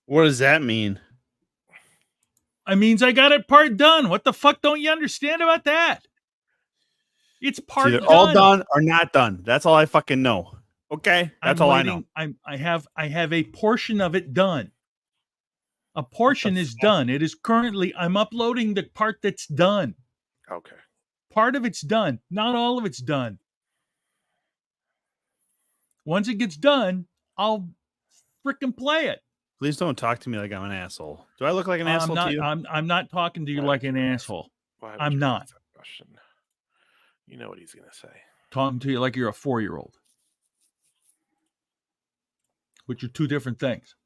What does that mean? It means I got it part done. What the fuck don't you understand about that? It's part either done. all done or not done. That's all I fucking know. Okay, that's all I know. I have a portion of it done. A portion is done. It is currently. I'm uploading the part that's done. Okay. Part of it's done. Not all of it's done. Once it gets done, I'll freaking play it. Please don't talk to me like I'm an asshole. Do I look like an asshole to you? I'm not talking to you like an asshole. I'm not. You know what he's going to say. Talking to you like you're a 4-year-old. Which are two different things.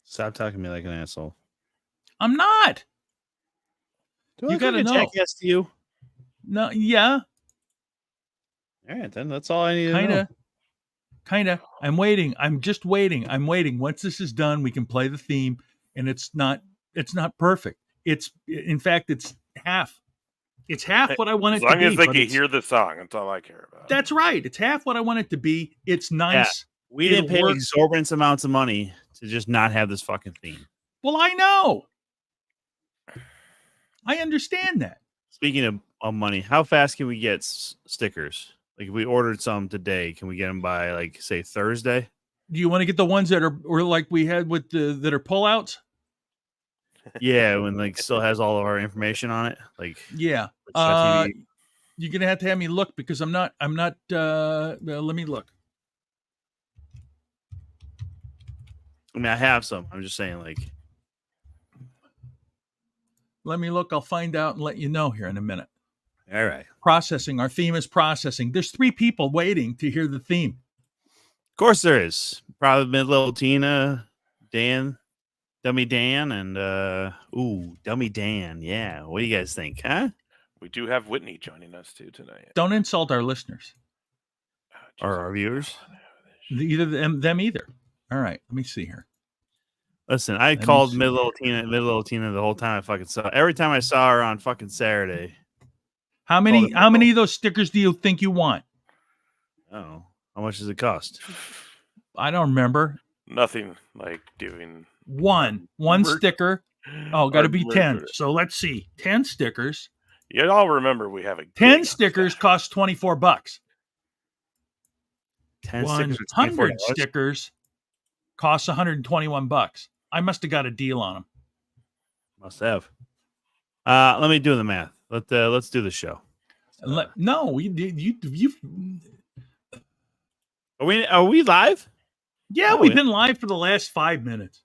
Stop talking to me like an asshole. I'm not. You got to know. Jackass to you? No, yeah. All right, then that's all I need to know. Kind of. I'm waiting. I'm just waiting. I'm waiting. Once this is done, we can play the theme, and it's not perfect. In fact, it's half. It's half what I want it to be. As long as they can hear the song, that's all I care about. That's right. It's half what I want it to be. It's nice. Yeah, we didn't pay exorbitant amounts of money to just not have this fucking theme. Well, I know. I understand that. Speaking of money, how fast can we get stickers? Like if we ordered some today, can we get them by like say Thursday? Do you want to get the ones that are like we had with that are pullouts? Yeah, when like still has all of our information on it. Like yeah. You're gonna have to have me look because I'm not let me look. I mean I have some. I'm just saying like let me look. I'll find out and let you know here in a minute. All right. Processing. Our theme is processing. There's 3 people waiting to hear the theme. Of course there is. Probably mid-level Tina, Dan, Dummy Dan, and Dummy Dan. Yeah. What do you guys think, huh? We do have Whitney joining us too tonight. Don't insult our listeners. Or our viewers. Either them either. All right. Let me see here. Listen, I called mid-level Tina the whole time I fucking saw. Every time I saw her on fucking Saturday. How many of those stickers do you think you want? Oh, how much does it cost? I don't remember. Nothing like doing one sticker. Oh, got to be 10. So let's see. 10 stickers. You all remember we have 10 stickers cost $24. 10 100 stickers costs $121. I must have got a deal on them. Must have. Let me do the math. Let's do the show. No, you. Are we live? Yeah, we've been live for the last 5 minutes.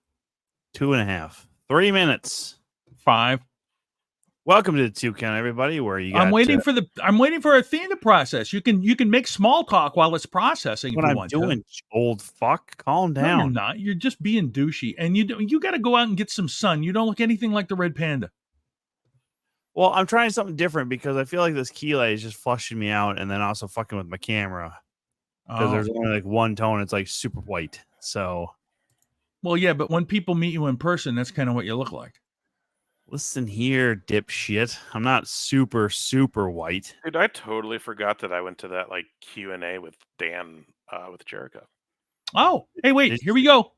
2.5. 3 minutes. 5. Welcome to the 2 Count, everybody. Where you? I'm waiting for a theme to process. You can make small talk while it's processing. What I'm doing, old fuck. Calm down. No, you're not. You're just being douchey, and you got to go out and get some sun. You don't look anything like the Red Panda. Well, I'm trying something different because I feel like this key light is just flushing me out, and then also fucking with my camera because there's only like one tone. It's like super white. So, well, yeah, but when people meet you in person, that's kind of what you look like. Listen here, dipshit. I'm not super white. Dude, I totally forgot that I went to that like Q&A with Dan with Jericho. Oh, hey, wait. Here we go.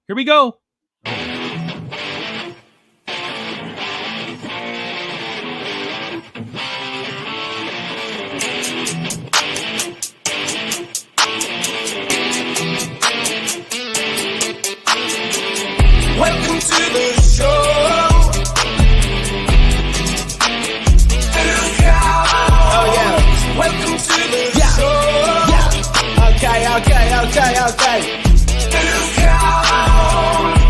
Welcome to the show. Oh yeah. Welcome to the show. Yeah. Okay.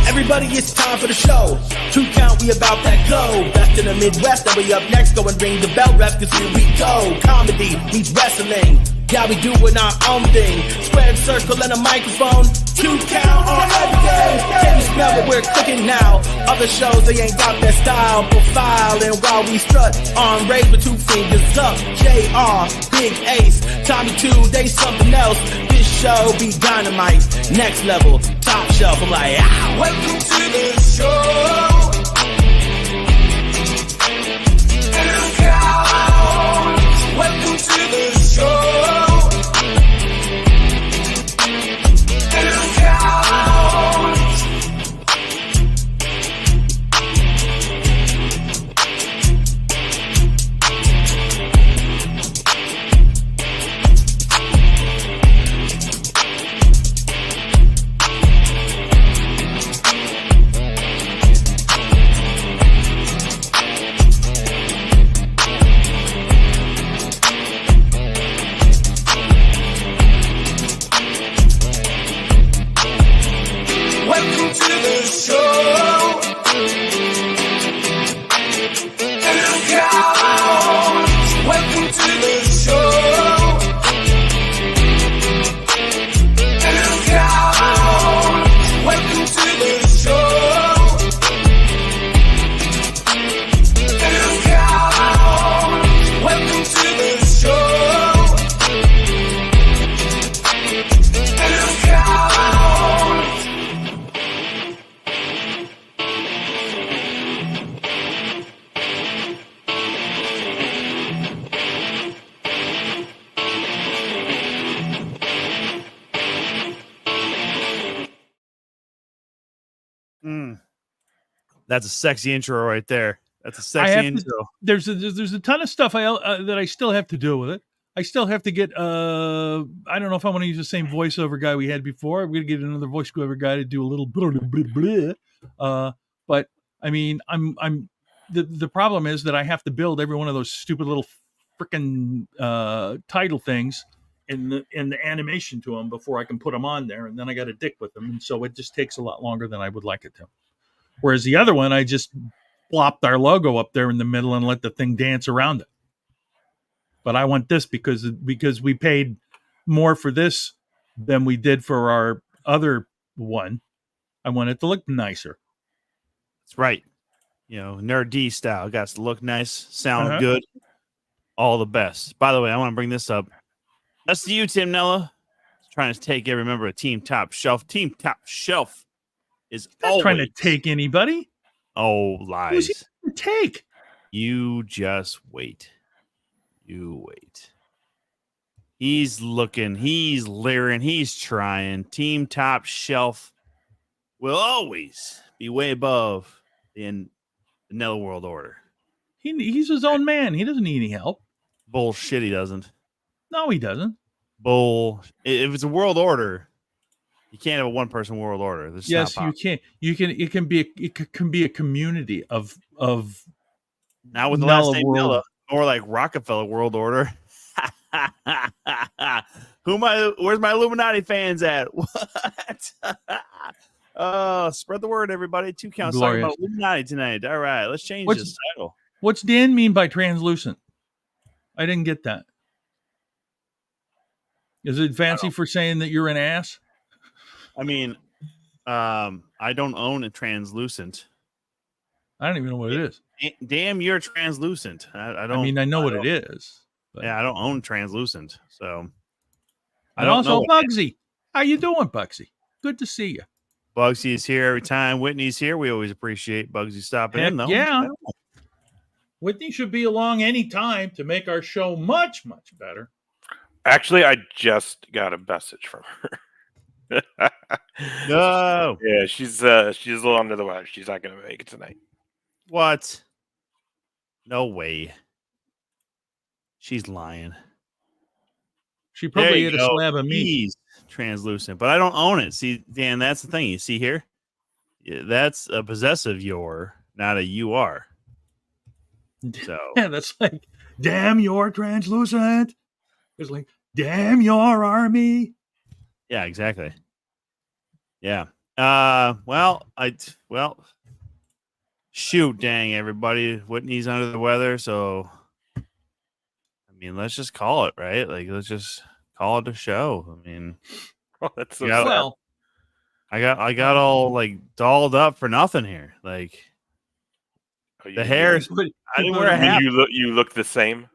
Everybody, it's time for the show. 2 Count, we about that go. Best in the Midwest, and we up next. Go and ring the bell rep, cause here we go. Comedy meets wrestling. Yeah, we doing our own thing. Squared circle and a microphone. 2 Count on everything. Can you smell what we're cooking now? Other shows, they ain't got that style profile. And while we strut on raise with 2 fingers up, JR, Big Ace, Tommy 2, they something else. This show be dynamite, next level, top shelf. I'm like, ah. Welcome to the show. 2 Count. Welcome to the show. That's a sexy intro right there. That's a sexy intro. There's a ton of stuff that I still have to do with it. I still have to get. I don't know if I want to use the same voiceover guy we had before. I'm gonna get another voiceover guy to do a little blah blah blah. But I mean, I'm the problem is that I have to build every one of those stupid little freaking title things in the animation to them before I can put them on there, and then I got to dick with them, and so it just takes a lot longer than I would like it to. Whereas the other one, I just plopped our logo up there in the middle and let the thing dance around it. But I want this because we paid more for this than we did for our other one. I want it to look nicer. That's right. Nerd D style. Got to look nice, sound good, all the best. By the way, I want to bring this up. That's to you, Tim Nella. Trying to take every member of Team Top Shelf. Team Top Shelf is always trying to take anybody. Oh, lies. Who's he gonna take? You just wait. You wait. He's looking. He's leering. He's trying. Team Top Shelf will always be way above the Nella World Order. He's his own man. He doesn't need any help. Bullshit, he doesn't. No, he doesn't. If it's a world order, you can't have a one-person world order. Yes, you can. It can be a community of not with the last name Nella, or like Rockefeller World Order. Where's my Illuminati fans at? What? Spread the word, everybody. 2 counts talking about Illuminati tonight. All right, let's change this title. What's Dan mean by translucent? I didn't get that. Is it fancy for saying that you're an ass? I mean, I don't own a translucent. I don't even know what it is. Damn, you're translucent. I don't. I mean, I know what it is. But... Yeah, I don't own translucent, so. I don't know. Bugsy, how you doing, Bugsy? Good to see you. Bugsy is here every time Whitney's here. We always appreciate Bugsy stopping in, though. Yeah. Whitney should be along any time to make our show much, much better. Actually, I just got a message from her. No. Yeah, she's a little under the weather. She's not going to make it tonight. What? No way. She's lying. She probably ate a slab of meat. He's translucent, but I don't own it. See, Dan, that's the thing. You see here? Yeah, that's a possessive you're, not a you are. So yeah, that's like, damn, you're translucent. It's like, damn your army. Yeah, exactly. Yeah. Well, shoot, dang, everybody. Whitney's under the weather, so I mean, let's just call it, right? Like, let's just call it a show. I mean, that's so well. I got all like dolled up for nothing here. Like the hair. I didn't wear a hat. You look the same.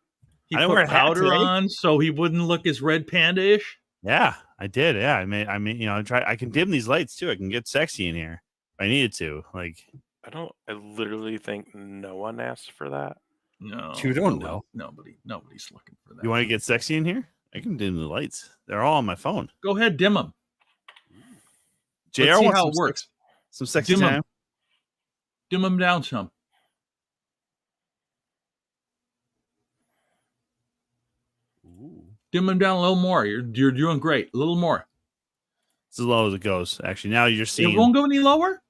He put powder on so he wouldn't look as Red Panda-ish. Yeah, I did. Yeah, I mean, I can dim these lights too. I can get sexy in here if I needed to. Like, I literally think no one asked for that. No, you don't know. Nobody's looking for that. You want to get sexy in here? I can dim the lights. They're all on my phone. Go ahead, dim them. JR, let's see how it works. Some sexy time. Dim them down some. Dim them down a little more. You're doing great. A little more. It's as low as it goes. Actually, now you're seeing. It won't go any lower.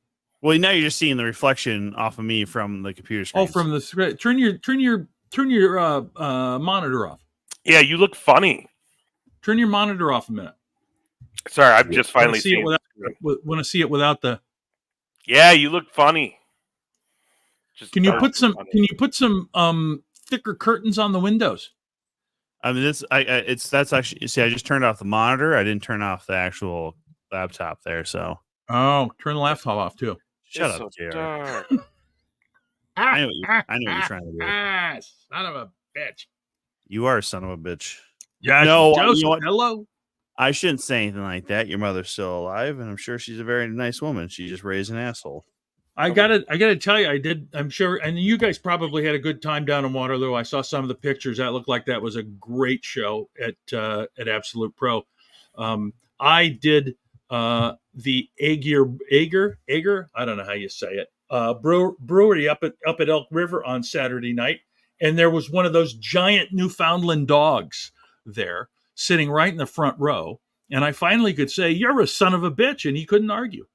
Well, now you're just seeing the reflection off of me from the computer screen. Oh, from the screen. Turn your monitor off. Yeah, you look funny. Turn your monitor off a minute. Sorry, I've just finally seen it. Want to see it without the? Yeah, you look funny. Can you put some thicker curtains on the windows? I mean, that's actually. See, I just turned off the monitor. I didn't turn off the actual laptop there. So. Oh, turn the laptop off too. Shut up, JR. I know what you're trying to do. Son of a bitch. You are a son of a bitch. Yeah. No, Joseph, you know what? Hello. I shouldn't say anything like that. Your mother's still alive, and I'm sure she's a very nice woman. She just raised an asshole. I gotta tell you, I did. I'm sure, and you guys probably had a good time down in Waterloo. I saw some of the pictures. That looked like that was a great show at Absolute Pro. I did the Ager, I don't know how you say it, brewery up at Elk River on Saturday night, and there was one of those giant Newfoundland dogs there sitting right in the front row, and I finally could say, "You're a son of a bitch," and he couldn't argue.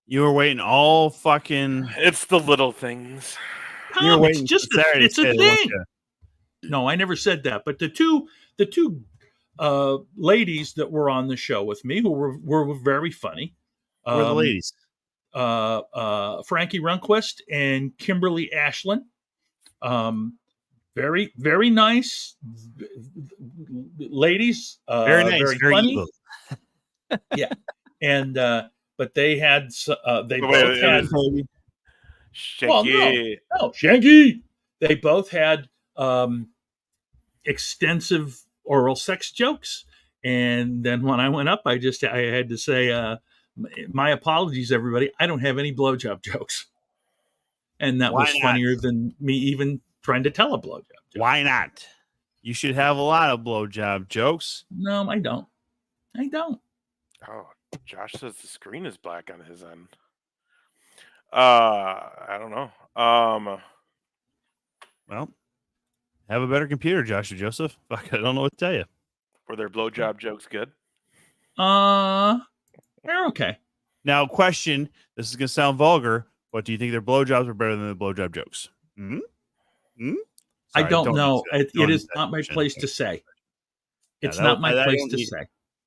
You were waiting all fucking. It's the little things. You were Tom, it's waiting just for Saturday it's to a say it, weren't thing. you? No, I never said that. But the two ladies that were on the show with me, who were very funny, Who were the ladies? Frankie Runquist and Kimberly Ashland, very very nice ladies, Very nice, very very funny. evil. Yeah, and but they had they Wait, both had. Well, Shanky. no, Shanky. They both had extensive oral sex jokes, and then when I went up, I had to say, my apologies, everybody. I don't have any blowjob jokes, and that Why was not? funnier than me even trying to tell a blowjob joke. Why not? You should have a lot of blowjob jokes. No, I don't. I don't. Oh, Josh says the screen is black on his end. I don't know. Well, have a better computer, Joshua Joseph. Fuck, I don't know what to tell you. Were their blowjob jokes good? They're okay. Now, question. This is going to sound vulgar, but do you think their blowjobs are better than the blowjob jokes? Hmm? Hmm? I Sorry, don't know. answer that. It Don't is answer that not my question. place to say. Yeah, It's that- not my I place don't to need- say.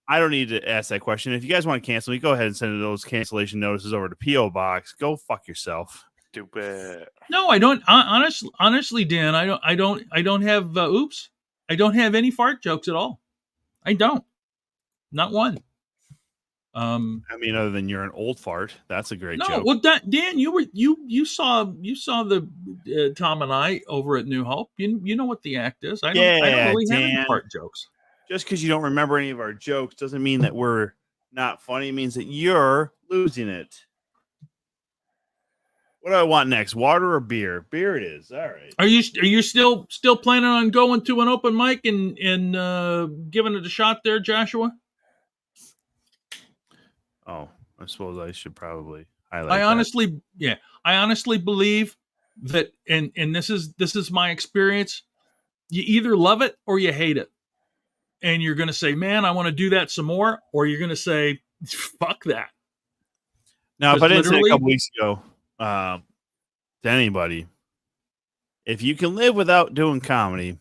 I don't need to ask that question. If you guys want to cancel me, go ahead and send those cancellation notices over to P.O. Box. Go fuck yourself. Stupid. No, I don't. Honestly, Dan, I don't have. Oops, I don't have any fart jokes at all. I don't. Not one. I mean, other than you're an old fart. That's a great No, joke. well, Dan, you saw the Tom and I over at New Hope. You know what the act is. I don't Yeah, really have Dan. any fart jokes. Just because you don't remember any of our jokes doesn't mean that we're not funny. It means that you're losing it. What do I want next? Water or beer? Beer it is. All right. Are you still planning on going to an open mic and giving it a shot there, Joshua? Oh, I suppose I should probably highlight I that. honestly believe that, and this is my experience. You either love it or you hate it, and you're going to say, "Man, I want to do that some more," or you're going to say, "Fuck that." Now, if I didn't say a literally- couple weeks ago to anybody, if you can live without doing comedy,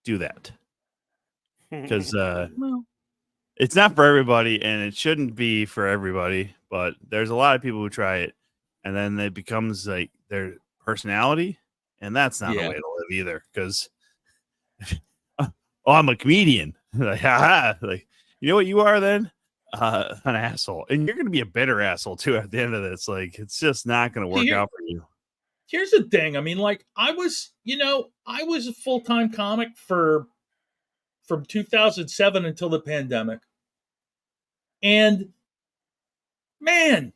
do that. Because Well, it's not for everybody, and it shouldn't be for everybody. But there's a lot of people who try it, and then it becomes like their personality, and that's not a Yeah. way to live either. Because I'm a comedian. Like, haha. Like, you know what you are then? An asshole, and you're going to be a better asshole too at the end of this. Like, it's just not going to work out for you. here's the thing. I mean, like I was a full-time comic from 2007 until the pandemic. And man,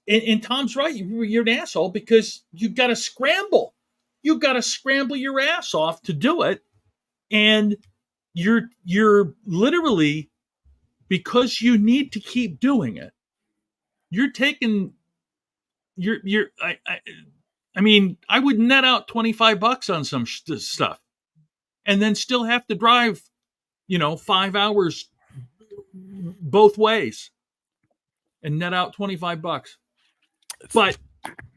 and Tom's right. You're an asshole because you got to scramble. You got to scramble your ass off to do it. And you're literally, because you need to keep doing it, you're taking I mean, I would net out $25 on some stuff and then still have to drive, 5 hours both ways and net out $25. But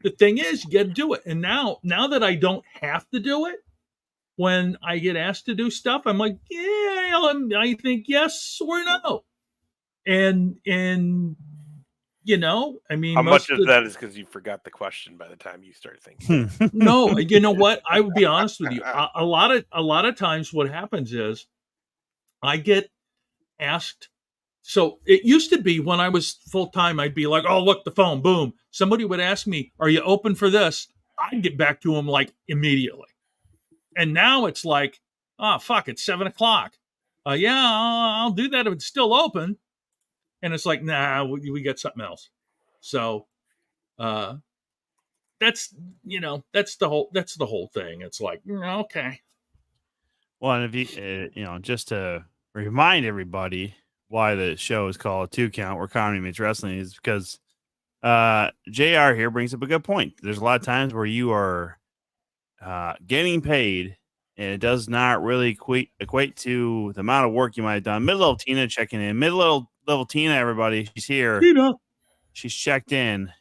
the thing is, you got to do it. And now that I don't have to do it, when I get asked to do stuff, I'm like, yeah, I think yes or no. And I mean, How much of that is because you forgot the question by the time you start thinking? No, you know what? I would be honest with you. A lot of times, what happens is, I get asked. So it used to be when I was full time, I'd be like, "Oh, look, the phone, boom." Somebody would ask me, "Are you open for this?" I'd get back to them like immediately. And now it's like, "Oh, fuck, it's 7:00. Yeah, I'll do that if it's still open." And it's like, "Nah, we got something else." So, that's the whole thing. It's like, okay. Well, and if you, just to remind everybody, why the show is called 2 Count, where comedy meets wrestling, is because JR here brings up a good point. There's a lot of times where you are getting paid, and it does not really equate to the amount of work you might have done. Mid-level Tina checking in. Mid-level Tina, everybody, she's here. Tina. She's checked in.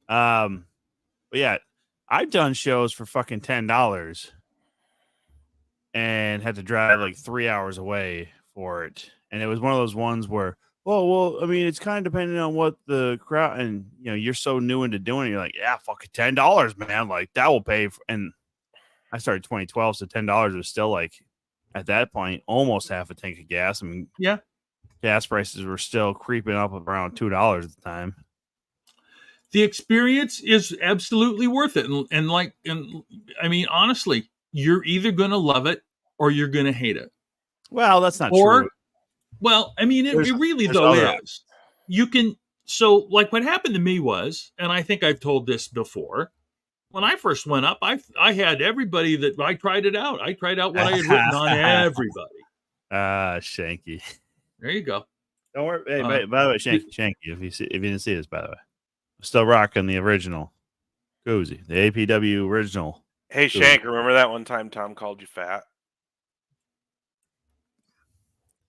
But yeah, I've done shows for fucking $10 and had to drive like 3 hours away for it. And it was one of those ones where, oh, well, I mean, it's kind of depending on what the crowd, and you know, you're so new into doing it. You're like, yeah, fucking $10, man. Like that will pay for, and I started 2012, so $10 was still like at that point almost half a tank of gas. I mean, Yeah. Gas prices were still creeping up around $2 at the time. The experience is absolutely worth it. And I mean, honestly, you're either going to love it or you're going to hate it. Well, that's not or, true. Well, I mean, it really there's though other is. You can, so like what happened to me was, and I think I've told this before, when I first went up, I had everybody that I tried it out. I tried out what I had written on everybody. Shanky. There you go. Don't worry. Hey, by the way, Shanky, if you didn't see this, by the way, I'm still rocking the original koozie, the APW original. Hey, Shank, remember that one time Tom called you fat?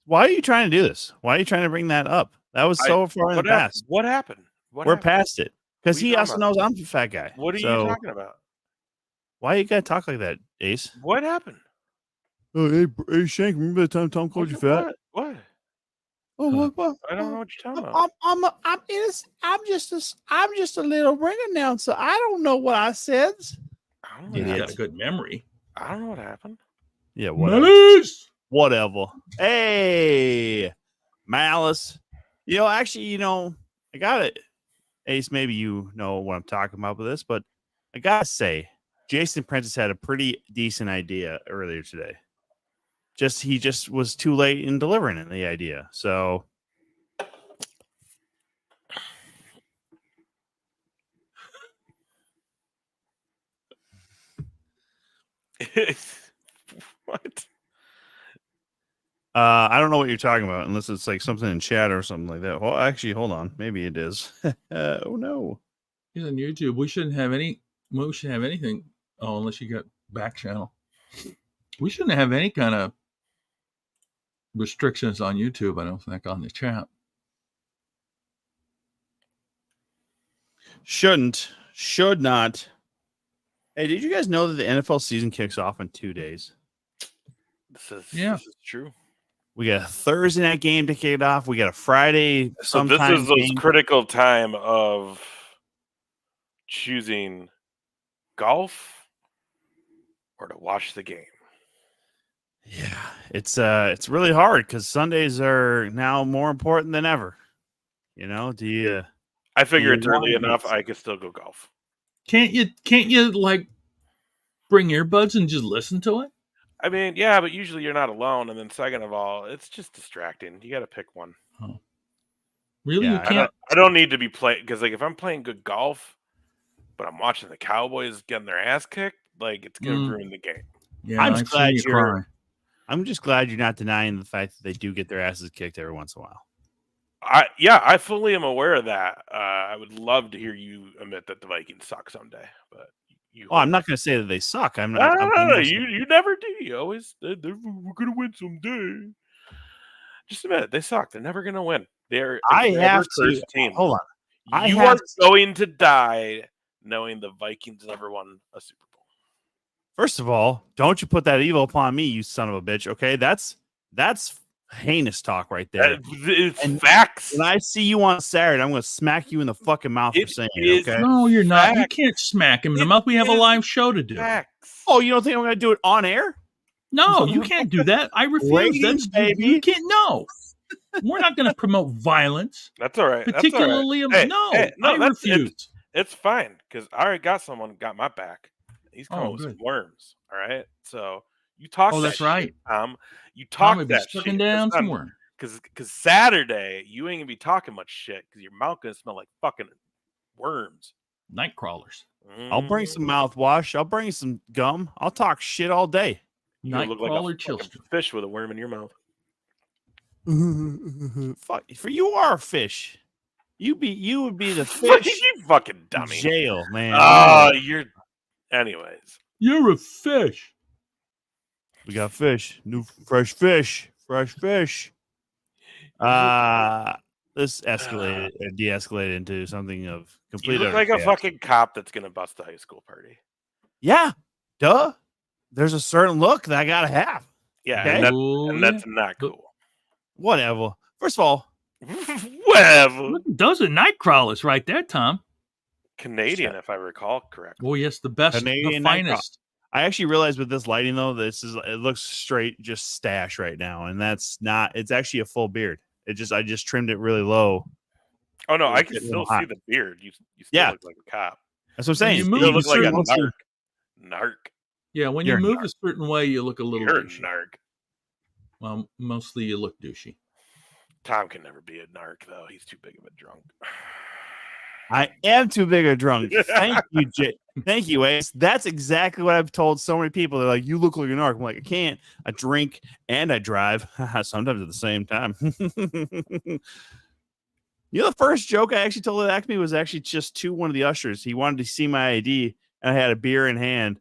Why are you trying to do this? Why are you trying to bring that up? That was so far in the past. What happened? We're past it. Because he also knows I'm the fat guy. What are you talking about? Why you gotta talk like that, Ace? What happened? Oh, hey, Shank, remember the time Tom called you fat? What? Oh, what? I don't know what you're talking about. I'm just a little ring announcer. I don't know what I said. I don't know. He's got a good memory. I don't know what happened. Yeah, whatever. Malice! Whatever. Hey, Malice. Actually, I got it. Ace, maybe you know what I'm talking about with this, but I gotta say, Jason Prentice had a pretty decent idea earlier today. He just was too late in delivering it, the idea. So What? I don't know what you're talking about, unless it's like something in chat or something like that. Well, actually, hold on. Maybe it is. Oh no. He's on YouTube. We shouldn't have anything. Oh, unless you got back channel. We shouldn't have any kind of restrictions on YouTube, I don't think, on the chat. Should not. Hey, did you guys know that the NFL season kicks off in 2 days? This is true. We got a Thursday night game to kick it off. We got a Friday. So this is those critical time of choosing golf or to watch the game. Yeah, it's really hard because Sundays are now more important than ever. Do you? I figure it's early enough. I could still go golf. Can't you like bring earbuds and just listen to it? I mean, yeah, but usually you're not alone. And then second of all, it's just distracting. You got to pick one. Oh. Really? Yeah, you can't? I don't need to be playing because, like, if I'm playing good golf, but I'm watching the Cowboys getting their ass kicked, like, it's gonna ruin the game. Yeah, I'm just glad you're not denying the fact that they do get their asses kicked every once in a while. I fully am aware of that. I would love to hear you admit that the Vikings suck someday, but I'm not going to say that they suck. I'm not. No. You never do. You always we're going to win someday. Just admit it. They suck. They're never going to win. They're cursed team. Hold on. You are going to die knowing the Vikings never won a Super Bowl. First of all, don't you put that evil upon me, you son of a bitch. Okay, that's heinous talk right there. It's facts. When I see you on Saturday, I'm going to smack you in the fucking mouth for saying it. Okay? No, you're not. You can't smack him in the mouth. We have a live show to do. Facts. Oh, you don't think I'm going to do it on air? No, you can't do that. I refuse. Ratings, baby. You can't. No, we're not going to promote violence. That's all right. Particularly, I refuse. It's fine because I already got someone got my back. He's coming with some worms. All right, so. You talk. Oh, that's right. Tom. You talk that shit. Down somewhere. Because Saturday you ain't gonna be talking much shit because your mouth gonna smell like fucking worms, night crawlers. I'll bring some mouthwash. I'll bring some gum. I'll talk shit all day. You look like a fish with a worm in your mouth. Fuck, for you are a fish. You would be the fish. You fucking dummy. Jail, man. Oh, you're. Anyways, You're a fish. We got fish. New fresh fish. Fresh fish. This escalated or de-escalated into something of complete. You look like a fucking cop that's gonna bust a high school party. Yeah, duh. There's a certain look that I gotta have. Yeah, Okay? and that's not cool. Whatever. First of all, Whatever. Those are night crawlers right there, Tom. Canadian, if I recall correctly. Oh yes, the best, Canadian the night crawl. finest. I actually realized with this lighting though, it looks straight just stash right now, and that's not. It's actually a full beard. I just trimmed it really low. Oh no, It I was can getting still hot. see the beard. You still Yeah. look like a cop. That's what I'm saying. You You move still a look like a certain narc. Narc. Yeah, when You're you a move a certain way, you look a little You're a douchey. narc. Well, mostly you look douchey. Tom can never be a narc though. He's too big of a drunk. I am too big a drunk. Thank you, Jay. Thank you, Ace. That's exactly what I've told so many people. They're like, "You look like a narc." I'm like, "I can't. I drink and I drive, sometimes at the same time." You know, the first joke I actually told Acme was actually just to one of the ushers. He wanted to see my ID, and I had a beer in hand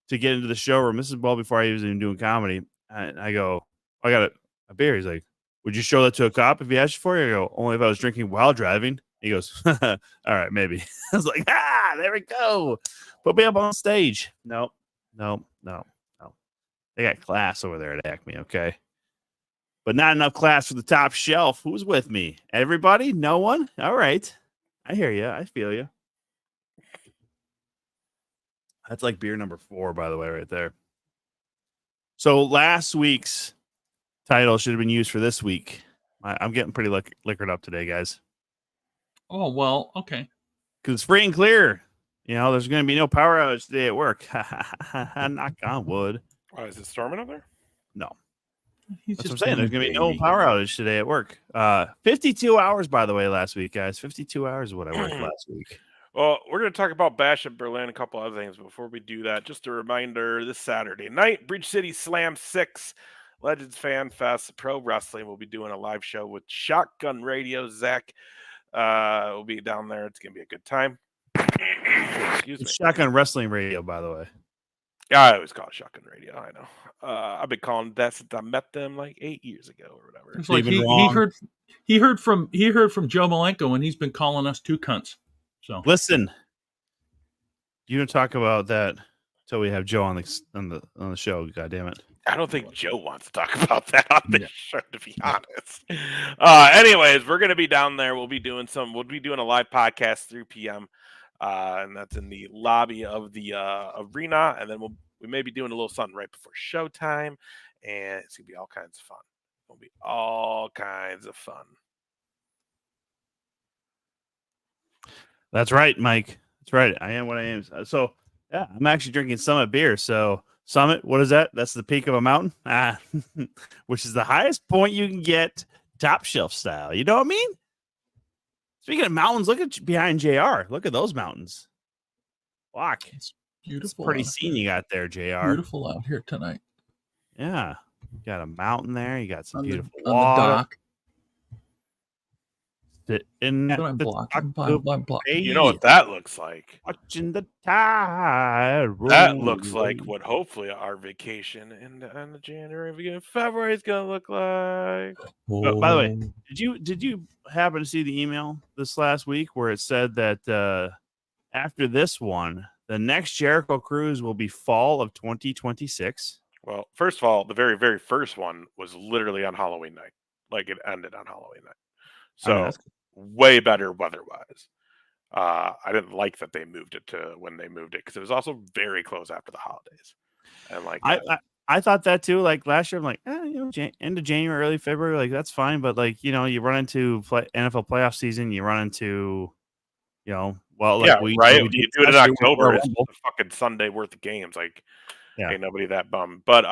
to get into the showroom. This is well before I was even doing comedy. And I go, "I got a beer." He's like, "Would you show that to a cop if he asked you for it?" I go, "Only if I was drinking while driving." He goes, "All right, maybe." I was like, there we go. Put me up on stage. No. They got class over there at Acme, okay? But not enough class for the top shelf. Who's with me? Everybody? No one? All right. I hear you. I feel you. That's like beer number 4, by the way, right there. So last week's title should have been used for this week. I'm getting pretty liquored up today, guys. Oh well, okay. Because it's free and clear. You know, there's going to be no power outage today at work. Knock on wood. Oh, is it storming up there? No. He's That's what I'm just saying. There's being going to be a no baby. power outage today at work. 52 hours, by the way, last week, guys. 52 hours is what I worked last week. Well, we're going to talk about Bash at Berlin, a couple other things. Before we do that, just a reminder, this Saturday night, Bridge City Slam 6, Legends Fan Fest, Pro Wrestling. We'll be doing a live show with Shotgun Radio. Zach will be down there. It's going to be a good time. Excuse me. It's Shotgun Wrestling Radio, by the way. Yeah, I always call it Shotgun Radio. I know. I've been calling that since I met them like 8 years ago or whatever. It's like Even he heard from Joe Malenko, and he's been calling us 2 cunts. So Listen, you don't talk about that until we have Joe on the show. God damn it! I don't think Joe wants to talk about that on this show, to be honest. Anyways, we're gonna be down there. We'll be doing a live podcast 3 p.m. And that's in the lobby of the arena, and then we may be doing a little something right before showtime, and it's gonna be all kinds of fun. It'll be all kinds of fun. That's right, Mike. That's right. I am what I am. So, yeah, I'm actually drinking Summit beer. So, Summit, what is that? That's the peak of a mountain, which is the highest point you can get, top shelf style. You know what I mean? Speaking of mountains, look at behind JR. Look at those mountains. Fuck. it's beautiful. Pretty out scene here. you got there, JR. Beautiful out here tonight. Yeah. You got a mountain there. You got some On the beautiful on water. the dock. Sitting at I'm the blocking. dock of I'm blocking. You know what that looks like? watching the tide roll That looks like away. what hopefully our vacation in the January, beginning of February is gonna look like. By the way, did you happen to see the email this last week where it said that after this one, the next Jericho Cruise will be fall of 2026? Well, first of all, the very, very first one was literally on Halloween night. Like it ended on Halloween night. So that's way better weather-wise. I didn't like that they moved it to when they moved it because it was also very close after the holidays. And like I thought that too. Like last year, I'm like, end of January, early February, like that's fine. But like, you run into NFL playoff season, you run into, well, like yeah, we right. we You did do it in last year with October. Royal It's Rumble. a fucking Sunday worth of games. Like, Yeah. ain't nobody that bummed. But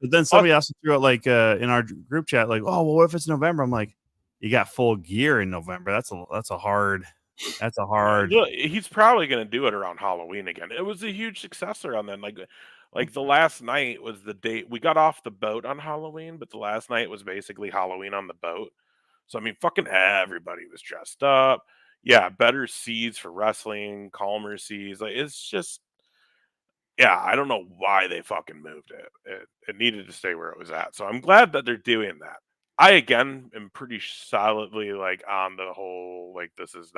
But then somebody else threw it like in our group chat, like, oh, well, what if it's November? I'm like, you got full gear in November. That's a hard. Look, he's probably going to do it around Halloween again. It was a huge successor on then. Like Like the last night was the day we got off the boat on Halloween, but the last night was basically Halloween on the boat. So I mean, fucking everybody was dressed up. Yeah, better seats for wrestling, calmer seats. Like it's just, yeah, I don't know why they fucking moved it. It needed to stay where it was at. So I'm glad that they're doing that. I again am pretty solidly like on the whole like this is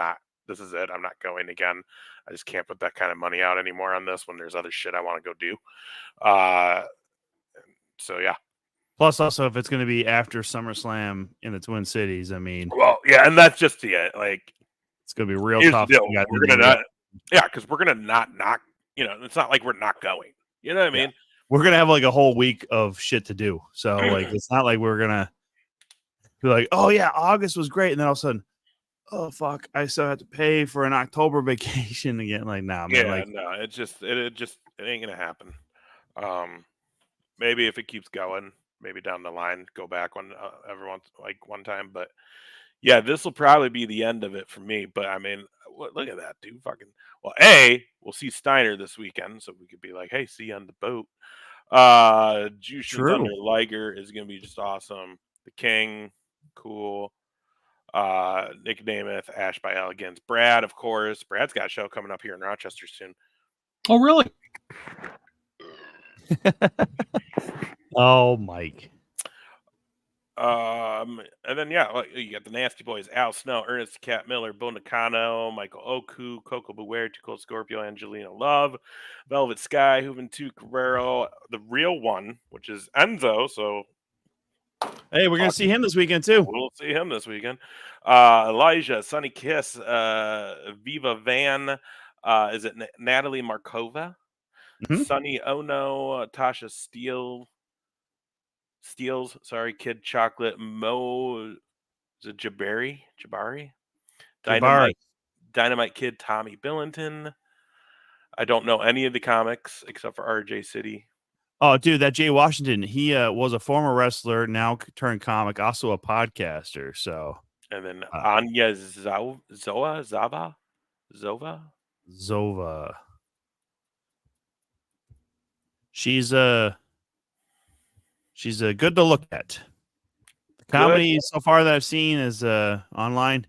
it. I'm not going again. I just can't put that kind of money out anymore on this when there's other shit I want to go do. So yeah. Plus, also, if it's going to be after SummerSlam in the Twin Cities, I mean, Well, yeah, and that's just it. Like it's going to be real here's tough. the deal. We're gonna not, yeah, because we're gonna not knock. You know, it's not like we're not going. You know what I mean? We're going to have like a whole week of shit to do. So, like, it's not like we're going to be like, oh, yeah, August was great. And then all of a sudden, oh, fuck, I still have to pay for an October vacation again. Like, nah, man. Yeah, Like, no, it ain't gonna happen. Maybe if it keeps going, maybe down the line, go back one one time. But yeah, this will probably be the end of it for me. But I mean, look at that, dude. Fucking well, we'll see Steiner this weekend, so we could be like, hey, see you on the boat. Jushin Thunder Liger is gonna be just awesome. The King, cool. Nick Namath, Ash by Elegance, Brad, of course. Brad's got a show coming up here in Rochester soon. Oh, really? oh, Mike. And then you got the Nasty Boys: Al Snow, Ernest Cat Miller, Bo Nakano, Michael Oku, Coco Beware, Too Cold Scorpio, Angelina Love, Velvet Sky, Juventud Guerrero, the real one, which is Enzo. So hey, we're gonna see him this weekend too. We'll see him this weekend. Elijah, Sunny Kiss, Viva Van, is it Natalie Markova? Mm-hmm. Sunny Ono, Tasha Steels, sorry, Kid Chocolate, Mo, is it Jabari? Dynamite Kid, Tommy Billington. I don't know any of the comics except for RJ City. Oh, dude, that Jay Washington, he was a former wrestler, now turned comic, also a podcaster. So, and then Anya Zova. She's good to look at. The comedy so far that I've seen is online.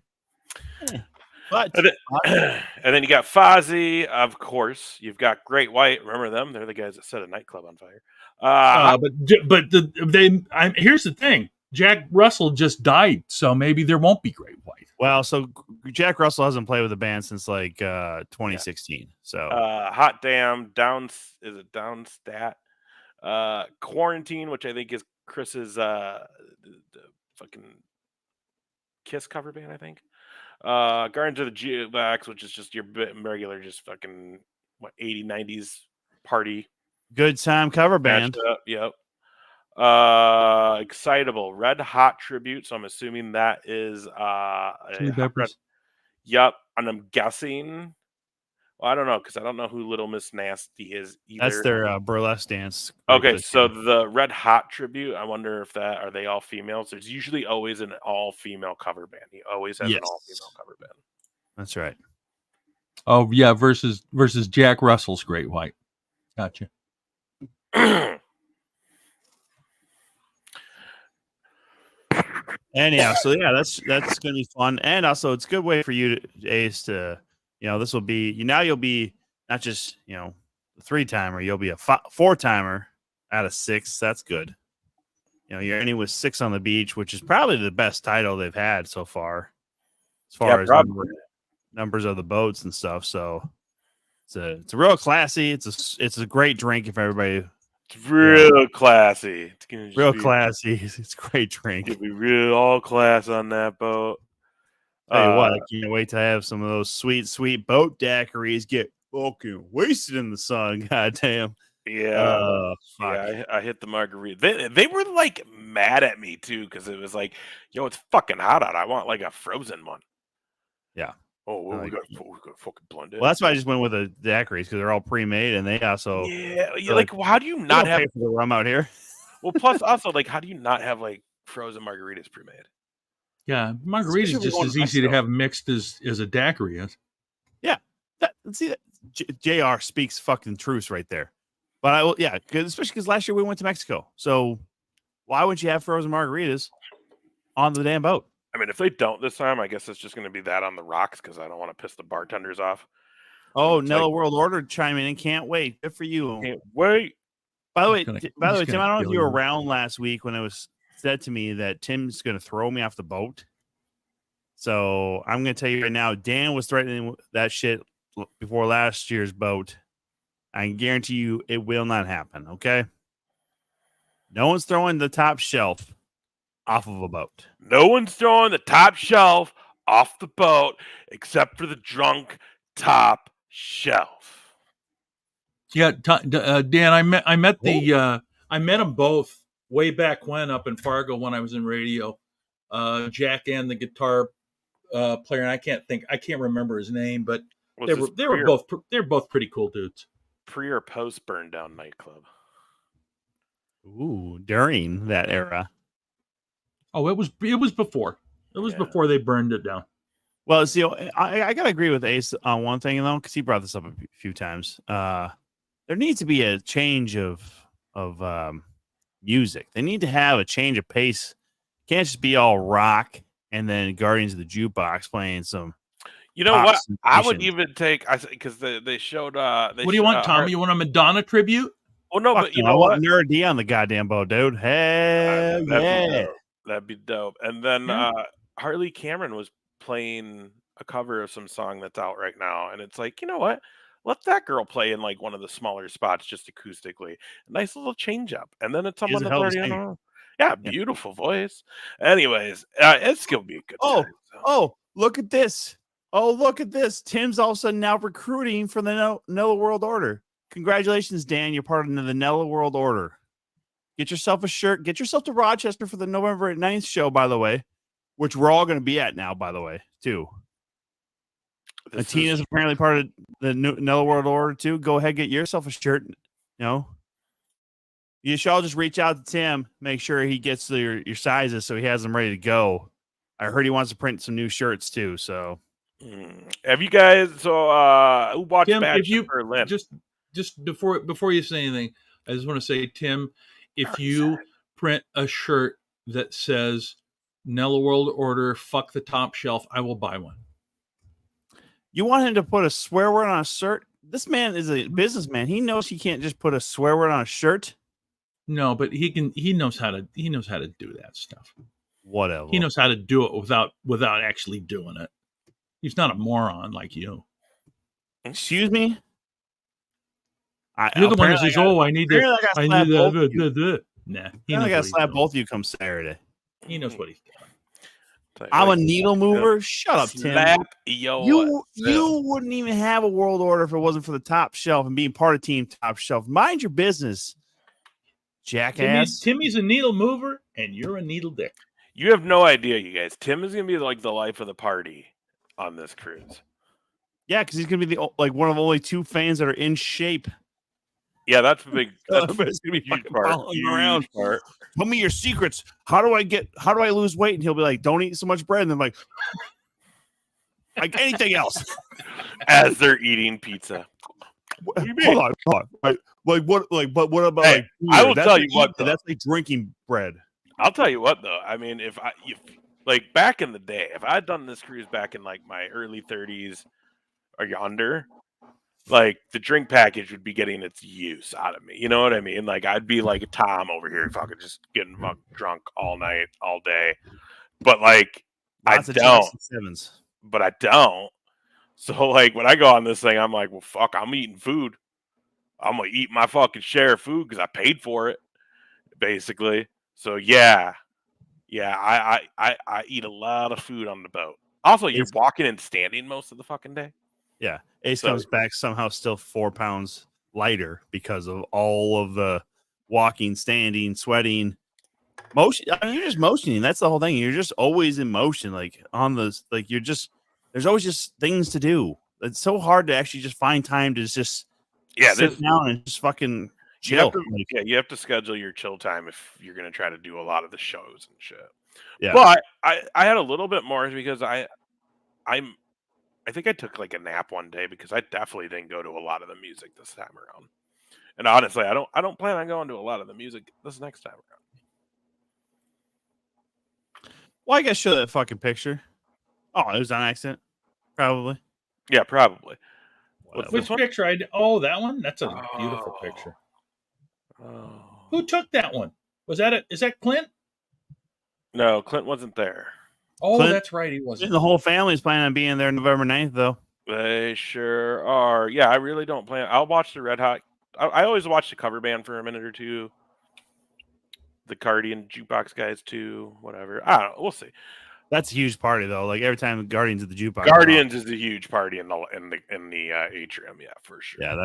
But and then you got Fozzy, of course. You've got Great White. Remember them? They're the guys that set a nightclub on fire. Here's the thing: Jack Russell just died, so maybe there won't be Great White. Well, so Jack Russell hasn't played with the band since like 2016. Yeah. So Hot Damn, Downstat, Quarantine, which I think is Chris's the fucking Kiss cover band, I think. Guardians of the Jukebox, which is just your regular, just fucking 80s, 90s party. Good time cover band. Yep. Excitable, Red Hot Tribute. So I'm assuming that is Yep. And I'm guessing, well, I don't know, because I don't know who Little Miss Nasty is either. That's their burlesque dance. Okay, so the Red Hot Tribute, I wonder if are they all females? There's usually always an all-female cover band. He always has an all-female cover band. That's right. Oh, yeah, versus Jack Russell's Great White. Gotcha. Anyhow, so yeah, that's gonna be fun, and also it's a good way for you, Ace, to this will be you'll be not just a 3-timer, you'll be a 4-timer out of 6. That's good. You're ending with 6 on the beach, which is probably the best title they've had so far, as far as numbers of the boats and stuff. So it's a real classy. It's a great drink if everybody. It's real classy. It's real classy. It's a great drink. It'll be real all class on that boat. Tell you what, I can't wait to have some of those sweet boat daiquiris get fucking wasted in the sun. Goddamn. Yeah. I hit the margarita. They were like mad at me too because it was like, yo, it's fucking hot out. I want like a frozen one. Yeah. Oh, well, we got fucking blend it. Well, that's why I just went with the daiquiris because they're all pre-made and they also. Yeah, like how do you not have the rum out here? Well, plus also like how do you not have like frozen margaritas pre-made? Yeah, margarita is just as easy to have mixed as a daiquiri is. Yeah, see that JR speaks fucking truth right there. But I will, yeah, especially because last year we went to Mexico. So why would you have frozen margaritas on the damn boat? I mean, if they don't this time, I guess it's just going to be that on the rocks because I don't want to piss the bartenders off. Oh, It's Nello like, World Order chiming in. Can't wait. Good for you. can't wait. By the way, He's Tim, gonna I don't know if kill you were you. around last week when it was said to me that Tim's going to throw me off the boat. So I'm going to tell you right now, Dan was threatening that shit before last year's boat. I can guarantee you it will not happen, okay? No one's throwing the top shelf off of a boat. No one's throwing the top shelf off the boat except for the drunk top shelf. Yeah, Dan, I met them both way back when up in Fargo when I was in radio. Jack and the guitar player, and I can't remember his name, but they were both pretty cool dudes. Pre or post burn down nightclub? Ooh, during that era. Oh, it was before. It was before they burned it down. Well, see, I gotta agree with Ace on one thing though, because he brought this up a few times. There needs to be a change of music. They need to have a change of pace. Can't just be all rock and then Guardians of the Jukebox playing some. You know what? I would even take because they showed. What do you want, Tommy? You want a Madonna tribute? Oh no, but you know I what? want Nerd D on the goddamn boat, dude. Hell yeah, that'd be dope. And then Harley Cameron was playing a cover of some song that's out right now, and it's like, you know what? Let that girl play in like one of the smaller spots, just acoustically. A nice little change up, and then it's someone that's already on. Yeah, beautiful voice. Anyways, it's gonna be a good time. Oh, look at this. Oh, look at this. Tim's all of a sudden now recruiting for the Nello World Order. Congratulations, Dan. You're part of the Nello World Order. Get yourself a shirt. Get yourself to Rochester for the November 9th show, by the way, which we're all going to be at now, by the way, too. Tina's apparently part of the Nello World Order, too. Go ahead, get yourself a shirt. You know, you should all just reach out to Tim, make sure he gets your sizes so he has them ready to go. I heard he wants to print some new shirts, too, so. Have you guys who watched Tim, Bash if you Berlin? Just before you say anything, I just want to say, Tim, if you print a shirt that says Nello World Order, fuck the top shelf, I will buy one. You want him to put a swear word on a shirt? This man is a businessman. He knows he can't just put a swear word on a shirt. No, but he knows how to do that stuff. Whatever. He knows how to do it without actually doing it. He's not a moron like you. Excuse me? You're the one that says, I need that. Nah, he knows I got to slap both of you come Saturday. He knows what he's doing. I'm a needle mover. Shut up, Tim. You wouldn't even have a world order if it wasn't for the top shelf and being part of Team Top Shelf. Mind your business, jackass. Timmy's a needle mover, and you're a needle dick. You have no idea, you guys. Tim is going to be like the life of the party on this cruise. Yeah, because he's going to be one of only two fans that are in shape. Yeah, that's a big. That's going to be huge around. Tell me your secrets. How do I lose weight? And he'll be like, don't eat so much bread. And then like anything else. As they're eating pizza. Hold on. But what about I will tell you what, though. That's like drinking bread. I'll tell you what, though. I mean, if like back in the day, if I'd done this cruise back in like my early 30s or yonder, like the drink package would be getting its use out of me. You know what I mean? Like I'd be like a Tom over here, fucking just getting drunk all night, all day. But like I don't. So like when I go on this thing, I'm like, well, fuck, I'm eating food. I'm gonna eat my fucking share of food because I paid for it, basically. So yeah, I eat a lot of food on the boat. Also, you're walking and standing most of the fucking day. Yeah, Ace comes back somehow still 4 pounds lighter because of all of the walking, standing, sweating, motion. I mean, you're just motioning. That's the whole thing. You're just always in motion, like on the there's always just things to do. It's so hard to actually just find time to just sit down and just fucking chill. You have to schedule your chill time if you're going to try to do a lot of the shows and shit. Yeah. But I had a little bit more because I think I took like a nap one day because I definitely didn't go to a lot of the music this time around. And honestly, I don't plan on going to a lot of the music this next time around. Well, I guess show that fucking picture. Oh, it was on accident, probably. Yeah, probably. What's Which this one? picture? Oh, that one. That's a beautiful picture. Oh. Who took that one? Was that it? Is that Clint? No, Clint wasn't there. Oh, Clint- that's right. He wasn't. The whole family's planning on being there November 9th, though. They sure are. Yeah, I really don't plan. I'll watch the Red Hot. I always watch the cover band for a minute or two. The Guardian Jukebox guys too. Whatever. I don't know. We'll see. That's a huge party, though. Like every time Guardians of the Jukebox. Guardians is a huge party in the atrium. Yeah, for sure. Yeah,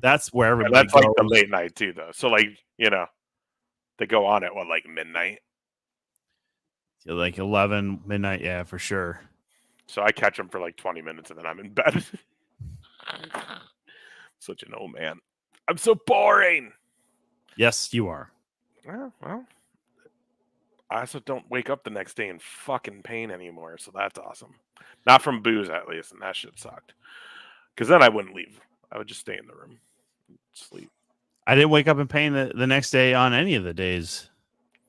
that's where And everybody that's like the goes. late night too, though. So like they go on at what, like midnight. Like 11 midnight. Yeah, for sure. So I catch them for like 20 minutes and then I'm in bed. Such an old man. I'm so boring. Yes, you are. Well, I also don't wake up the next day in fucking pain anymore, so that's awesome. Not from booze, at least, and that shit sucked. Because then I wouldn't leave. I would just stay in the room, sleep. I didn't wake up in pain the next day on any of the days.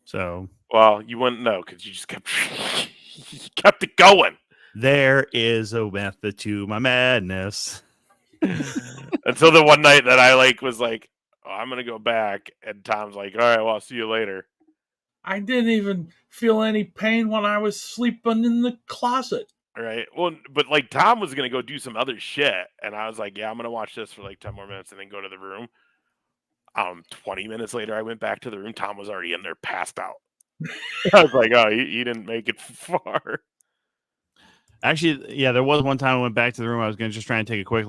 So, well, you wouldn't know because you just kept kept it going. There is a method to my madness. Until the one night that I was like, oh, I'm gonna go back, and Tom's like, all right, well, I'll see you later. I didn't even feel any pain when I was sleeping in the closet. Right. Well, but Tom was gonna go do some other shit, and I was like, yeah, I'm gonna watch this for 10 more minutes and then go to the room. 20 minutes later, I went back to the room. Tom was already in there, passed out. I was like, oh, he didn't make it far. Actually, yeah, there was one time I went back to the room. I was going to just try and take a quick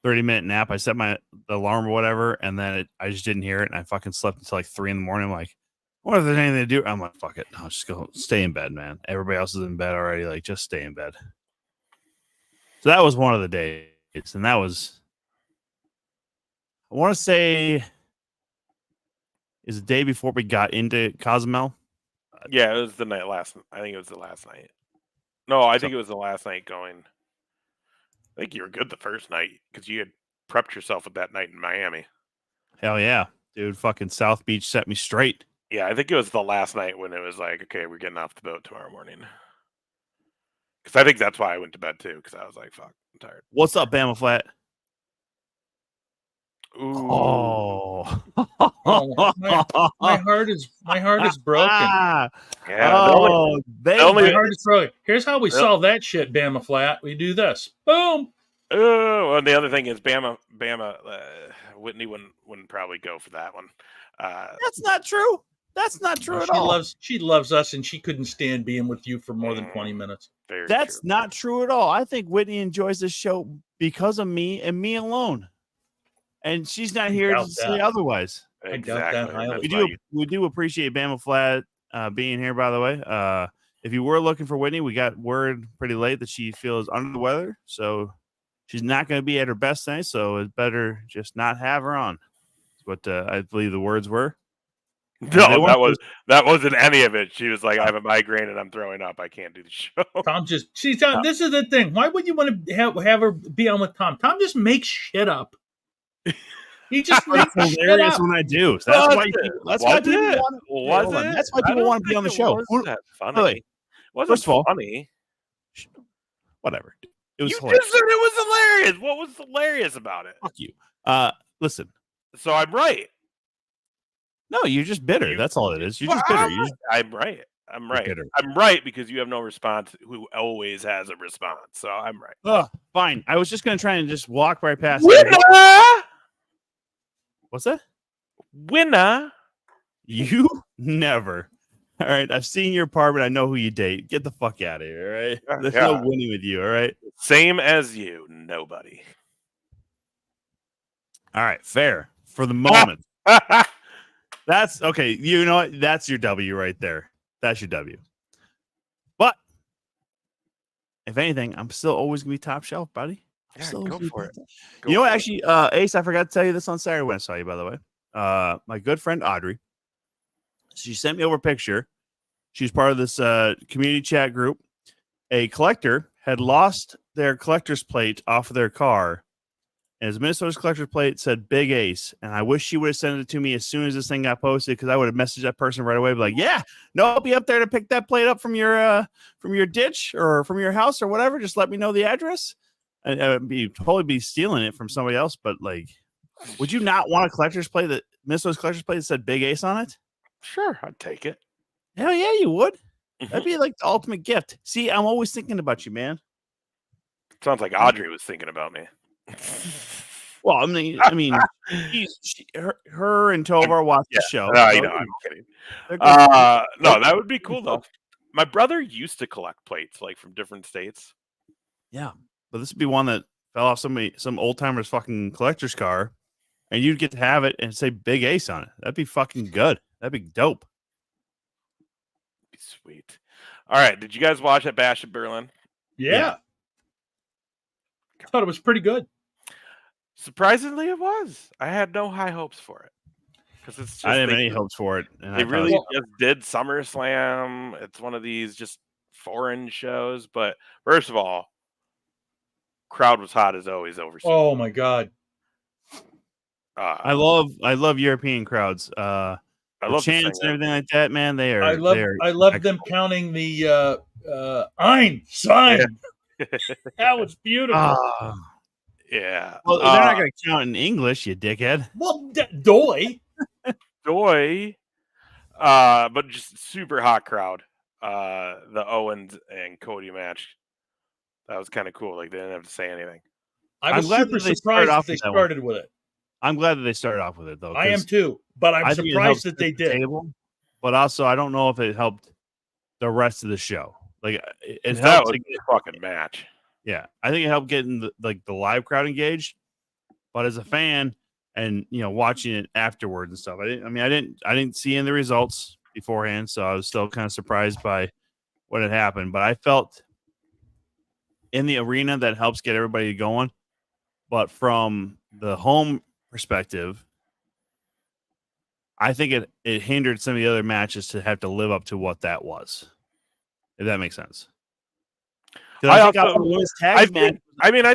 30-minute nap. I set the alarm or whatever, and then I just didn't hear it, and I fucking slept until 3 a.m. I'm like, what if there's anything to do? I'm like, fuck it. No, just go stay in bed, man. Everybody else is in bed already. Just stay in bed. So that was one of the days, and that was, I want to say, is the day before we got into Cozumel. Yeah, it was the night I think it was the last night. No, I think it was the last night going. I think you were good the first night because you had prepped yourself with that night in Miami. Hell yeah, dude. Fucking South Beach set me straight. Yeah, I think it was the last night when it was like, okay, we're getting off the boat tomorrow morning. Because I think that's why I went to bed too, because I was like, fuck, I'm tired. What's up, Bama Flat? Ooh. Oh, my heart is broken. Yeah. My heart is broken. Here's how we solve that shit, Bama Flat. We do this. Boom. Oh, and the other thing is Bama. Whitney wouldn't probably go for that one. That's not true. That's not true at all. She loves us, and she couldn't stand being with you for more than 20 minutes. That's not true at all. I think Whitney enjoys this show because of me and me alone. And she's not here to say otherwise. Exactly. We do appreciate Bama Flat being here, by the way. If you were looking for Whitney, we got word pretty late that she feels under the weather. So she's not going to be at her best tonight. So it's better just not have her on. That's what I believe the words were. No, that wasn't any of it. She was like, I have a migraine and I'm throwing up. I can't do the show. Tom this is the thing. Why would you want to have her be on with Tom? Tom just makes shit up. He just makes hilarious when I do. So that's why people want to be on the show. That funny. First of all, funny. Whatever. It was you hilarious. Just said it was hilarious. What was hilarious about it? Fuck you. Listen. So I'm right. No, you're just bitter. That's all it is. You're just bitter. I'm right. I'm right. Bitter. I'm right because you have no response. Who always has a response? So I'm right. Fine. I was just gonna try and just walk right past. Winner. What's that? Winner. You never. All right. I've seen your apartment. I know who you date. Get the fuck out of here. All right. There's no winning with you. All right. Same as you. Nobody. All right. Fair for the moment. That's okay. You know what? That's your W right there. That's your W. But if anything, I'm still always gonna be top shelf, buddy. Yeah, go for it. You know what? Actually, Ace, I forgot to tell you this on Saturday when I saw you, by the way. My good friend Audrey, she sent me over a picture. She's part of this community chat group. A collector had lost their collector's plate off of their car and his Minnesota's collector's plate said Big Ace. And I wish she would have sent it to me as soon as this thing got posted, because I would have messaged that person right away, be like, yeah, no, I'll be up there to pick that plate up from your ditch or from your house or whatever. Just let me know the address. And I would totally be stealing it from somebody else. But like, would you not want a collector's plate that Minnesota's collector's plate that said Big Ace on it? Sure, I'd take it. Hell yeah, you would. That'd be like the ultimate gift. See, I'm always thinking about you, man. Sounds like Audrey was thinking about me. Well, I mean, her and Tovar watch the show. No, I'm kidding. No, that would be cool though. My brother used to collect plates like from different states. Yeah, but this would be one that fell off some old timer's fucking collector's car, and you'd get to have it and say Big Ace on it. That'd be fucking good. That'd be dope. Be sweet. All right, did you guys watch that Bash at Berlin? Yeah. I thought it was pretty good. Surprisingly, it was. I had no high hopes for it because it's. Just, I didn't have any hopes for it. And they really just did SummerSlam. It's one of these just foreign shows. But first of all, crowd was hot as always overseas. Oh my god! I love European crowds. I love chants and everything like that. Man, they are. I love them counting the Ein sign. Yeah. That was beautiful. Yeah. Well, they're not going to count in English, you dickhead. Well, doy. But just super hot crowd. The Owens and Cody match. That was kind of cool. Like, they didn't have to say anything. I was super surprised that they started with it. I'm glad that they started off with it, though. I am too, but I'm surprised that they did. But also, I don't know if it helped the rest of the show. Like, it helped helped to get a fucking match. Yeah, I think it helped getting the live crowd engaged. But as a fan, and watching it afterwards and stuff, I didn't see any of the results beforehand, so I was still kind of surprised by what had happened. But I felt in the arena that helps get everybody going. But from the home perspective, I think it hindered some of the other matches to have to live up to what that was. If that makes sense. I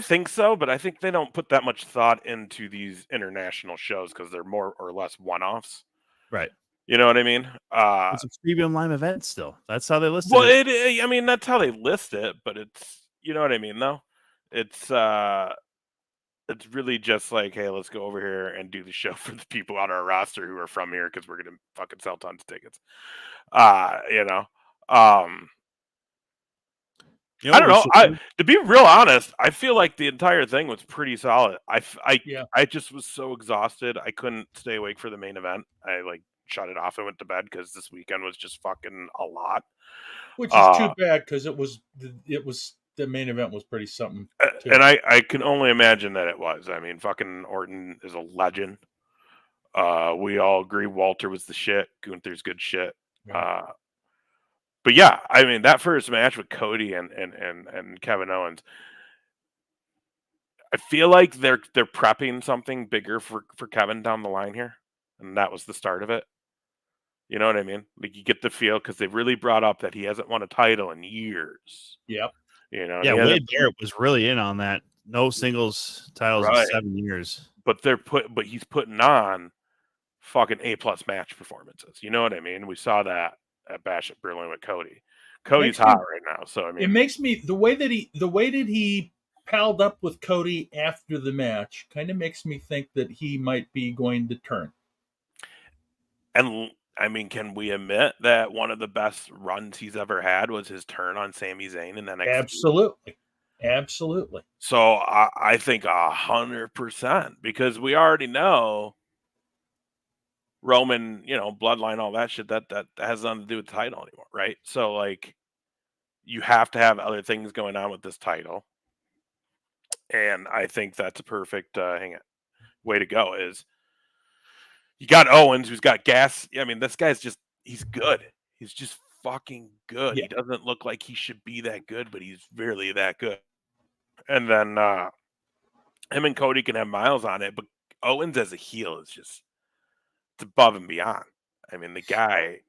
think so, but I think they don't put that much thought into these international shows because they're more or less one-offs. Right. You know what I mean? It's a premium live event still. That's how they list it. Well, that's how they list it, but it's, you know what I mean, though? It's really just like, hey, let's go over here and do the show for the people on our roster who are from here because we're going to fucking sell tons of tickets. I don't know. To be real honest, I feel like the entire thing was pretty solid. I just was so exhausted. I couldn't stay awake for the main event. I shut it off and went to bed because this weekend was just fucking a lot. Which is too bad because it was the main event was pretty something. Too. And I can only imagine that it was. I mean, fucking Orton is a legend. We all agree Walter was the shit. Gunther's good shit. Right. But yeah, I mean, that first match with Cody and Kevin Owens, I feel like they're prepping something bigger for Kevin down the line here, and that was the start of it. You know what I mean? Like, you get the feel because they've really brought up that he hasn't won a title in years. Yep. Yeah, Wade Barrett was really in on that. No singles titles in 7 years. But he's putting on fucking A+ match performances. You know what I mean? We saw that at Bash at Berlin with Cody. Cody's hot right now, so I mean, it makes me the way that he palled up with Cody after the match kind of makes me think that he might be going to turn. And I mean, can we admit that one of the best runs he's ever had was his turn on Sami Zayn in NXT? Absolutely. So I think 100% because we already know Roman, bloodline, all that shit, that has nothing to do with the title anymore, right? So, you have to have other things going on with this title. And I think that's a perfect way to go is you got Owens, who's got gas. I mean, this guy's he's good. He's just fucking good. Yeah. He doesn't look like he should be that good, but he's really that good. And then him and Cody can have miles on it, but Owens as a heel is just, it's above and beyond. I mean, the guy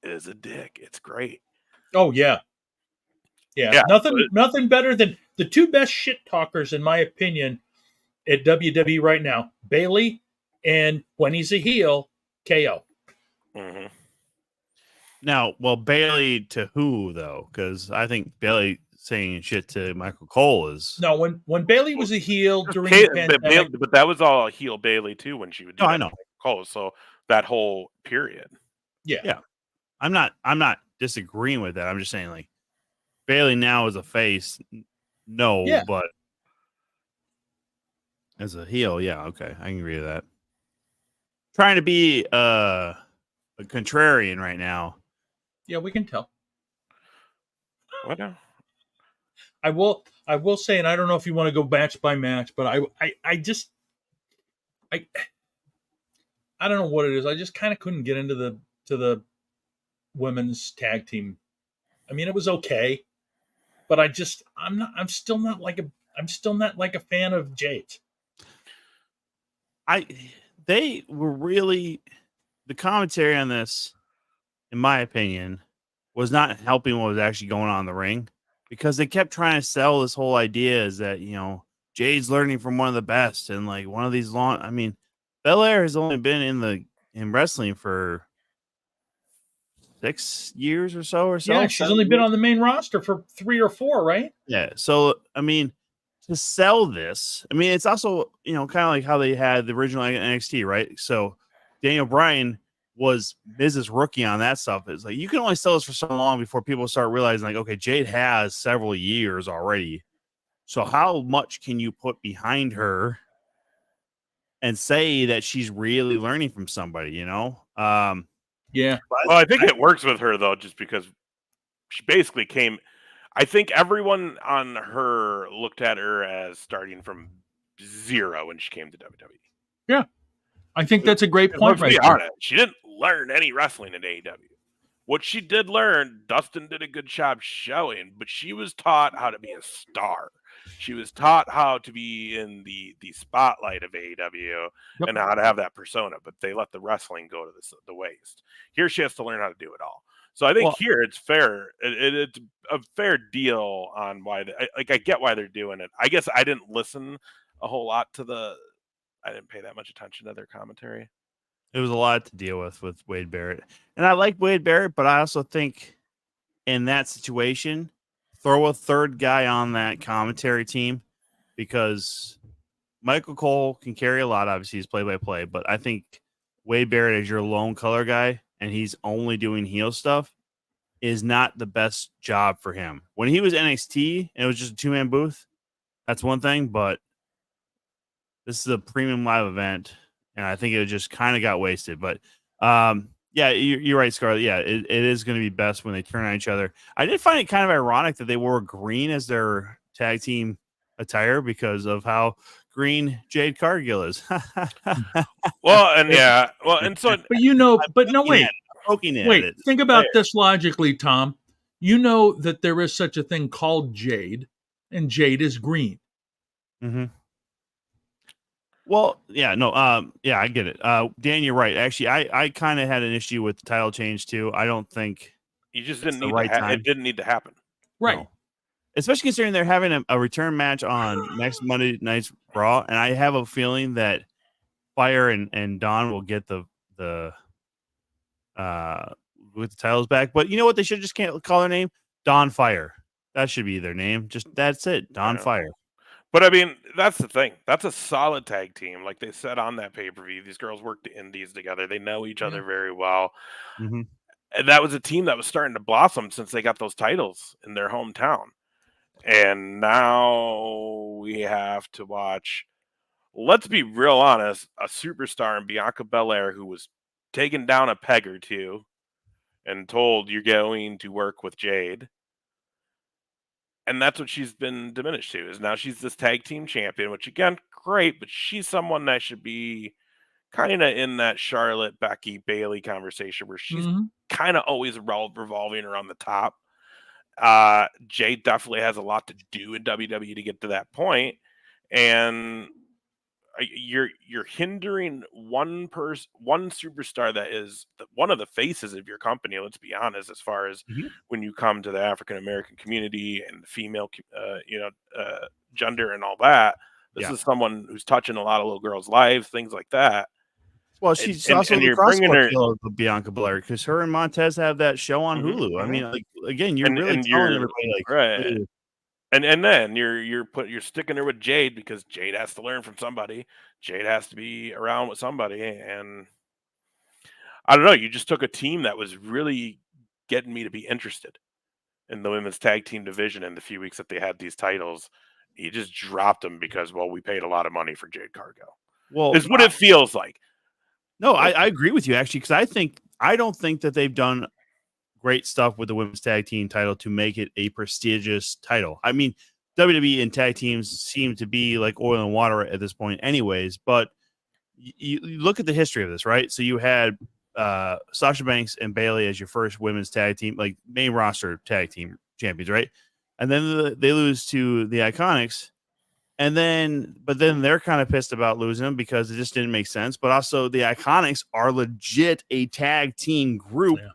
is a dick. It's great. Oh yeah. Nothing better than the two best shit talkers, in my opinion, at WWE right now: Bailey, and when he's a heel, KO. Mhm. Now, well, Bailey to who though? Because I think Bailey saying shit to Michael Cole is No, when Bailey was a heel during Kate, the pandemic, but that was all heel Bailey too when she would do No, that. I know. to Cole, so that whole period. yeah. I'm not disagreeing with that. I'm just saying like Bailey now is a face, no, Yeah. but as a heel, yeah, okay, I can agree with that. Trying to be a contrarian right now. Yeah, we can tell. What now? I will say, and I don't know if you want to go match by match, but I don't know what it is. I just kind of couldn't get into the women's tag team. I mean, it was okay, but I'm still not like a fan of Jade. They were really, the commentary on this, in my opinion, was not helping what was actually going on in the ring, because they kept trying to sell this whole idea is that, Jade's learning from one of the best, and like one of these I mean, Belair has only been in wrestling for 6 years or so. Yeah, she's 7 only been years. on the main roster for 3 or 4, right? Yeah. So, I mean, to sell this, I mean, it's also, kind of like how they had the original NXT, right? So, Daniel Bryan was Mrs. Rookie on that stuff. It's like, you can only sell this for so long before people start realizing, like, okay, Jade has several years already. So, how much can you put behind her and say that she's really learning from somebody, Yeah. Well, I think it works with her though, just because she basically came. I think everyone on her looked at her as starting from zero when she came to WWE. Yeah. I think that's a great And point let's be right there. honest, she didn't learn any wrestling in AEW. What she did learn, Dustin did a good job showing, but she was taught how to be a star. She was taught how to be in the spotlight of AEW Yep. and how to have that persona, but they let the wrestling go to the waste. Here she has to learn how to do it all. So I think here it's fair. It's a fair deal on why. I get why they're doing it. I guess I didn't listen a whole lot to I didn't pay that much attention to their commentary. It was a lot to deal with Wade Barrett. And I like Wade Barrett, but I also think in that situation, throw a third guy on that commentary team, because Michael Cole can carry a lot. Obviously, he's play-by-play, but I think Wade Barrett as your lone color guy, and he's only doing heel stuff, is not the best job for him. When he was NXT and it was just a two-man booth, that's one thing, but this is a premium live event, and I think it just kind of got wasted. But yeah, you're right, Scarlett. Yeah, it is going to be best when they turn on each other. I did find it kind of ironic that they wore green as their tag team attire because of how green Jade Cargill is. Well, and so But no, wait. Poking at Wait, it. think about this logically, Tom. You know that there is such a thing called Jade, and Jade is green. Mm-hmm. Well, yeah, no, yeah, I get it. Dan, you're right. Actually, I kind of had an issue with the title change too. I don't think you just didn't the need right time. It didn't need to happen, right? No. Especially considering they're having a return match on next Monday night's Raw, and I have a feeling that Fire and Dawn will get the with the titles back. But you know what? They should just can't call their name Dawn Fire. That should be their name. Just that's it, Dawn Fire. But I mean, that's the thing. That's a solid tag team. Like they said on that pay-per-view, these girls work the indies together. They know each other very well. Mm-hmm. And that was a team that was starting to blossom since they got those titles in their hometown. And now we have to watch, let's be real honest, a superstar in Bianca Belair who was taken down a peg or two and told you're going to work with Jade. And that's what she's been diminished to, is now she's this tag team champion, which again, great, but she's someone that should be kind of in that Charlotte, Becky, Bailey conversation where she's kind of always revolving around the top. Jade definitely has a lot to do in WWE to get to that point. And you're hindering one superstar that is one of the faces of your company. Let's be honest, as far as when you come to the African American community and the female, gender and all that, This Yeah. is someone who's touching a lot of little girls' lives, things like that. Well, she's And also the you're bringing her, crosswalk of Bianca Belair because her and Montez have that show on Mhm, Hulu. I mhm. mean, like again, you're really and telling you're everybody like, right. "Ooh." And then you're sticking her with Jade because Jade has to learn from somebody. Jade has to be around with somebody, and I don't know. You just took a team that was really getting me to be interested in the women's tag team division in the few weeks that they had these titles. You just dropped them because, well, we paid a lot of money for Jade Cargill. Well, Is what it feels like. no, I agree with you actually because I don't think that they've done great stuff with the women's tag team title to make it a prestigious title. I mean, WWE and tag teams seem to be like oil and water at this point, anyways. But you look at the history of this, right? So you had Sasha Banks and Bayley as your first women's tag team, like main roster tag team champions, right? And then they lose to the Iconics. And then they're kind of pissed about losing them because it just didn't make sense. But also, the Iconics are legit a tag team group. Yeah.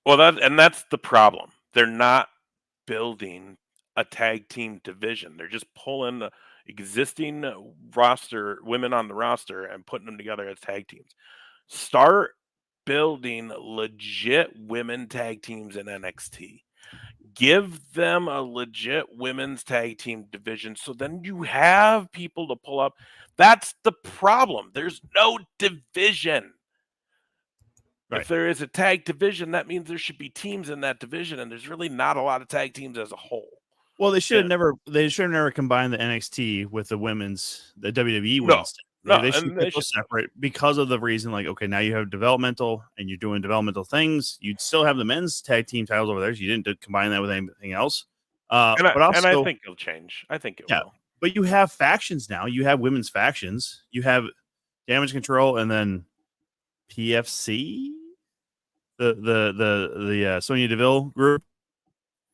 Well, that's the problem. They're not building a tag team division. They're just pulling the existing roster, women on the roster, and putting them together as tag teams. Start building legit women tag teams in NXT. Give them a legit women's tag team division so then you have people to pull up. That's the problem. There's no division. Right. If there is a tag division, that means there should be teams in that division, and there's really not a lot of tag teams as a whole. Well, they should have Yeah. never combined the NXT with the WWE No, women's. no, They should and keep they those should. separate because of the reason, like, okay, now you have developmental and you're doing developmental things. You'd still have the men's tag team titles over there, so you didn't combine that with anything else. And But I also, think it'll change. I think it yeah, will. but you have factions now. You have women's factions. You have Damage Control and then PFC, the Sonya Deville group.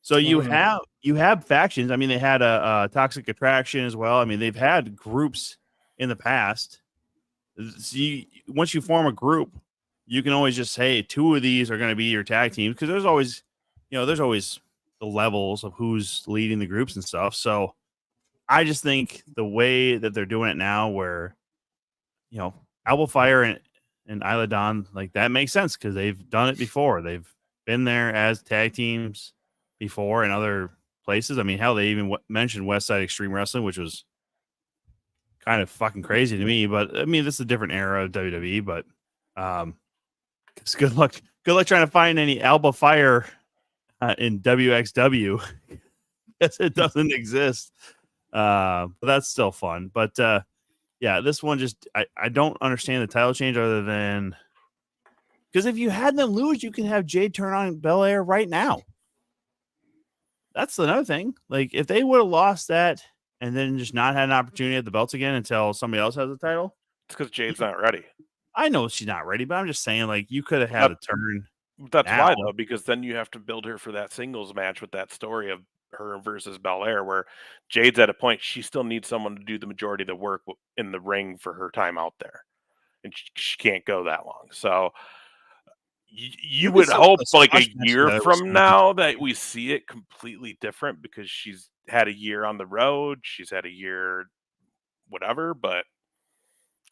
So you have factions. I mean, they had a Toxic Attraction as well. I mean, they've had groups in the past. So once you form a group, you can always just say two of these are going to be your tag teams because there's always the levels of who's leading the groups and stuff. So I just think the way that they're doing it now, where Alba Fire and Isla Dawn, like that makes sense because they've done it before. They've been there as tag teams before in other places. I mean, hell, they even mentioned Westside Extreme Wrestling, which was kind of fucking crazy to me. But I mean, this is a different era of WWE. But it's good luck trying to find any Alba Fire in WXW because it doesn't exist. But that's still fun. But yeah, this one just I don't understand the title change other than because if you had them lose, you can have Jade turn on Belair right now. That's another thing. Like if they would have lost that and then just not had an opportunity at the belts again until somebody else has the title. It's because Jade's not ready. I know she's not ready, but I'm just saying, like, you could have had a turn. That's now. why, though, because then you have to build her for that singles match with that story of her versus Belair, where Jade's at a point she still needs someone to do the majority of the work in the ring for her time out there, and she can't go that long. So you would hope, like a year from now, that we see it completely different because she's had a year on the road, she's had a year, whatever. But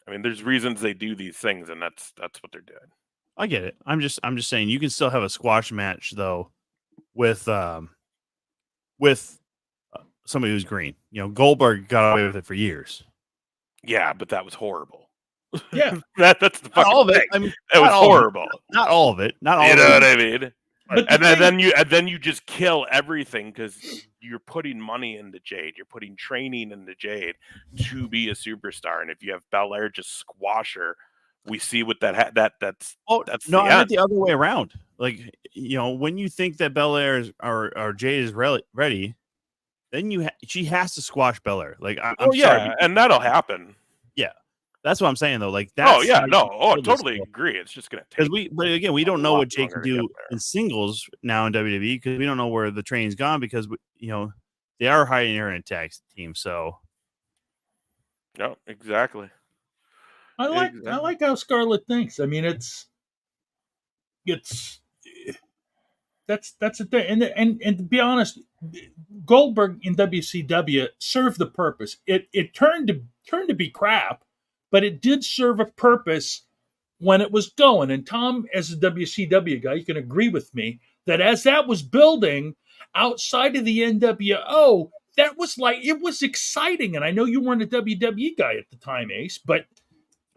I mean, there's reasons they do these things, and that's what they're doing. I get it. I'm just saying you can still have a squash match though with somebody who's green. Goldberg got away with it for years. Yeah, but that was horrible. Yeah, that's the fucking all of it. thing. I mean, It was horrible. Not all of it. Not all. You of know it. what I mean? But And then you just kill everything because you're putting money into Jade. You're putting training into Jade to be a superstar. And if you have Belair just squash her, we see what that's no, I meant end. the other way around. Like, when you think that Belair or Jade is ready, then she has to squash Belair. Like, I'm sorry, and that'll happen. Yeah, that's what I'm saying though. Like, that's I totally agree. It's just gonna take but again, we don't know what Jade can do in singles now in WWE because we don't know where the train's gone because they are hiring her in a tag team. So, no, exactly. I like how Scarlett thinks. I mean, it's that's the thing. And to be honest, Goldberg in WCW served the purpose. It turned to be crap, but it did serve a purpose when it was going. And Tom, as a WCW guy, you can agree with me that as that was building outside of the NWO, that was like, it was exciting. And I know you weren't a WWE guy at the time, Ace, but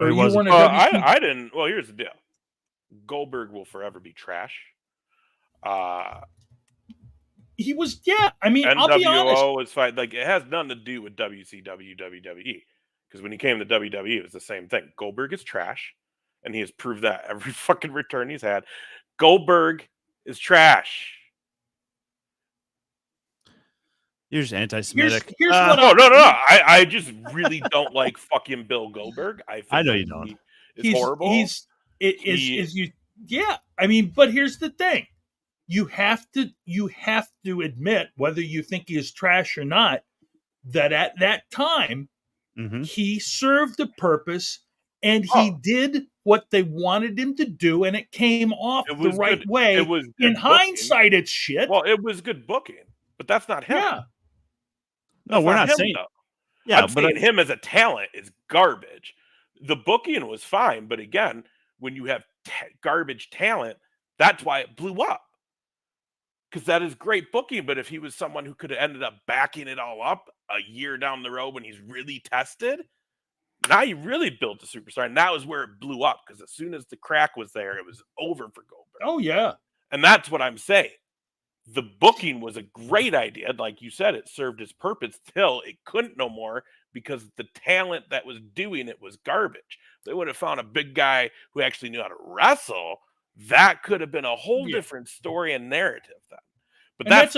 Or or he you wasn't. weren't a WCW. I didn't. Well, here's the deal. Goldberg will forever be trash. He was, yeah. I mean, I'll be honest. NWO was fine. Like, it has nothing to do with WCW, WWE. Because when he came to WWE, it was the same thing. Goldberg is trash, and he has proved that every fucking return he's had. Goldberg is trash. You're just anti-Semitic. Here's what No. I just really don't like fucking Bill Goldberg. I know you don't. He's horrible. Yeah. I mean, but here's the thing. You have to admit, whether you think he is trash or not, that at that time he served a purpose and he did what they wanted him to do, and it came off the right way. It was in hindsight, it's shit. Well, it was good booking, but that's not him. Yeah. No, we're not him, saying. though. Yeah, I'm saying him as a talent is garbage. The booking was fine, but again, when you have garbage talent, that's why it blew up. Because that is great booking, but if he was someone who could have ended up backing it all up a year down the road when he's really tested, now you really built a superstar. And that was where it blew up, because as soon as the crack was there, it was over for Goldberg. Oh, yeah. And that's what I'm saying. The booking was a great idea. Like you said, it served its purpose till it couldn't no more because the talent that was doing it was garbage. They would have found a big guy who actually knew how to wrestle. That could have been a whole different story and narrative then. But that's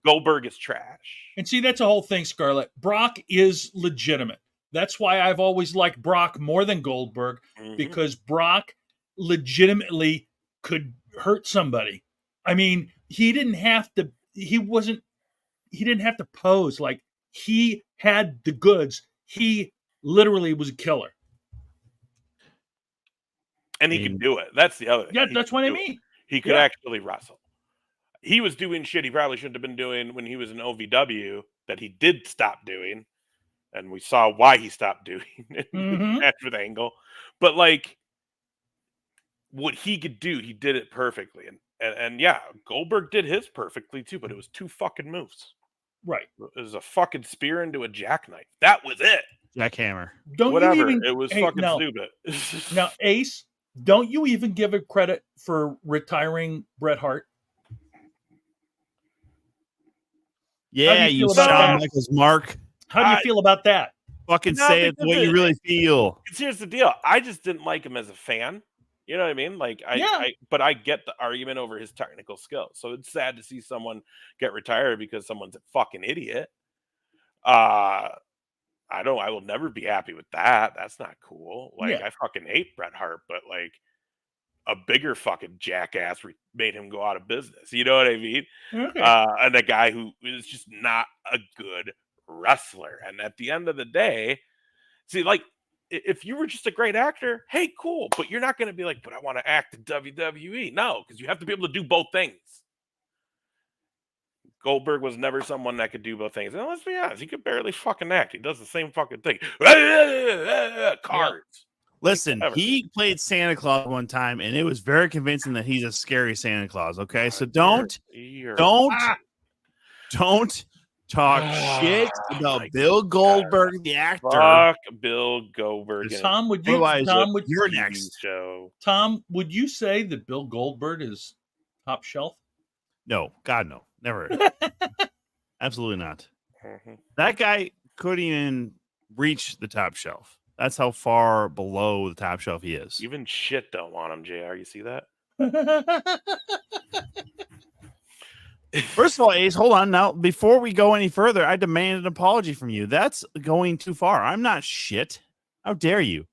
Goldberg is trash. And see, that's a whole thing, Scarlett. Brock is legitimate. That's why I've always liked Brock more than Goldberg, because Brock legitimately could hurt somebody. I mean, he didn't have to pose. Like, he had the goods. He literally was a killer. And he could do it. That's the other thing. Yeah, that's what I mean. He could actually wrestle. He was doing shit he probably shouldn't have been doing when he was in OVW that he did stop doing. And we saw why he stopped doing it match with Angle. But, like, what he could do, he did it perfectly. And yeah, Goldberg did his perfectly too, but it was 2 fucking moves. Right. It was a fucking spear into a jackknife. That was it. Jackhammer. It was fucking stupid. Now, Ace, don't you even give him credit for retiring Bret Hart? Yeah, you Shawn Michaels mark. How do you feel about that? Fucking say it the way you really feel. Here's the deal. I just didn't like him as a fan. You know what I mean? Like, but I get the argument over his technical skills. So it's sad to see someone get retired because someone's a fucking idiot. I will never be happy with that. That's not cool. Like, I fucking hate Bret Hart, but like a bigger fucking jackass made him go out of business. You know what I mean? Okay. And a guy who is just not a good wrestler. And at the end of the day, see, like, if you were just a great actor, hey, cool. But you're not going to be like, but I want to act in WWE. No, because you have to be able to do both things. Goldberg was never someone that could do both things. And let's be honest, he could barely fucking act. He does the same fucking thing. Cards. Listen, he played Santa Claus one time, and it was very convincing that he's a scary Santa Claus. Okay, so don't talk shit about Bill Goldberg, the actor. Fuck Bill Goldberg. Tom, you're next. Tom, would you say that Bill Goldberg is top shelf? No, God, no, never. Absolutely not. That guy couldn't even reach the top shelf. That's how far below the top shelf he is. Even shit don't want him, JR. You see that? First of all, Ace, hold on. Now, before we go any further, I demand an apology from you. That's going too far. I'm not shit. How dare you?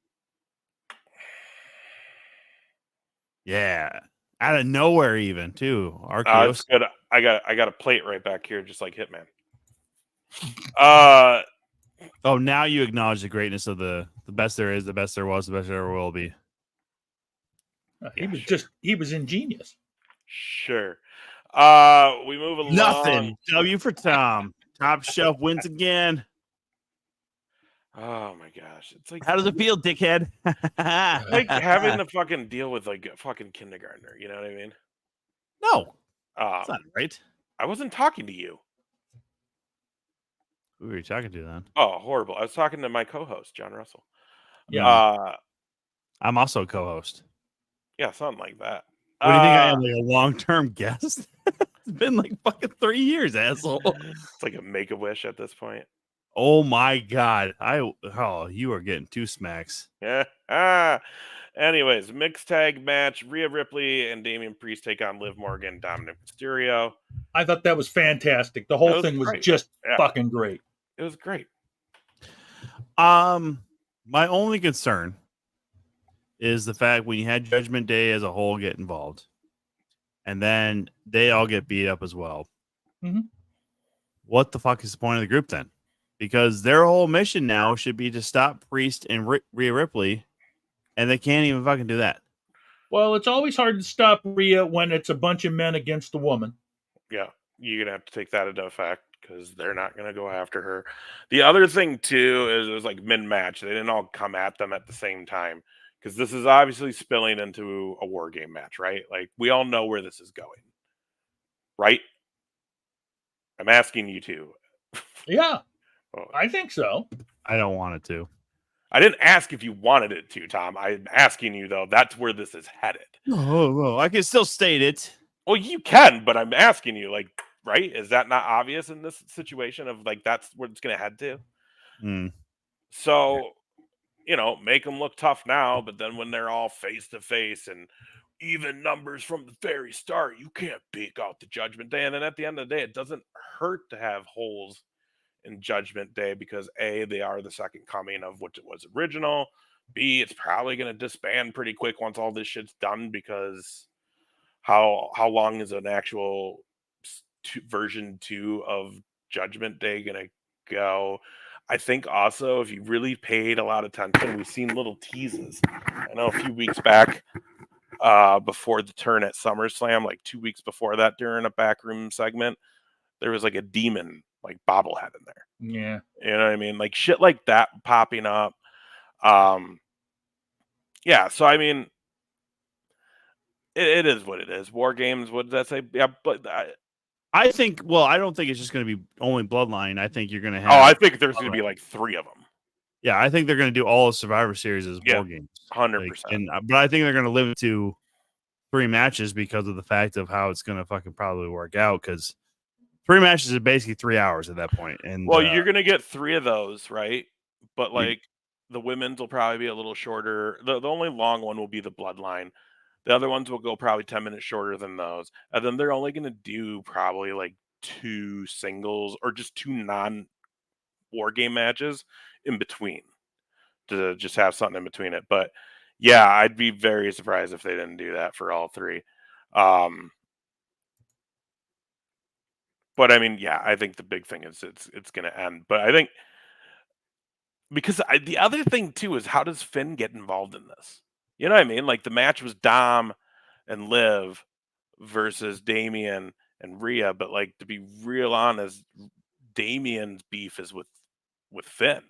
Yeah. Out of nowhere even, too. It's good. I got a plate right back here, just like Hitman. Oh, now you acknowledge the greatness of the best there is, the best there was, the best there ever will be. He was ingenious. Sure. We move along. Nothing. W for Tom. Top Shelf wins again. Oh my gosh, it's like How does it feel, dickhead? like having to fucking deal with like a fucking kindergartner. You know what I mean? No, that's not right. I wasn't talking to you. Who were you talking to then? Oh, horrible! I was talking to my co-host, John Russell. Yeah. I'm also a co-host. Yeah, something like that. What do you think I am, like a long-term guest? It's been like fucking 3 years, asshole. It's like a Make-A-Wish at this point. Oh my god. You are getting 2 smacks. Yeah. Anyways, mixed tag match: Rhea Ripley and Damian Priest take on Liv Morgan, Dominic Mysterio. I thought that was fantastic. The whole thing was great. just fucking great. It was great. My only concern is the fact when you had Judgment Day as a whole get involved, and then they all get beat up as well. Mm-hmm. What the fuck is the point of the group then? Because their whole mission now should be to stop Priest and Rhea Ripley, and they can't even fucking do that. Well, it's always hard to stop Rhea when it's a bunch of men against a woman. Yeah, you're gonna have to take that into effect because they're not gonna go after her. The other thing too is it was like mid-match; they didn't all come at them at the same time because this is obviously spilling into a war game match, right? Like we all know where this is going, right? I'm asking you to. Yeah, Oh. I think so. I don't want it to. I didn't ask if you wanted it to, Tom. I'm asking you though. That's where this is headed. Oh, I can still state it. Well, you can, but I'm asking you, like, right? Is that not obvious in this situation of like that's where it's going to head to? So, make them look tough now, but then when they're all face to face and even numbers from the very start, you can't pick out the Judgment Day. And then at the end of the day, it doesn't hurt to have holes in Judgment Day because A, they are the second coming of what it was original. B, it's probably going to disband pretty quick once all this shit's done because how long is an actual version 2 of Judgment Day going to go? I think also if you really paid a lot of attention, we've seen little teases. I know a few weeks back before the turn at SummerSlam, like 2 weeks before that during a backroom segment, there was like a demon like bobblehead in there. Yeah. You know what I mean? Like shit like that popping up. Yeah, so I mean it is what it is. War games, what does that say? Yeah, but I think I don't think it's just going to be only Bloodline. I think you're going to have I think there's going to be like 3 of them. Yeah, I think they're going to do all of Survivor Series as war games. 100%. But I think they're going to limit to 3 matches because of the fact of how it's going to fucking probably work out because 3 matches is basically 3 hours at that point. And you're going to get 3 of those, right? But like the women's will probably be a little shorter. The only long one will be the Bloodline. The other ones will go probably 10 minutes shorter than those. And then they're only going to do probably like 2 singles or just 2 non-war game matches in between to just have something in between it. But yeah, I'd be very surprised if they didn't do that for all 3. But I mean, yeah, I think the big thing is it's going to end. But I think because the other thing too is how does Finn get involved in this? You know what I mean? Like the match was Dom and Liv versus Damian and Rhea, but like to be real honest, Damian's beef is with Finn.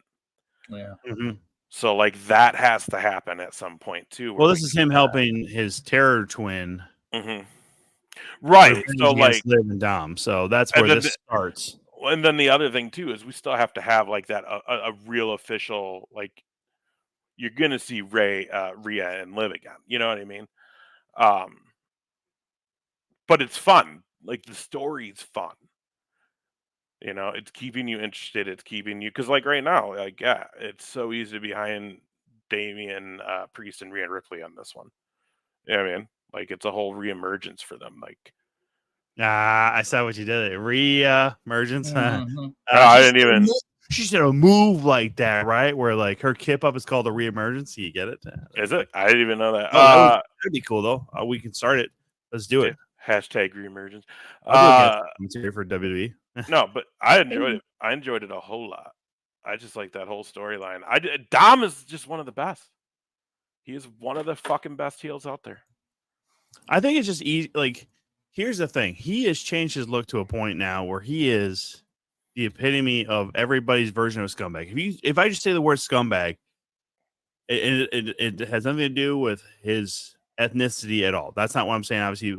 Yeah. Mm-hmm. So like that has to happen at some point too. Well, this is him helping his terror twin. Mm-hmm. Right. So like Liv and Dom. So that's where this starts. And then the other thing too is we still have to have like that a real official like you're gonna see Rhea and Liv again. You know what I mean? But it's fun. Like the story's fun. You know, it's keeping you interested. It's keeping you because like right now, like yeah, it's so easy to be behind Damian Priest and Rhea Ripley on this one. You know what I mean? Like it's a whole reemergence for them. Like I saw what you did. Re-emergence. Mm-hmm. I didn't even. She should have moved like that, right? Where like her kip up is called a re-emergence. You get it? Is it? I didn't even know that. That'd be cool though. We can start it. Let's do it. Hashtag reemergence. I'll do a for WWE. No, but I enjoyed it. I enjoyed it a whole lot. I just like that whole storyline. Dom is just one of the best. He is one of the fucking best heels out there. I think it's just easy. Like here's the thing. He has changed his look to a point now where he is the epitome of everybody's version of scumbag. If I just say the word scumbag, it has nothing to do with his ethnicity at all. That's not what I'm saying. Obviously,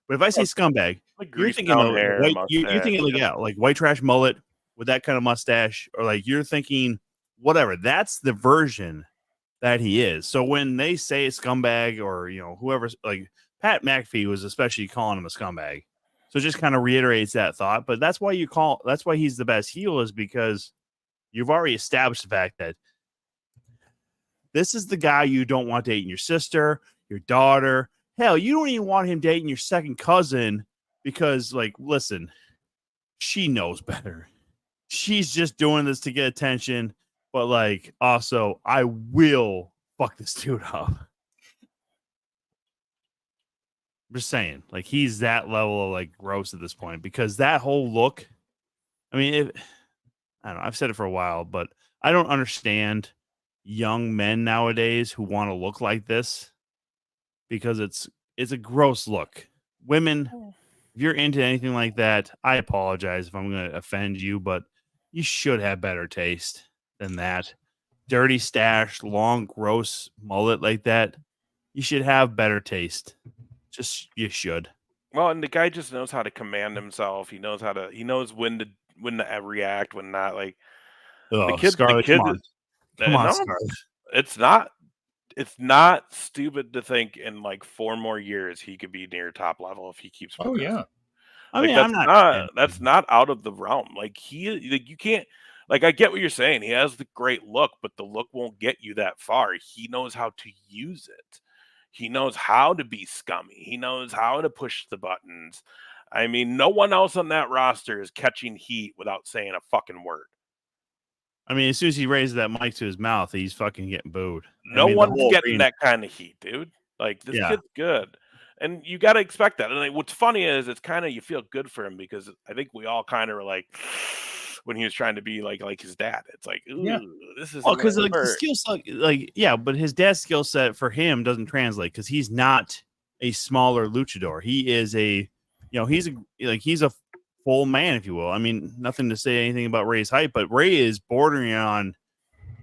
but if I say scumbag, Like you're greased thinking down of hair, white. You're thinking mustache. like white trash mullet with that kind of mustache, or like you're thinking whatever. That's the version that he is. So when they say scumbag, or whoever's like Pat McAfee was especially calling him a scumbag, so it just kind of reiterates that thought. But that's why he's the best heel, is because you've already established the fact that this is the guy you don't want dating your sister, your daughter. Hell, you don't even want him dating your second cousin because, listen, she knows better. She's just doing this to get attention, but also, I will fuck this dude up. I'm just saying, he's that level of gross at this point, because that whole look. I mean, I don't know. I've said it for a while, but I don't understand young men nowadays who want to look like this, because it's a gross look. Women, if you're into anything like that, I apologize if I'm going to offend you, but you should have better taste than that. Dirty stash, long, gross mullet like that. You should have better taste. You should. Well, and the guy just knows how to command himself. He knows when to react, when not. Like Oh, the Scarlett, kid. come on, No, Scarlett. it's not stupid to think in 4 more years he could be near top level if he keeps Oh progressing. yeah. I mean, I'm not. That's not out of the realm. You can't. I get what you're saying. He has the great look, but the look won't get you that far. He knows how to use it. He knows how to be scummy. He knows how to push the buttons. I mean, no one else on that roster is catching heat without saying a fucking word. I mean, as soon as he raises that mic to his mouth, he's fucking getting booed. No one's getting that kind of heat, dude. This kid's good. And you got to expect that. And what's funny is it's kind of, you feel good for him, because I think we all kind of were like, when he was trying to be like his dad, it's like, ooh, Yeah. this is because the skill set, but his dad's skill set for him doesn't translate, because he's not a smaller luchador. He is he's a full man, if you will. I mean, nothing to say anything about Ray's height, but Ray is bordering on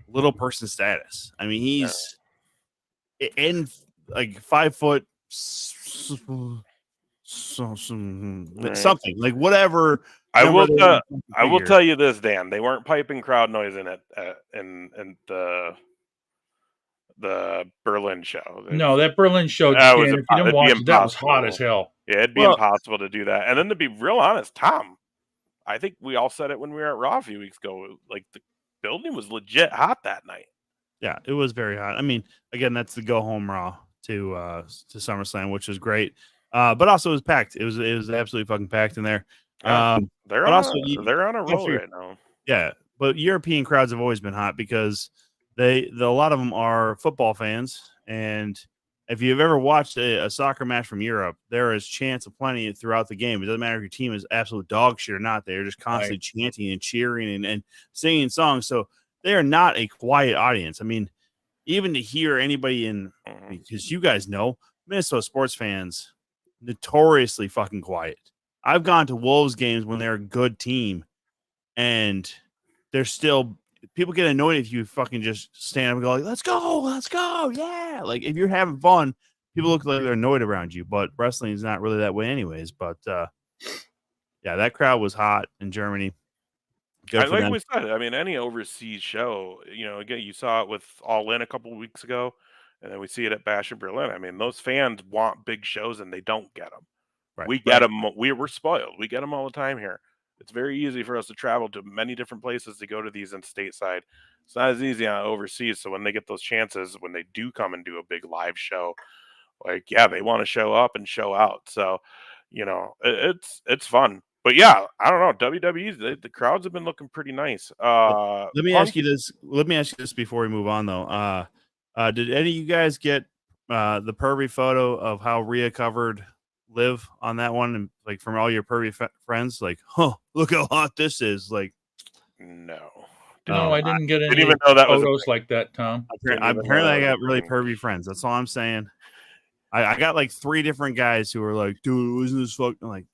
little person status. I mean, he's in 5 foot something, whatever. I will tell you this, Dan. They weren't piping crowd noise in it in the Berlin show. No, that Berlin show, Dan, if you didn't watch it, that was hot as hell. Yeah, it'd be impossible to do that. And then, to be real honest, Tom, I think we all said it when we were at Raw a few weeks ago. The building was legit hot that night. Yeah, it was very hot. I mean, again, that's the go home Raw to SummerSlam, which was great. But also it was packed. It was absolutely fucking packed in there. They're on a roll right now. Yeah, but European crowds have always been hot, because a lot of them are football fans, and if you've ever watched a soccer match from Europe, there is chants aplenty throughout the game. It doesn't matter if your team is absolute dog shit or not; they're just constantly chanting and cheering and singing songs. So they are not a quiet audience. I mean, even to hear anybody because you guys know, Minnesota sports fans notoriously fucking quiet. I've gone to Wolves games when they're a good team, and they're still, people get annoyed if you fucking just stand up and go let's go, yeah. If you're having fun, people look like they're annoyed around you. But wrestling is not really that way, anyways. But yeah, that crowd was hot in Germany. Like we said, I mean, any overseas show, again, you saw it with All In a couple of weeks ago, and then we see it at Bash in Berlin. I mean, those fans want big shows, and they don't get them. Right, we get them. We're spoiled. We get them all the time here. It's very easy for us to travel to many different places to go to these in stateside. It's not as easy on overseas. So when they get those chances, when they do come and do a big live show, they want to show up and show out. So, it's fun. But yeah, I don't know. WWE, the crowds have been looking pretty nice. Let me ask you this before we move on, though. Did any of you guys get the pervy photo of how Rhea covered Liv on that one, and from all your pervy friends? Look how hot this is. No, I didn't get any even know that photos like that, Tom. Apparently I got really pervy friends. That's all I'm saying. I got like 3 different guys who are like, dude, isn't this fucking like,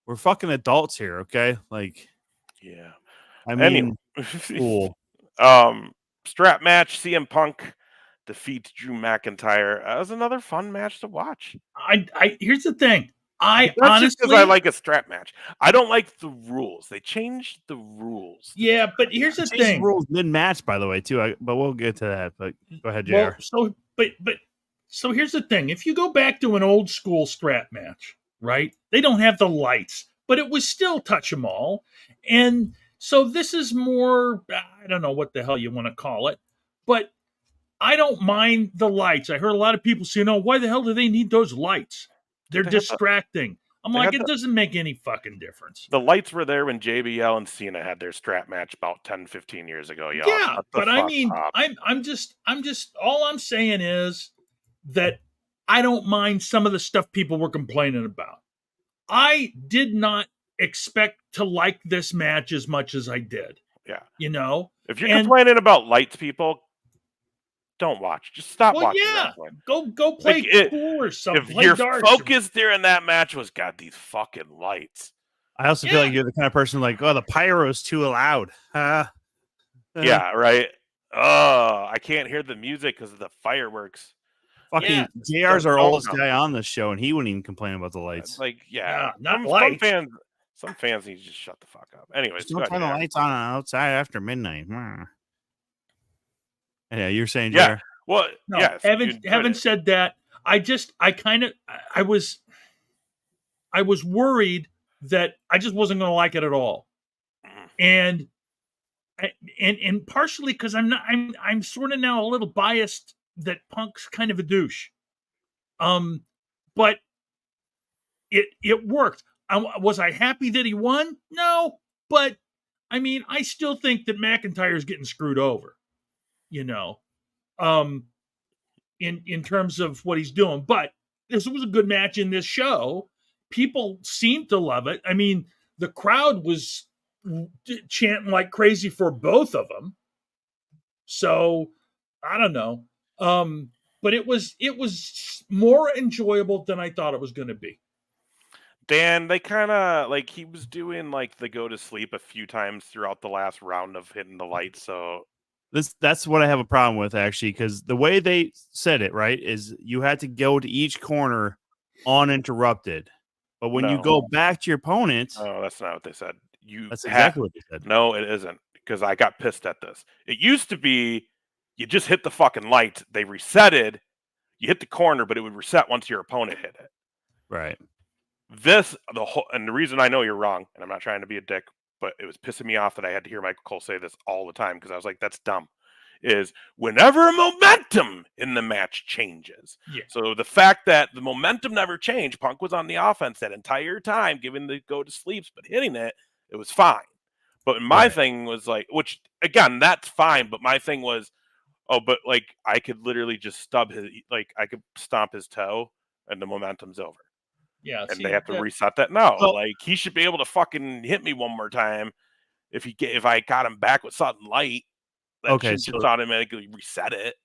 we're fucking adults here, okay? Like, Yeah. I mean, Anyway. cool. Strap match, CM Punk defeats Drew McIntyre. That was another fun match to watch. Here's the thing. I That's just because honestly, I like a strap match. I don't like the rules. They changed the rules. yeah, but here's the Changed thing. rules mid-match, by the way, too. But we'll get to that. But go ahead, JR. Well, so here's the thing. If you go back to an old school strap match, right? They don't have the lights, but it was still touch 'em all. And so this is more, I don't know what the hell you want to call it, but I don't mind the lights. I heard a lot of people say, no, why the hell do they need those lights? They're distracting. I'm like, it doesn't make any fucking difference. The lights were there when JBL and Cena had their strap match about 10, 15 years ago. Y'all. Yeah, but I mean, I'm just all I'm saying is that I don't mind some of the stuff people were complaining about. I did not expect to like this match as much as I did. Yeah. You know? If you're complaining about lights, people, don't watch. Just stop watching. Yeah. Go play pool or something. If your focus during that match was, God, these fucking lights. I also feel like you're the kind of person like, oh, the pyro's too loud. Yeah, right. Oh, I can't hear the music because of the fireworks. Fucking JR's our oldest guy on this show, and he wouldn't even complain about the lights. Like, not lights. Some fans need to just shut the fuck up. Anyways, just don't turn the lights on outside after midnight. Yeah, you're saying, JR? Yeah. Well, no, yes. Haven't said that. I was worried that I just wasn't going to like it at all, and partially because I'm sort of now a little biased that Punk's kind of a douche, but it worked. Was I happy that he won? No, but I mean, I still think that McIntyre's getting screwed over, you know, in terms of what he's doing. But this was a good match in this show. People seemed to love it. I mean, the crowd was chanting like crazy for both of them. So I don't know. But it was more enjoyable than I thought it was going to be. Dan, they kind of like he was doing like the go to sleep a few times throughout the last round of hitting the lights. So that's what I have a problem with, actually, because the way they said it, right, is you had to go to each corner uninterrupted. But when you go back to your opponent, oh, that's not what they said. That's exactly what they said. No, it isn't, because I got pissed at this. It used to be you just hit the fucking light, they resetted, you hit the corner, but it would reset once your opponent hit it. Right. And the reason I know you're wrong, and I'm not trying to be a dick, but it was pissing me off that I had to hear Michael Cole say this all the time, because I was like, that's dumb, is whenever momentum in the match changes. Yeah. So the fact that the momentum never changed, Punk was on the offense that entire time, giving the go to sleeps, but hitting it was fine. But my thing was like, which again, that's fine, but my thing was, but like I could literally just I could stomp his toe and the momentum's over. Yeah, and they have to reset that. No, like he should be able to fucking hit me one more time if I got him back with something light. That should just automatically reset it.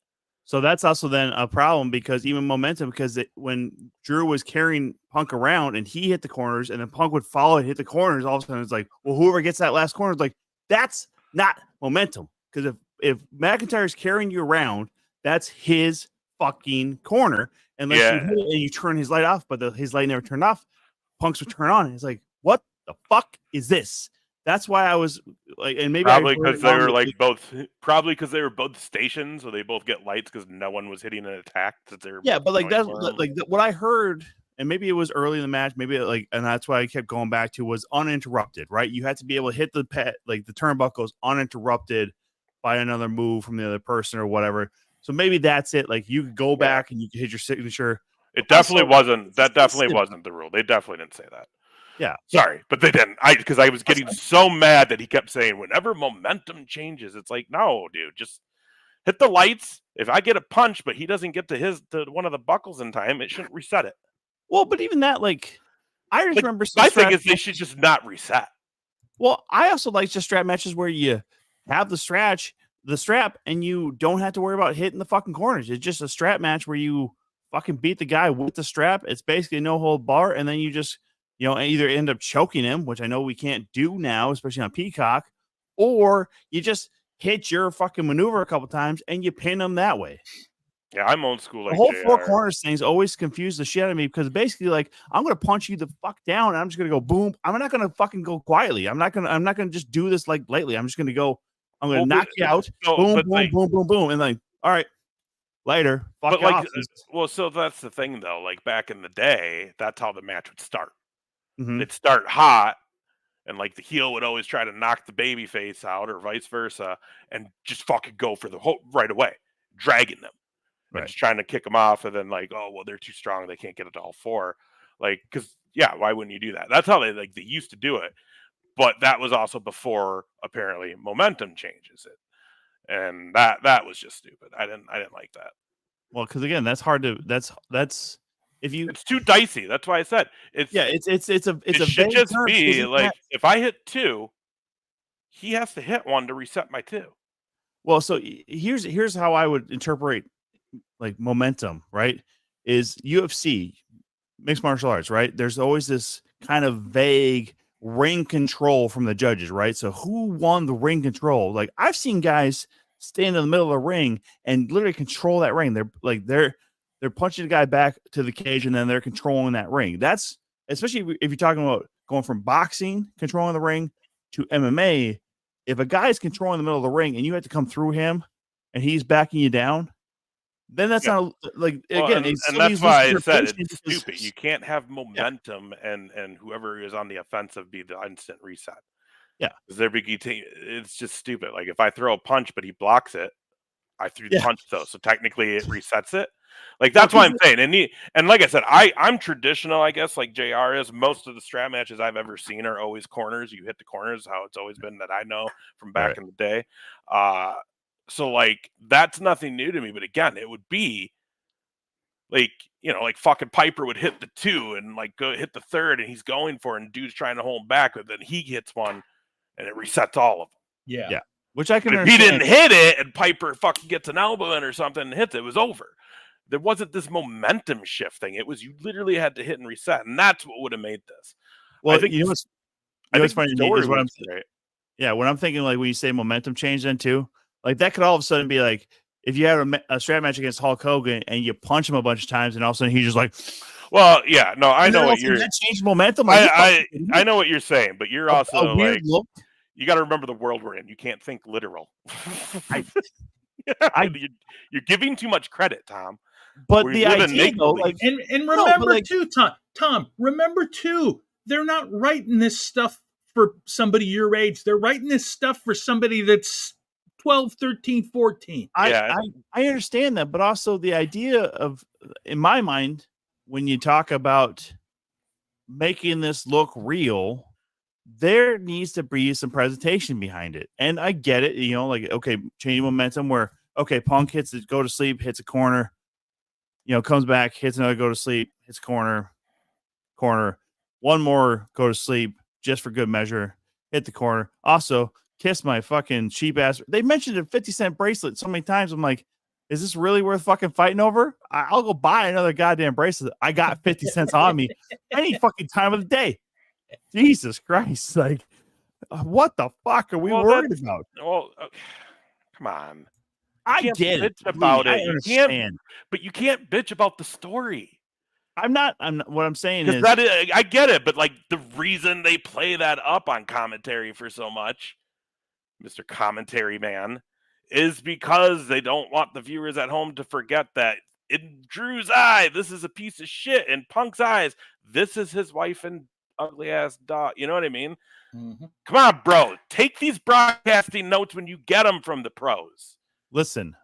So that's also then a problem, because even momentum, because when Drew was carrying Punk around and he hit the corners and then Punk would follow and hit the corners, all of a sudden it's like, well, whoever gets that last corner is like, that's not momentum. Because if McIntyre's carrying you around, that's his fucking corner. Unless you hit it and you turn his light off, but his light never turned off, Punk's would turn on. And it's like, what the fuck is this? That's why I was like, and maybe probably because they were like probably because they were both stations, so they both get lights because no one was hitting an attack. But like that's like what I heard, and maybe it was early in the match, maybe and that's why I kept going back to was uninterrupted, right? You had to be able to hit the turnbuckles uninterrupted by another move from the other person or whatever. So maybe that's it. Like you could go back and you could hit your signature. It definitely wasn't. That definitely wasn't the rule. They definitely didn't say that. Yeah. Sorry, but they didn't. Because I was getting so mad that he kept saying, whenever momentum changes, it's like, no, dude, just hit the lights. If I get a punch, but he doesn't get to one of the buckles in time, it shouldn't reset it. Well, but even that, like, I just remember. My thing is they should just not reset. Well, I also like just strap matches where you have the strap, and you don't have to worry about hitting the fucking corners. It's just a strap match where you fucking beat the guy with the strap. It's basically no hold bar, and then you just either end up choking him, which I know we can't do now, especially on Peacock, or you just hit your fucking maneuver a couple times and you pin him that way. Yeah, I'm old school. Like the whole JR. four corners thing's always confused the shit out of me because basically, like, I'm gonna punch you the fuck down, and I'm just gonna go boom. I'm not gonna fucking go quietly. I'm not gonna just do this like lately. I'm just gonna go. I'm gonna knock you out. Boom, boom, boom, and like, all right, later. Fuck but like, off. well, so that's the thing though. Like back in the day, that's how the match would start. Mhm. It'd start hot, and like the heel would always try to knock the baby face out, or vice versa, and just fucking go for the whole right away, dragging them. And just trying to kick them off, and then like, oh well, they're too strong, they can't get it to all four. Like, because yeah, why wouldn't you do that? That's how they used to do it. But that was also before apparently momentum changes it, and that was just stupid. I didn't like that. Well, because again, that's hard to. That's if you. It's too dicey. That's why I said it's. Yeah, it's a. It should just be like if I hit 2, he has to hit 1 to reset my 2. Well, so here's how I would interpret like momentum, right? Is UFC, mixed martial arts, right? There's always this kind of vague ring control from the judges, right? So who won the ring control? Like, I've seen guys stand in the middle of the ring and literally control that ring. They're punching the guy back to the cage and then they're controlling that ring. That's especially if you're talking about going from boxing, controlling the ring, to MMA. If a guy is controlling the middle of the ring and you have to come through him and he's backing you down, then that's not like, again, and that's why I said it's stupid. You can't have momentum and whoever is on the offensive be the instant reset. Yeah, because it's just stupid. Like if I throw a punch but he blocks it, I threw the punch though, so technically it resets it. Like that's what I'm saying. And like I said, I'm traditional, I guess, like JR is. Most of the strap matches I've ever seen are always corners. You hit the corners, how it's always been that I know from back in the day. So like that's nothing new to me. But again, it would be like, like fucking Piper would hit the 2 and like go hit the 3rd and he's going for it and dude's trying to hold back, but then he hits one and it resets all of them. Yeah. Which I can understand. If he didn't hit it and Piper fucking gets an elbow in or something and hits it, it was over. There wasn't this momentum shift thing. It was you literally had to hit and reset, and that's what would have made this. Well, I think what's funny to me is what I'm saying. Yeah, when I'm thinking like when you say momentum change, then too, like that could all of a sudden be like if you had a strap match against Hulk Hogan and you punch him a bunch of times, and all of a sudden he's just like, well, yeah, no, I know what you're. That changed momentum. Like, I know what you're saying, but you're also like look. You got to remember the world we're in. You can't think literal. You're giving too much credit, Tom. But the idea, though, like, and remember too, Tom, remember too, they're not writing this stuff for somebody your age. They're writing this stuff for somebody that's 12, 13, 14. I understand that, but also the idea of, in my mind, when you talk about making this look real, there needs to be some presentation behind it. And I get it, like, okay, changing momentum where, okay, Punk hits it, go to sleep, hits a corner, comes back, hits another, go to sleep, hits corner, one more, go to sleep, just for good measure, hit the corner. Also, kiss my fucking cheap ass. They mentioned a 50-cent bracelet so many times. I'm like, is this really worth fucking fighting over? I'll go buy another goddamn bracelet. I got 50 cents on me any fucking time of the day. Jesus Christ. Like, what the fuck are we worried about? Well, come on. I get it. About I it. understand. But you can't bitch about the story. I'm not. What I'm saying is I get it, but like the reason they play that up on commentary for so much, Mr. Commentary Man, is because they don't want the viewers at home to forget that in Drew's eye, this is a piece of shit. In Punk's eyes, this is his wife and ugly ass dog. You know what I mean? Mm-hmm. Come on, bro. Take these broadcasting notes when you get them from the pros. Listen,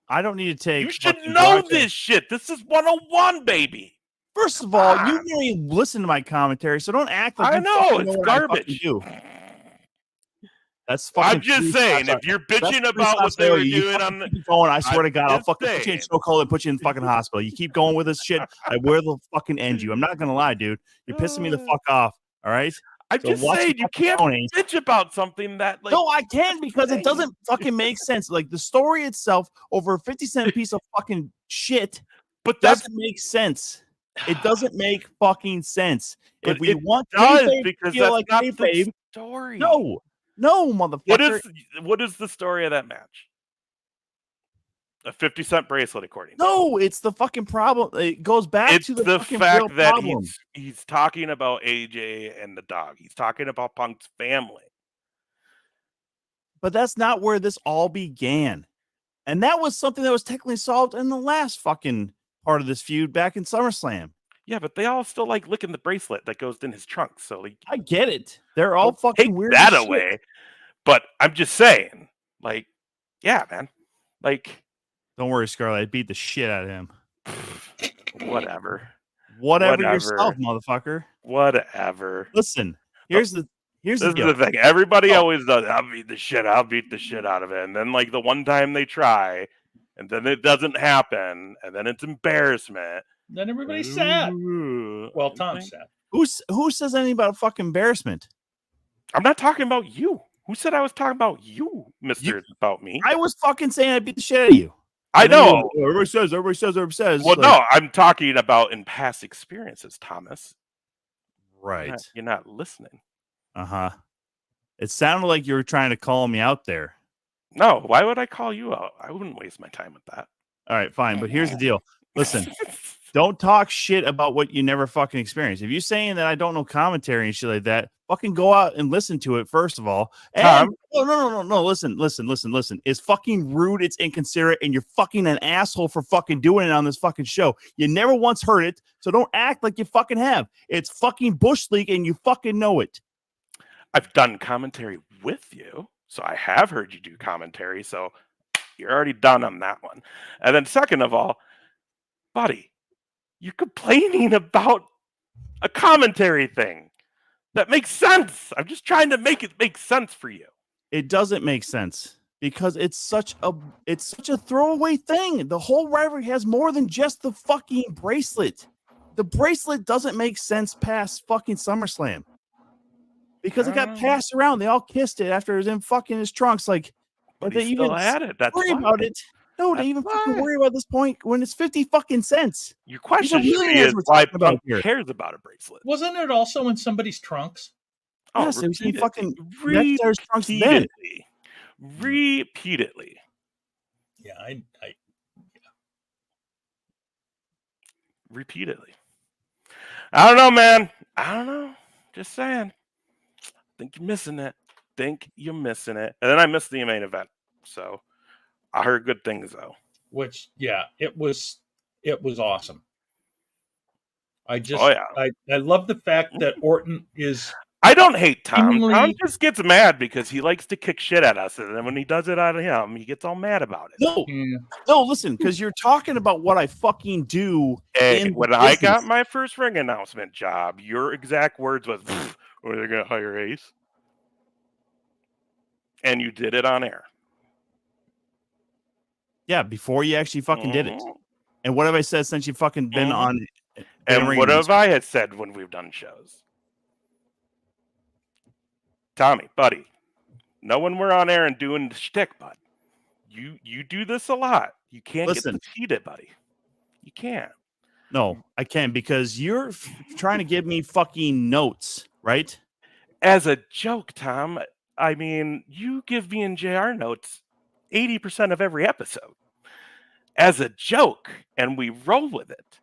I don't need to take. You should know this shit. This is 101, baby. First of all, you don't even listen to my commentary, so don't act like I know it's garbage. That's fucking. I'm just saying, if you're bitching about what they were doing on the going, I swear to God, I'll fucking put you in chokehold and put you in the fucking hospital. You keep going with this shit, I will fucking end you. I'm not gonna lie, dude. You're pissing me the fuck off. All right. I'm just saying, you can't bitch about something that, like. No, I can because it doesn't fucking make sense. Like the story itself, over a 50-cent piece of fucking shit, But that's doesn't make sense. It doesn't make fucking sense. But If we it want does kayfabe to because feel that's like not kayfabe, the story. no, motherfucker. What is the story of that match? A 50-cent bracelet, according to No, it's the fucking problem. It goes back it's to the fucking real fact that problem. he's talking about AJ and the dog. He's talking about Punk's family. But that's not where this all began. And that was something that was technically solved in the last fucking part of this feud back in SummerSlam. Yeah, but they all still like licking the bracelet that goes in his trunk. So like, I get it. They're all don't fucking take weird. that as shit. away. But I'm just saying, like, yeah, man, like, Don't worry, Scarlett. I beat the shit out of him. whatever. Whatever yourself, motherfucker. Whatever. Listen, here's the This deal. is the thing. Everybody always does. I'll beat the shit out of it. And then like the one time they try, and then it doesn't happen, and then it's embarrassment. Then everybody's sad. Ooh. Well, Tom's sad. Who says anything about fucking embarrassment? I'm not talking about you. Who said I was talking about you, Mister? About me? I was fucking saying I beat the shit out of you. I know. Everybody says. Well, Like, no, I'm talking about in past experiences, Thomas. right. You're not listening. Uh-huh. It sounded like you were trying to call me out there. No, why would I call you out? I wouldn't waste my time with that. All right, fine. But here's the deal. Listen, don't talk shit about what you never fucking experienced. If you're saying that I don't know commentary and shit like that, fucking go out and listen to it, first of all. And Tom? no. Listen. It's fucking rude. It's inconsiderate. And you're fucking an asshole for fucking doing it on this fucking show. You never once heard it. So don't act like you fucking have. It's fucking Bush League and you fucking know it. I've done commentary with you, so I have heard you do commentary, so you're already done on that one. And then second of all, buddy, you're complaining about a commentary thing. That makes sense. I'm just trying to make it make sense for you. It doesn't make sense because it's such a throwaway thing. The whole rivalry has more than just the fucking bracelet. The bracelet doesn't make sense past fucking SummerSlam. Because it got passed around. They all kissed it after it was in fucking his trunks. Like, But they he still even had it. That's worry why. about it. No, That's they even fucking why. worry about this point when it's 50 fucking cents. Your question These are should be millionaires is we're why talking about Punk here. cares about a bracelet. Wasn't it also in somebody's trunks? Oh, Yes, it was in fucking repeatedly. next to his trunks then. Repeatedly. Yeah, I Repeatedly. I don't know, man. I don't know. Just saying. Think you're missing it. And then I missed the main event. So I heard good things though. which yeah, it was awesome. I just Oh, yeah. I love the fact that Orton is I don't hate Tom. Seemingly- Tom just gets mad because he likes to kick shit at us, and then when he does it out of him, he gets all mad about it. No, listen, because you're talking about what I fucking do. Hey, in when I got business. my first ring announcement job, your exact words was, "Are they gonna hire Ace?" And you did it on air. Yeah, before you actually fucking did it. Mhm. And what have I said since you fucking been Mhm. on? And what have I had said when we've done shows? Tommy, buddy, know when we're on air and doing the shtick, bud. You do this a lot. You can't Listen. get this heated, buddy. You can't. No, I can't because you're trying to give me fucking notes, right? As a joke, Tom, I mean, you give me and JR notes 80% of every episode. As a joke, and we roll with it.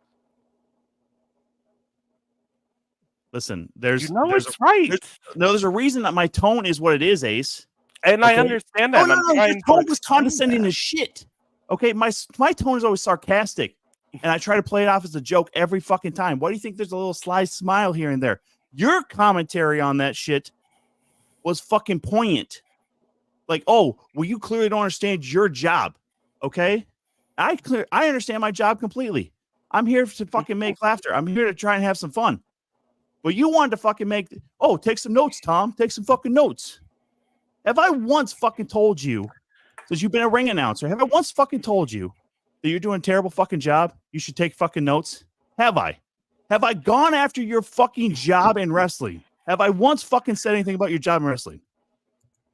Listen, there's It's right. there's a reason that my tone is what it is, Ace. And I Okay. understand that. Oh, and I'm your trying to tone was explain condescending that. as shit. Okay, my tone is always sarcastic, and I try to play it off as a joke every fucking time. Why do you think there's a little sly smile here and there? Your commentary on that shit was fucking poignant. Like, oh, well, you clearly don't understand your job. Okay, I understand my job completely. I'm here to fucking make laughter. I'm here to try and have some fun. But you wanted to fucking take some notes, Tom. Take some fucking notes. Have I once fucking told you, since you've been a ring announcer, have I once fucking told you that you're doing a terrible fucking job? You should take fucking notes? Have I? Have I gone after your fucking job in wrestling? Have I once fucking said anything about your job in wrestling?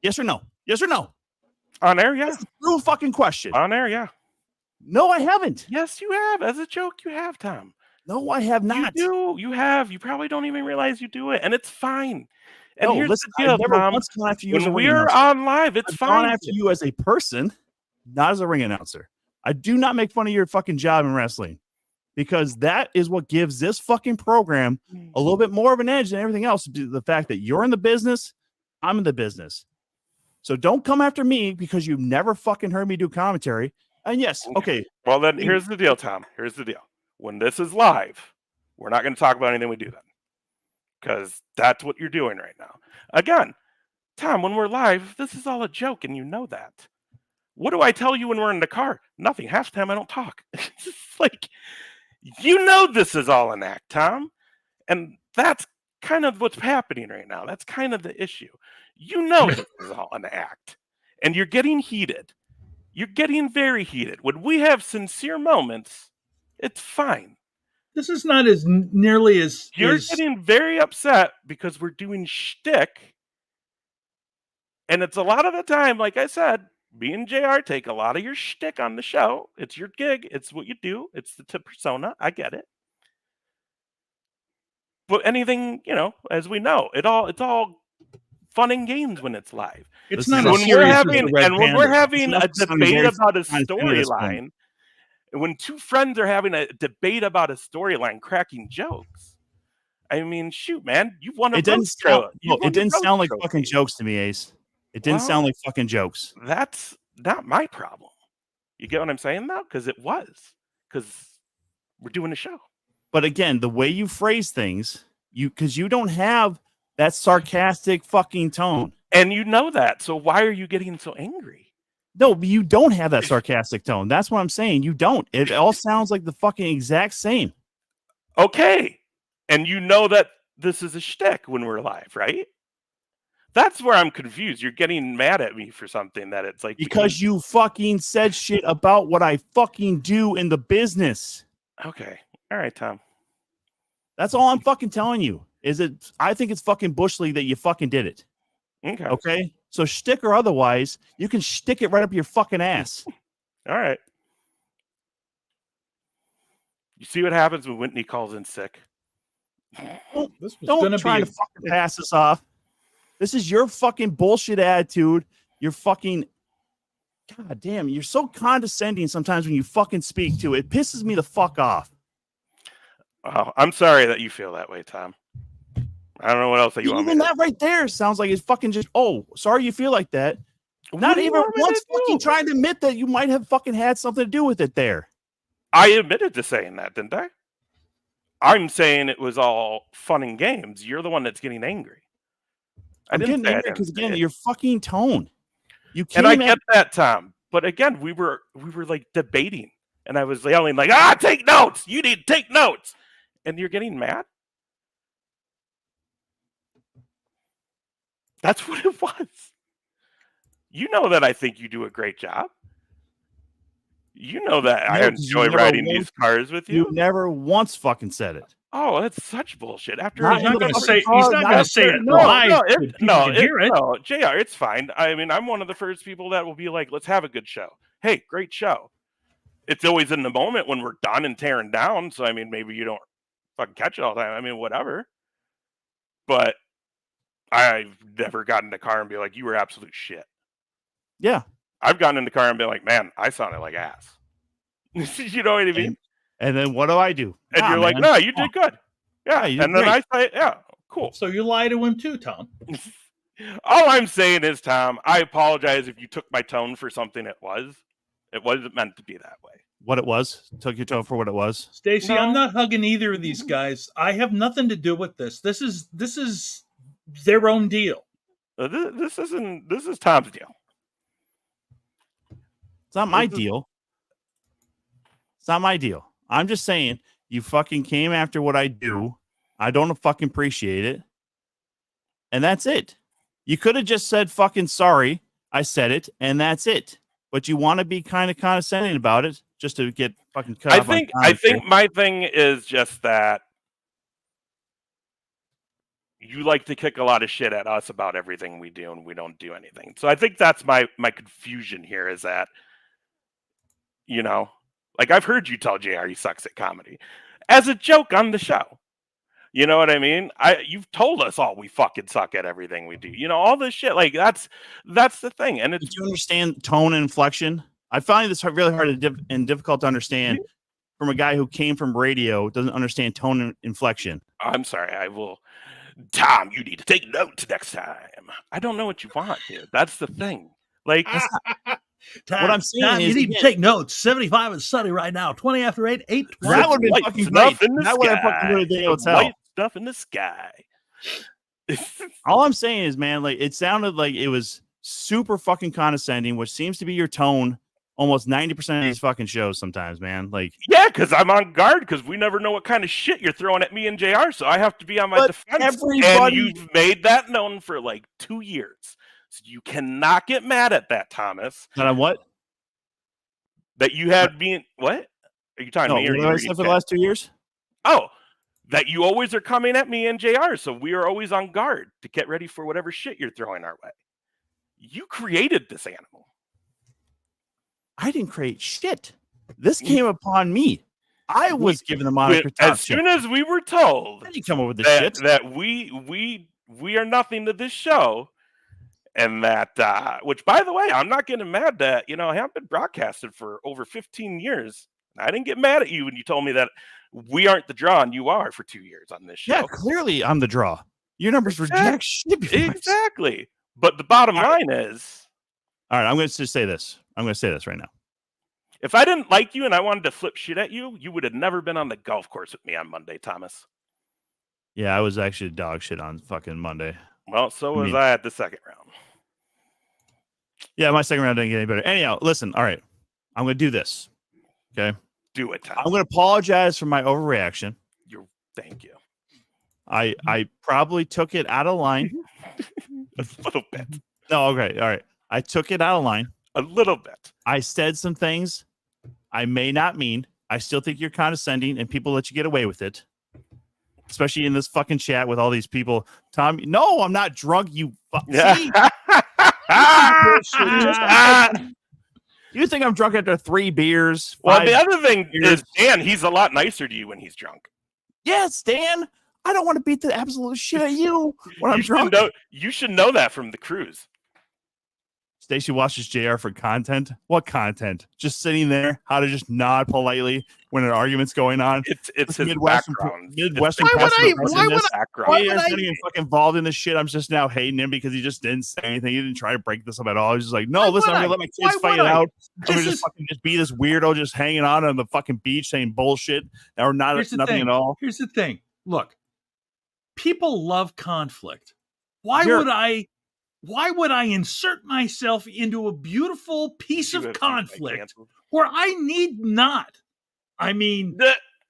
Yes or no? Yes or no? On air, yeah. That's a real fucking question. On air, yeah. No, I haven't. Yes, you have. As a joke, you have, Tom. No, I have not. You do. You have. You probably don't even realize you do it, and it's fine. And No, here's listen, the deal, I've never Tom. once gone after you as a When ring we're announcer. on live, it's I've fine. gone after you as a person, not as a ring announcer. I do not make fun of your fucking job in wrestling because that is what gives this fucking program a little bit more of an edge than everything else. The fact that you're in the business, I'm in the business. So don't come after me because you've never fucking heard me do commentary. And yes, okay. Well, then here's the deal, Tom. Here's the deal. When this is live, we're not going to talk about anything we do then, because that's what you're doing right now. Again, Tom, when we're live, this is all a joke, and you know that. What do I tell you when we're in the car? Nothing. Half the time I don't talk. It's just like, you know this is all an act, Tom. And that's kind of what's happening right now. That's kind of the issue. You know this is all an act. And you're getting heated. You're getting very heated. When we have sincere moments, it's fine. This is not as nearly as You're getting very upset because we're doing shtick. And it's a lot of the time, like I said, me and JR take a lot of your shtick on the show. It's your gig. It's what you do. It's the persona. I get it. But anything, as we know, it's all fun and games when it's live. It's This not is as a- When serious we're as having the Red and when we're Panda. having a It's debate very about a fun to do this one. storyline, when two friends are having a debate about a storyline, cracking jokes. I mean, shoot, man, you won a It didn't roast sound, tro- you no, won it the didn't roast sound like trophy. fucking jokes to me, Ace. It didn't Well- sound like fucking jokes. That's not my problem. You get what I'm saying, though? Because it was. Because we're doing a show. But again, the way you phrase things, because you don't have that sarcastic fucking tone. And you know that. So why are you getting so angry? No, but you don't have that sarcastic tone. That's what I'm saying. You don't. It all sounds like the fucking exact same. Okay. And you know that this is a shtick when we're live, right? That's where I'm confused. You're getting mad at me for something that it's like Because you fucking said shit about what I fucking do in the business. Okay. All right, Tom. That's all I'm fucking telling you. I think it's fucking Bush League that you fucking did it. Okay. Okay? So shtick or otherwise, you can stick it right up your fucking ass. All right. You see what happens when Whitney calls in sick? This was Don't gonna try be to fucking pass this off. This is your fucking bullshit attitude. You're fucking, god damn, you're so condescending sometimes when you fucking speak to it. It pisses me the fuck off. Oh, I'm sorry that you feel that way, Tom. I don't know what else that you want me Even to that right there sounds like it's fucking just, oh, sorry you feel like that. What Not do you even want me once to do? fucking trying to admit that you might have fucking had something to do with it there. I admitted to saying that, didn't I? I'm saying it was all fun and games. You're the one that's getting angry. I'm getting angry because again, your fucking tone. You came And I at get that, Tom. But again, we were like debating, and I was yelling like, take notes. You need to take notes. And you're getting mad? That's what it was. You know that I think you do a great job. You know that I No, 'cause you enjoy never riding once- these cars with you. You never once fucking said it. Oh, that's such bullshit. After Not He's not in the going to fucking say. car, He's not not going to after- say it no, live. no, so people can hear it. no, JR, it's fine. I mean, I'm one of the first people that will be like, let's have a good show. Hey, great show. It's always in the moment when we're done and tearing down. So, I mean, maybe you don't fucking catch it all the time. I mean, whatever. But I've never gotten in the car and be like, you were absolute shit. Yeah. I've gotten in the car and been like, man, I sounded like ass. You know what I mean? And then what do I do? And Nah, you're like, man. no, you did good. Yeah. Yeah, you did And then great. I say, yeah, cool. So you lie to him too, Tom. All I'm saying is, Tom, I apologize if you took my tone for something it was. It wasn't meant to be that way. What it was? Took your tone for what it was? Stacey, No. I'm not hugging either of these guys. I have nothing to do with this. This is their own deal. This is Tom's deal. It's not my This is- deal. It's not my deal. I'm just saying you fucking came after what I do. I don't fucking appreciate it. And that's it. You could have just said fucking sorry. I said it, and that's it. But you want to be kind of condescending about it just to get fucking cut I off on think commentary. my thing is just that you like to kick a lot of shit at us about everything we do, and we don't do anything. So I think that's my confusion here is that, Like, I've heard you tell JR he sucks at comedy as a joke on the show. You know what I mean? You've told us all we fucking suck at everything we do. You know, all this shit. Like, that's the thing. And Do you understand tone and inflection? I find this really hard and difficult to understand from a guy who came from radio, doesn't understand tone and inflection. I'm sorry. I will. Tom, you need to take notes next time. I don't know what you want, dude. That's the thing. Like, what I'm saying is, you need to take notes. 75 is sunny right now. 20 after 8, 8. That would be fucking great. That would have fucking good day hotel. White stuff in the sky. All I'm saying is, man, like, it sounded like it was super fucking condescending, which seems to be your tone almost 90% of these fucking shows sometimes, man. Like, yeah, because I'm on guard because we never know what kind of shit you're throwing at me and JR, so I have to be on my defense. And you've made that known for like 2 years. So you cannot get mad at that, Thomas. Not on what? That you had being what? Are you talking to me? What have I said for the last 2 years? Oh, that you always are coming at me and JR, so we are always on guard to get ready for whatever shit you're throwing our way. You created this animal. I didn't create shit. This came upon me. I was given the moniker top as soon as we were told I didn't come up with this that, shit. that we are nothing to this show, and that which, by the way, I'm not getting mad that, you know, I haven't been broadcasted for over 15 years. I didn't get mad at you when you told me that we aren't the draw and you are for 2 years on this show. Yeah, clearly I'm the draw. Your numbers were jack shit before. Exactly. But the bottom line is, all right, I'm going to just say this. I'm going to say this right now. If I didn't like you and I wanted to flip shit at you, you would have never been on the golf course with me on Monday, Thomas. Yeah, I was actually dog shit on fucking Monday. Well, so was I at the second round. Yeah, my second round didn't get any better. Anyhow, listen, all right. I'm going to do this. Okay? Do it, Tom. I'm going to apologize for my overreaction. Thank you. I probably took it out of line. A little bit. No, okay, all right. I took it out of line. A little bit. I said some things I may not mean. I still think you're condescending and people let you get away with it. Especially in this fucking chat with all these people. Tom, no, I'm not drunk. You see? You think I'm drunk after 3 beers? Well, the other thing is, Dan, he's a lot nicer to you when he's drunk. Yes, Dan. I don't want to beat the absolute shit at you when I'm drunk. You should know that from the cruise. Stacey watches JR for content. What content? Just sitting there, how to just nod politely when an argument's going on. It's his Midwestern background. Why Why would I get fucking involved in this shit? I'm just now hating him because he just didn't say anything. He didn't try to break this up at all. He's just like, no, listen, I'm gonna let my kids fight it out. I'm gonna just be this weirdo just hanging on the fucking beach saying bullshit or nothing at all. Here's the thing. Look, people love conflict. Why would I insert myself into a beautiful piece of conflict where I need not? I mean,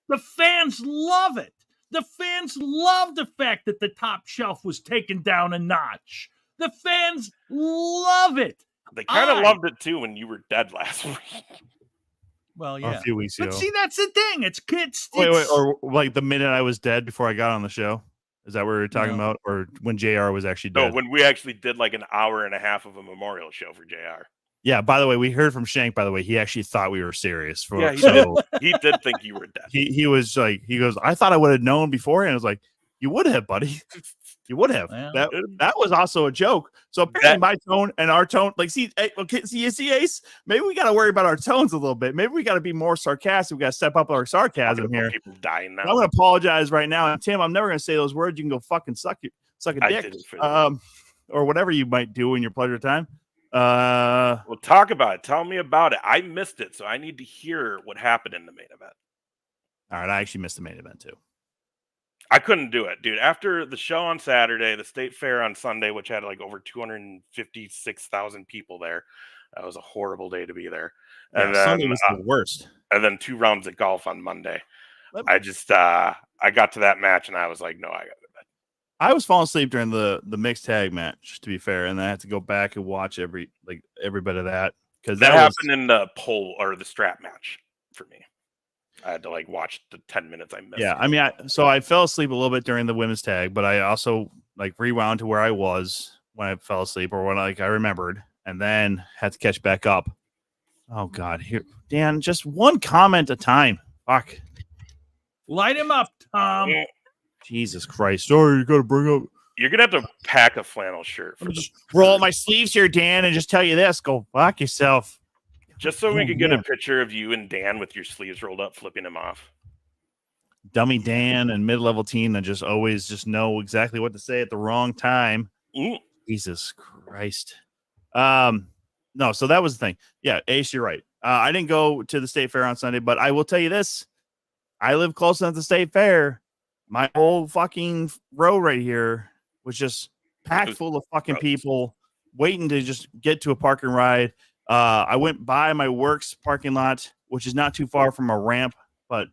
the fans love it. The fans love the fact that the top shelf was taken down a notch. The fans love it. They kind of loved it too when you were dead last week. Well, yeah. A few weeks ago. But see, that's the thing. It's wait, or like the minute I was dead before I got on the show. Is that what we were talking about? Or when JR was actually dead? No, when we actually did like an hour and a half of a memorial show for JR. Yeah, by the way, we heard from Shank, by the way, he actually thought we were serious. He did think you were dead. He was like, he goes, I thought I would have known before. And I was like, you would have, buddy. You would have. Well, that was also a joke. So apparently my tone and our tone, like, see, Ace, maybe we got to worry about our tones a little bit. Maybe we got to be more sarcastic. We got to step up our sarcasm here. People dying now. I'm going to apologize right now. And Tim, I'm never going to say those words. You can go fucking suck a dick, or whatever you might do in your pleasure time. Well, talk about it. Tell me about it. I missed it, so I need to hear what happened in the main event. All right, I actually missed the main event too. I couldn't do it, dude. After the show on Saturday, the State Fair on Sunday, which had like over 256,000 people there. That was a horrible day to be there. And then Sunday was the worst. And then 2 rounds of golf on Monday. I just I got to that match and I was like, no, I got to bed. I was falling asleep during the mixed tag match, to be fair, and I had to go back and watch every bit of that because that happened in the pole or the strap match for me. I had to like watch the 10 minutes I missed. Yeah, I mean, I fell asleep a little bit during the women's tag, but I also like rewound to where I was when I fell asleep or when I remembered, and then had to catch back up. Oh God, here, Dan, just one comment at a time. Fuck. Light him up, Tom. Jesus Christ. Sorry, you got to bring up. You're gonna have to pack a flannel shirt for Just roll my sleeves here, Dan, and just tell you this: go fuck yourself. just so we Oh, can get a man. picture of you and Dan with your sleeves rolled up, flipping him off. Dummy Dan and mid-level teen that just always just know exactly what to say at the wrong time. Mm. Jesus Christ. No, so that was the thing. Yeah, Ace, you're right. I didn't go to the state fair on Sunday, but I will tell you this. I live close enough to the state fair. My whole fucking road right here was just packed full of fucking people waiting to just get to a parking ride. I went by my works parking lot, which is not too far from a ramp, but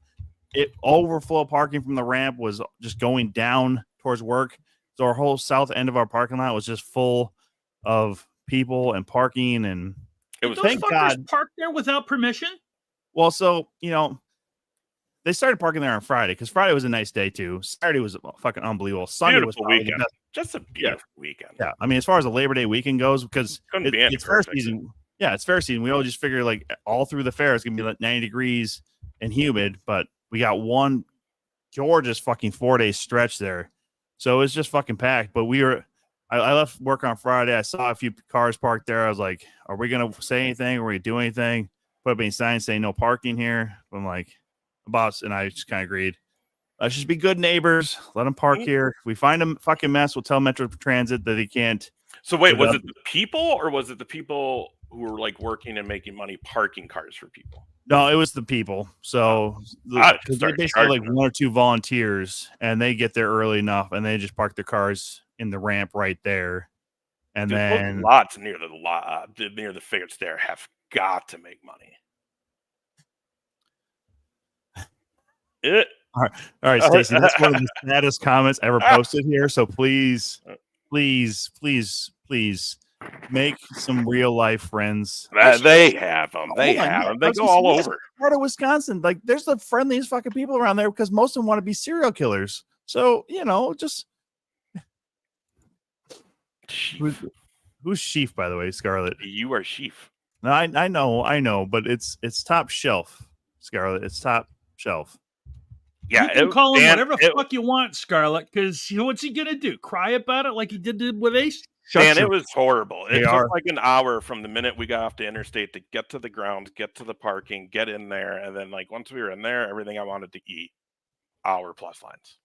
it overflow parking from the ramp was just going down towards work. So our whole south end of our parking lot was just full of people and parking, and It was Those thank fuckers God. parked there without permission? Well, so they started parking there on Friday because Friday was a nice day too. Saturday was fucking unbelievable. Sunday was beautiful probably the weekend. best. Just a beautiful weekend. Yeah, I mean, as far as the Labor Day weekend goes, because Couldn't be any it's fair perfect. season. Yeah, it's fair season. We all just figure like all through the fair it's gonna be like 90 degrees and humid, but we got one gorgeous fucking 4-day stretch there, so it's just fucking packed. But I left work on Friday. I saw a few cars parked there. I was like, "Are we gonna say anything? Are we gonna do anything?" Put up any signs saying no parking here. But I'm like, boss, and I just kind of agreed. Let's just be good neighbors. Let them park here. If we find a fucking mess, we'll tell Metro Transit that he can't. So wait, was it the people or was it the people who were like working and making money parking cars for people? No, it was the people. So because they basically like one or two volunteers, and they get there early enough, and they just park their cars in the ramp right there, and Dude, then those lots near the fairs there have got to make money. All right, Stacey, that's one of the saddest comments ever posted here. So please make some real life friends. They have them. They have them. They go all over. Part of Wisconsin, like there's the friendliest fucking people around there because most of them want to be serial killers. So just who's Sheaf, by the way, Scarlett? You are Sheaf. No, I know, but it's top shelf, Scarlett. It's top shelf. Yeah, you can call him whatever the fuck you want, Scarlett, because what's he gonna do? Cry about it like he did with Ace? Man, it was horrible. It took like an hour from the minute we got off the interstate to get to the ground, get to the parking, get in there, and then like once we were in there, everything I wanted to eat, hour plus lines.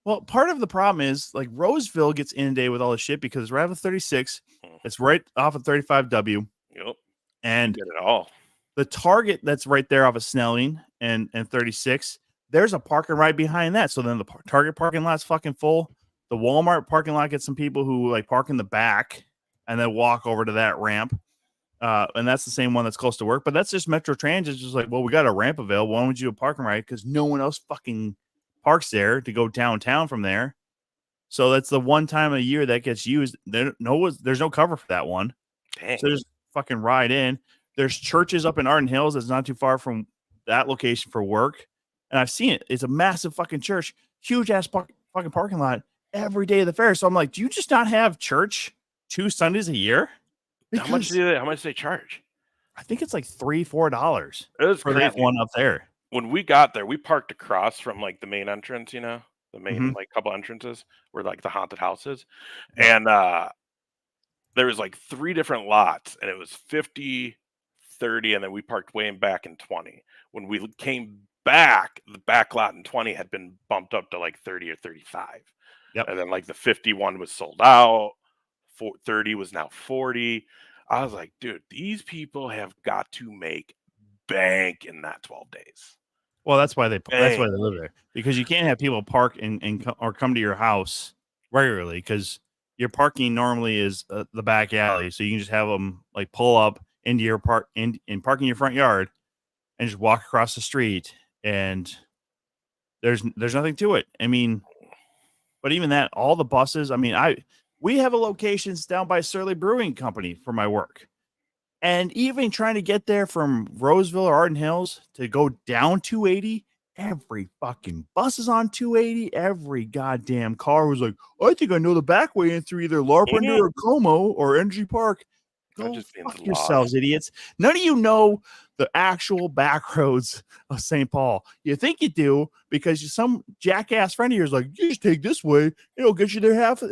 Well, part of the problem is like Roseville gets inundated with all this shit because it's right off of 36. It's right off of 35W. Yep. And get it all. The Target that's right there off of Snelling and 36, there's a parking right behind that. So then the Target parking lot's fucking full. The Walmart parking lot gets some people who like park in the back and then walk over to that ramp. And that's the same one that's close to work. But that's just Metro Transit. Just like, well, we got a ramp available. Why don't we do a parking right? Because no one else fucking parks there to go downtown from there. So that's the one time a year that gets used. There's no cover for that one. Dang. So just fucking ride in. There's churches up in Arden Hills that's not too far from that location for work. And I've seen it. It's a massive fucking church, huge ass fucking parking lot every day of the fair. So I'm like, do you just not have church 2 Sundays a year? Because how much do they charge? I think it's like $3-4 for crazy. That one up there. When we got there, we parked across from like the main entrance, the main like couple entrances where like the haunted house is. And there was like 3 different lots, and it was 50, 30, and then we parked way in back in 20. When we came back, the back lot in 20 had been bumped up to like 30 or 35. Yep. And then like the 51 was sold out. 30 was now 40. I was like, dude, these people have got to make bank in that 12 days. Well, that's why they live there, because you can't have people park or come to your house regularly because your parking normally is the back alley. So you can just have them like pull up into your park and park in your front yard and just walk across the street. And there's nothing to it. I mean, but even that, all the buses, I mean, we have a locations down by Surly Brewing Company for my work. And even trying to get there from Roseville or Arden Hills to go down 280, every fucking bus is on 280. Every goddamn car was like, I think I know the back way in through either Larpenteur or Como or Energy Park. Go just means fuck lost. yourselves, idiots. None of you know the actual back roads of St. Paul. You think you do because some jackass friend of yours like, you just take this way, it'll get you there half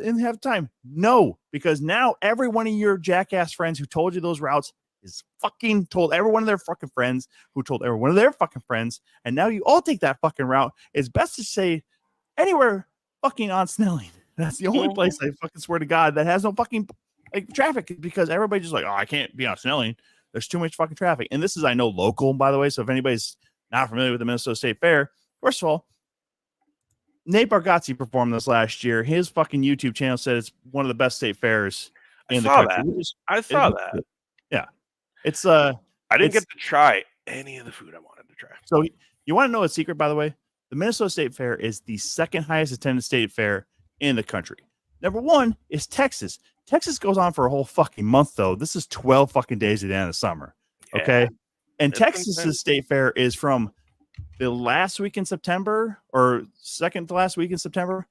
time. No, because now every one of your jackass friends who told you those routes is fucking told every one of their fucking friends who told every one of their fucking friends, and now you all take that fucking route. It's best to say anywhere fucking on Snelling. That's the only place I fucking swear to God that has no fucking traffic, because everybody's just like, oh, I can't be on Snelling. There's too much fucking traffic. And this is, I know, local, by the way. So if anybody's not familiar with the Minnesota State Fair, first of all, Nate Bargatze performed this last year. His fucking YouTube channel said it's one of the best state fairs in the country. I saw that. Yeah. It's I didn't get to try any of the food I wanted to try. So you want to know a secret, by the way? The Minnesota State Fair is the second highest attended state fair in the country. Number one is Texas. Texas goes on for a whole fucking month, though. This is 12 fucking days at the end of summer. Okay. And Texas's state fair is from the last week in September or second to last week in September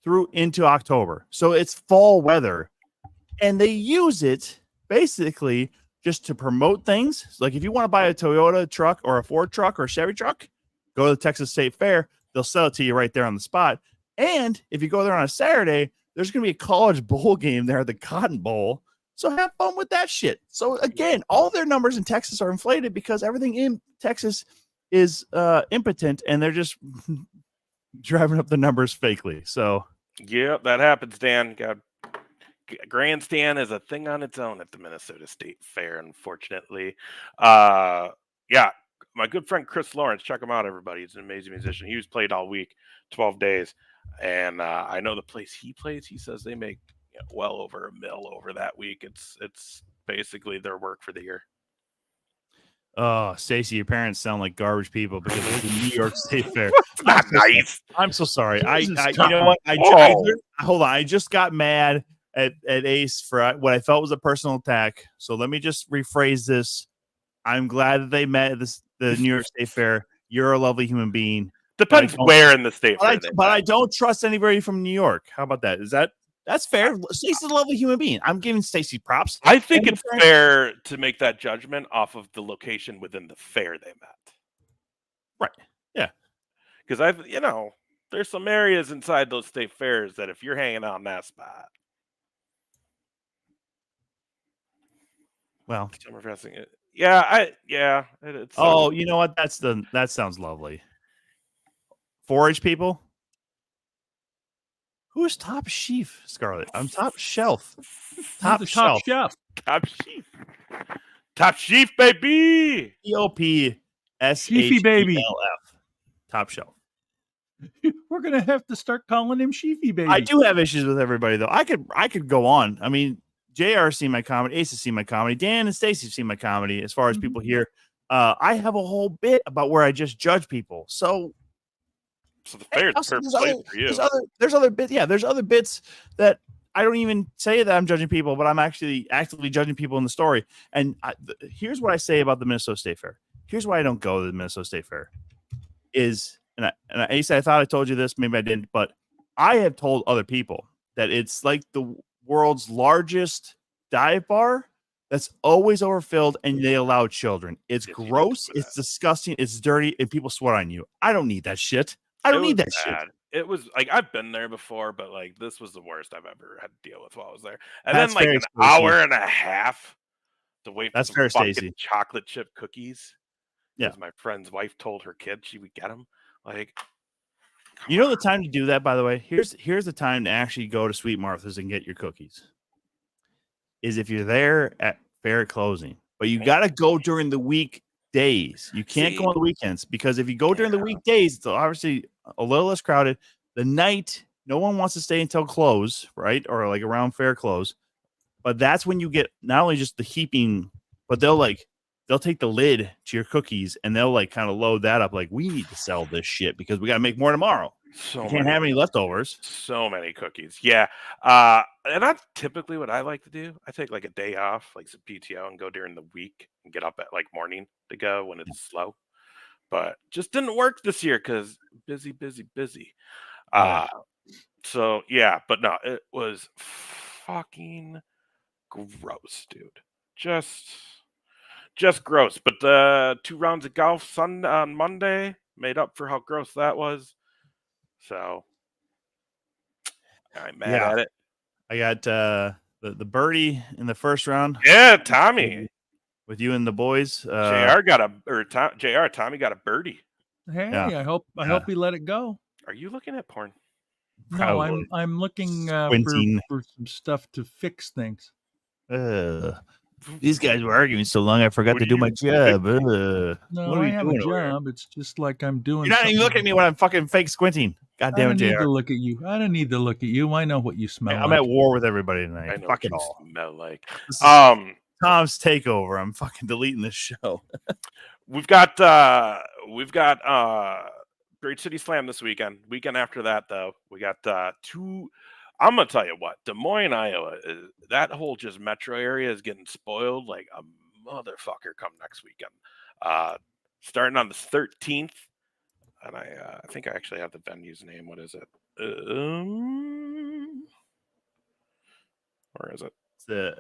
through into October. So it's fall weather. And they use it basically just to promote things. Like if you want to buy a Toyota truck or a Ford truck or a Chevy truck, go to the Texas State Fair. They'll sell it to you right there on the spot. And if you go there on a Saturday, there's going to be a college bowl game there, the Cotton Bowl. So have fun with that shit. So again, all their numbers in Texas are inflated because everything in Texas is impotent, and they're just driving up the numbers fakely. So yeah, that happens, Dan. Grandstand is a thing on its own at the Minnesota State Fair, unfortunately. Yeah, my good friend Chris Lawrence, check him out, everybody. He's an amazing musician. He was played all week, 12 days. And I know the place he plays, he says they make well over $1 million over that week. It's basically their work for the year. Oh, Stacey, your parents sound like garbage people because of the New York State Fair. Not nice. I'm so sorry. You know what? Hold on. I just got mad at Ace for what I felt was a personal attack. So let me just rephrase this. I'm glad that they met at the New York State Fair. You're a lovely human being. Depends where in the state fair. But I don't trust anybody from New York. How about that? That's fair? Stacey's a lovely human being. I'm giving Stacey props. I think it's fair to make that judgment off of the location within the fair they met. Right. Yeah. Because there's some areas inside those state fairs that if you're hanging out in that spot. Well, I'm referencing it. Yeah. It's you know what? That sounds lovely. 4-H people. Who's top sheaf, Scarlett? I'm top shelf. Top chef. Top sheaf. Top sheaf, baby. EOPSHELF. baby. Top shelf. We're gonna have to start calling him Sheefy baby. I do have issues with everybody though. I could go on. I mean, JR's seen my comedy, Ace has seen my comedy, Dan and Stacey have seen my comedy. As far as people here, I have a whole bit about where I just judge people. So the fair is perfect place for you. There's other bits. Yeah, there's other bits that I don't even say that I'm judging people, but I'm actually actively judging people in the story. And here's what I say about the Minnesota State Fair. Here's why I don't go to the Minnesota State Fair. Ace, I thought I told you this, maybe I didn't, but I have told other people that it's like the world's largest dive bar that's always overfilled, and they allow children. It's gross, it's disgusting, it's dirty, and people sweat on you. I don't need that shit. I don't need that shit. It was like I've been there before, but like this was the worst I've ever had to deal with while I was there. And That's then like an hour and a half to wait for some fucking chocolate chip cookies. Yeah, my friend's wife told her kid she would get them. Like, you know the time to do that, by the way. Here's the time to actually go to Sweet Martha's and get your cookies. Is if you're there at fair closing, but you got to go during the weekdays. You can't go on the weekends, because if you go during the weekdays, it's obviously a little less crowded. The night, no one wants to stay until close, right? Or like around fair close. But that's when you get not only just the heaping, but they'll take the lid to your cookies and they'll like kind of load that up. Like, we need to sell this shit because we got to make more tomorrow. You can't have any leftovers. So many cookies. Yeah. And that's typically what I like to do. I take like a day off, like some PTO, and go during the week and get up at like morning to go when it's slow. But just didn't work this year because busy. So yeah, but no, it was fucking gross, dude. just gross. But the 2 rounds of golf on Monday made up for how gross that was. So I'm mad at it. I got the birdie in the first round. Yeah, Tommy. With you and the boys. Tommy got a birdie. Hey, Yeah. I hope he let it go. Are you looking at porn? No, Probably. I'm looking Squinting. for some stuff to fix things. These guys were arguing so long, I forgot What to are do you my job. No, what are I you have a doing over here? job. It's just like I'm doing. You're not even looking at me when I'm fucking fake squinting. God I damn don't it, need JR. to look at you. I don't need to look at you. I know what you smell I'm like. at war with everybody tonight. I know Fuck what it you all. smell like. This is Tom's takeover. I'm fucking deleting this show. We've got Great City Slam this weekend. Weekend after that, though, we got 2. I'm gonna tell you what, Des Moines, Iowa, that whole just metro area is getting spoiled like a motherfucker come next weekend. Starting on the 13th, and I think I actually have the venue's name. What is it? Where is it? It's the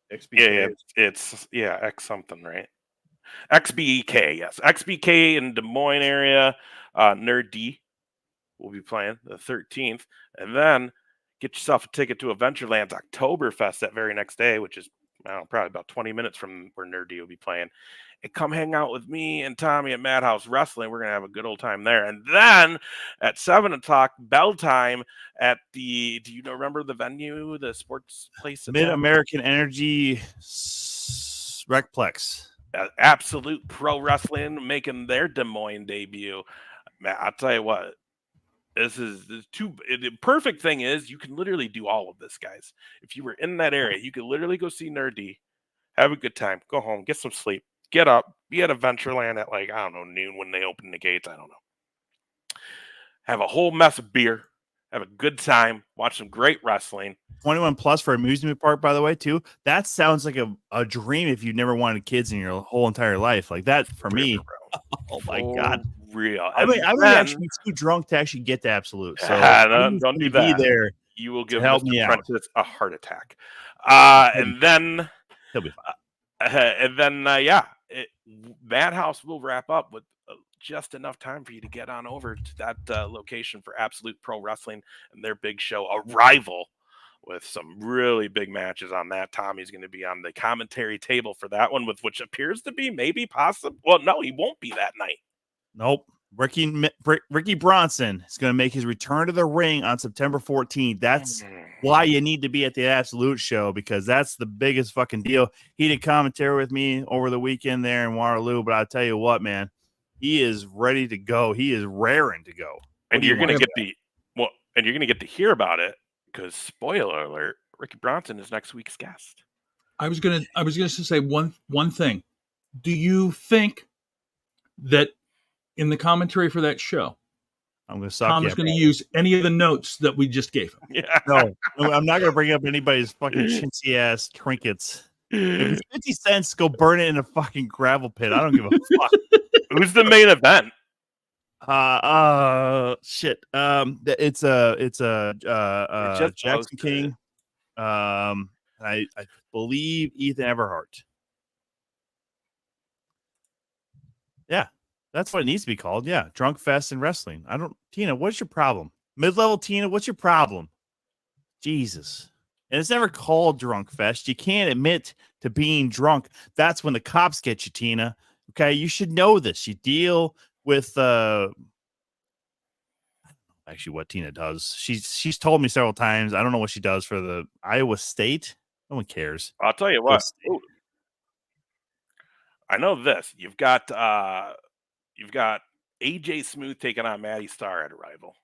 XBK. Yeah, it's X something, right? XBK, yes. XBK in Des Moines area. Nerd D will be playing the 13th. And then get yourself a ticket to Adventureland's Oktoberfest that very next day, which is probably about 20 minutes from where Nerd D will be playing. And come hang out with me and Tommy at Madhouse Wrestling. We're going to have a good old time there. And then at 7 o'clock, bell time at do you remember the venue, the sports place? Mid-American Energy Recplex. Absolute Pro Wrestling making their Des Moines debut. Man, I'll tell you what, the perfect thing is you can literally do all of this, guys. If you were in that area, you could literally go see Nerdy, have a good time, go home, get some sleep, get up, be at Adventureland at noon when they open the gates. I don't know. Have a whole mess of beer, have a good time, watch some great wrestling. 21 plus for amusement park, by the way, too. That sounds like a dream if you've never wanted kids in your whole entire life. Like that for me. Oh my God. Real. I mean, I would actually be too drunk to actually get to Absolute. So don't do that. Be there. You will give Mr. Prentice a heart attack. And then he'll be fine. Madhouse will wrap up with just enough time for you to get on over to that location for Absolute Pro Wrestling and their big show, Arrival, with some really big matches on that. Tommy's going to be on the commentary table for that one, which appears to be maybe possible. Well, no, he won't be that night. Nope. Ricky Bronson is going to make his return to the ring on September 14th. That's why you need to be at the Absolute show, because that's the biggest fucking deal. He did commentary with me over the weekend there in Waterloo, but I'll tell you what, man, he is ready to go. He is raring to go. And you're going to get to hear about it because, spoiler alert, Ricky Bronson is next week's guest. I was gonna say one thing. Do you think that in the commentary for that show, I'm going to suck. Tom is going to use any of the notes that we just gave him? Yeah. No, I'm not going to bring up anybody's fucking chintzy ass trinkets. If it's 50 cents, go burn it in a fucking gravel pit. I don't give a fuck. Who's the main event? Shit. It's Jackson King. I believe Ethan Everhart. Yeah, that's what it needs to be called. Yeah, Drunk Fest and Wrestling. Tina, what's your problem? Mid-level Tina, what's your problem? Jesus. And it's never called Drunk Fest. You can't admit to being drunk. That's when the cops get you, Tina. Okay, you should know this. You deal with actually what Tina does. She's told me several times. I don't know what she does for the Iowa State. No one cares. I'll tell you what. I know this. You've got AJ Smooth taking on Matty Starr at Arrival.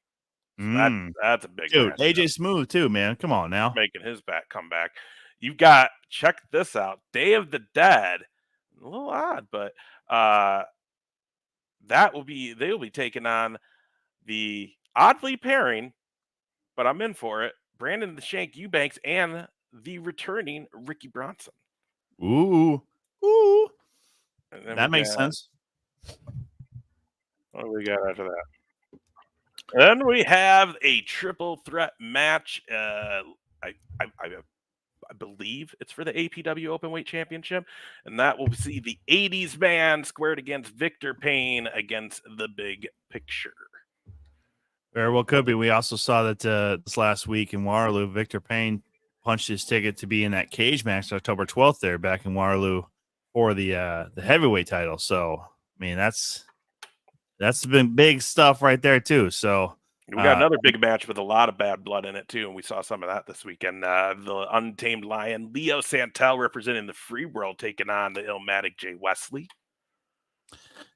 So that's a big dude. match. AJ Smooth too, man. Come on now, making his comeback. You've got, check this out, Day of the Dead. A little odd, but they will be taking on the oddly pairing, but I'm in for it, Brandon the Shank Eubanks and the returning Ricky Bronson. Ooh. That makes sense. What do we got after that? Then we have a triple threat match. I I believe it's for the APW Openweight Championship, and that will see the 80s man squared against Victor Payne against the Big Picture. Very well could be. We also saw that this last week in Waterloo, Victor Payne punched his ticket to be in that cage match October 12th there back in Waterloo for the heavyweight title. So, I mean, that's been big stuff right there too. So we got another big match with a lot of bad blood in it too, and we saw some of that this weekend. The Untamed Lion, Leo Santel, representing the Free World, taking on the Illmatic Jay Wesley.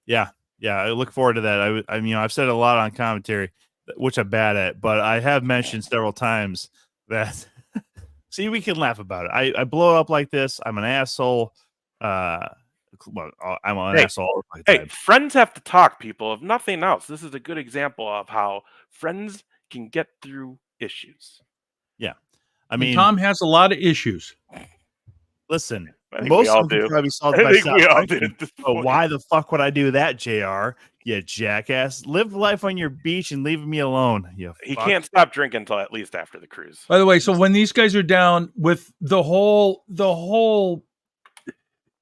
Yeah, I look forward to that. I've said a lot on commentary, which I'm bad at, but I have mentioned several times that see, we can laugh about it. I blow up like this. I'm an asshole. I'm an asshole. Hey, friends have to talk, people. If nothing else, this is a good example of how friends can get through issues. Yeah. I mean, Tom has a lot of issues. Listen, most of them probably solved by why the fuck would I do that, JR? You jackass. Live life on your beach and leave me alone. He can't stop drinking until at least after the cruise. By the way, so when these guys are down with the whole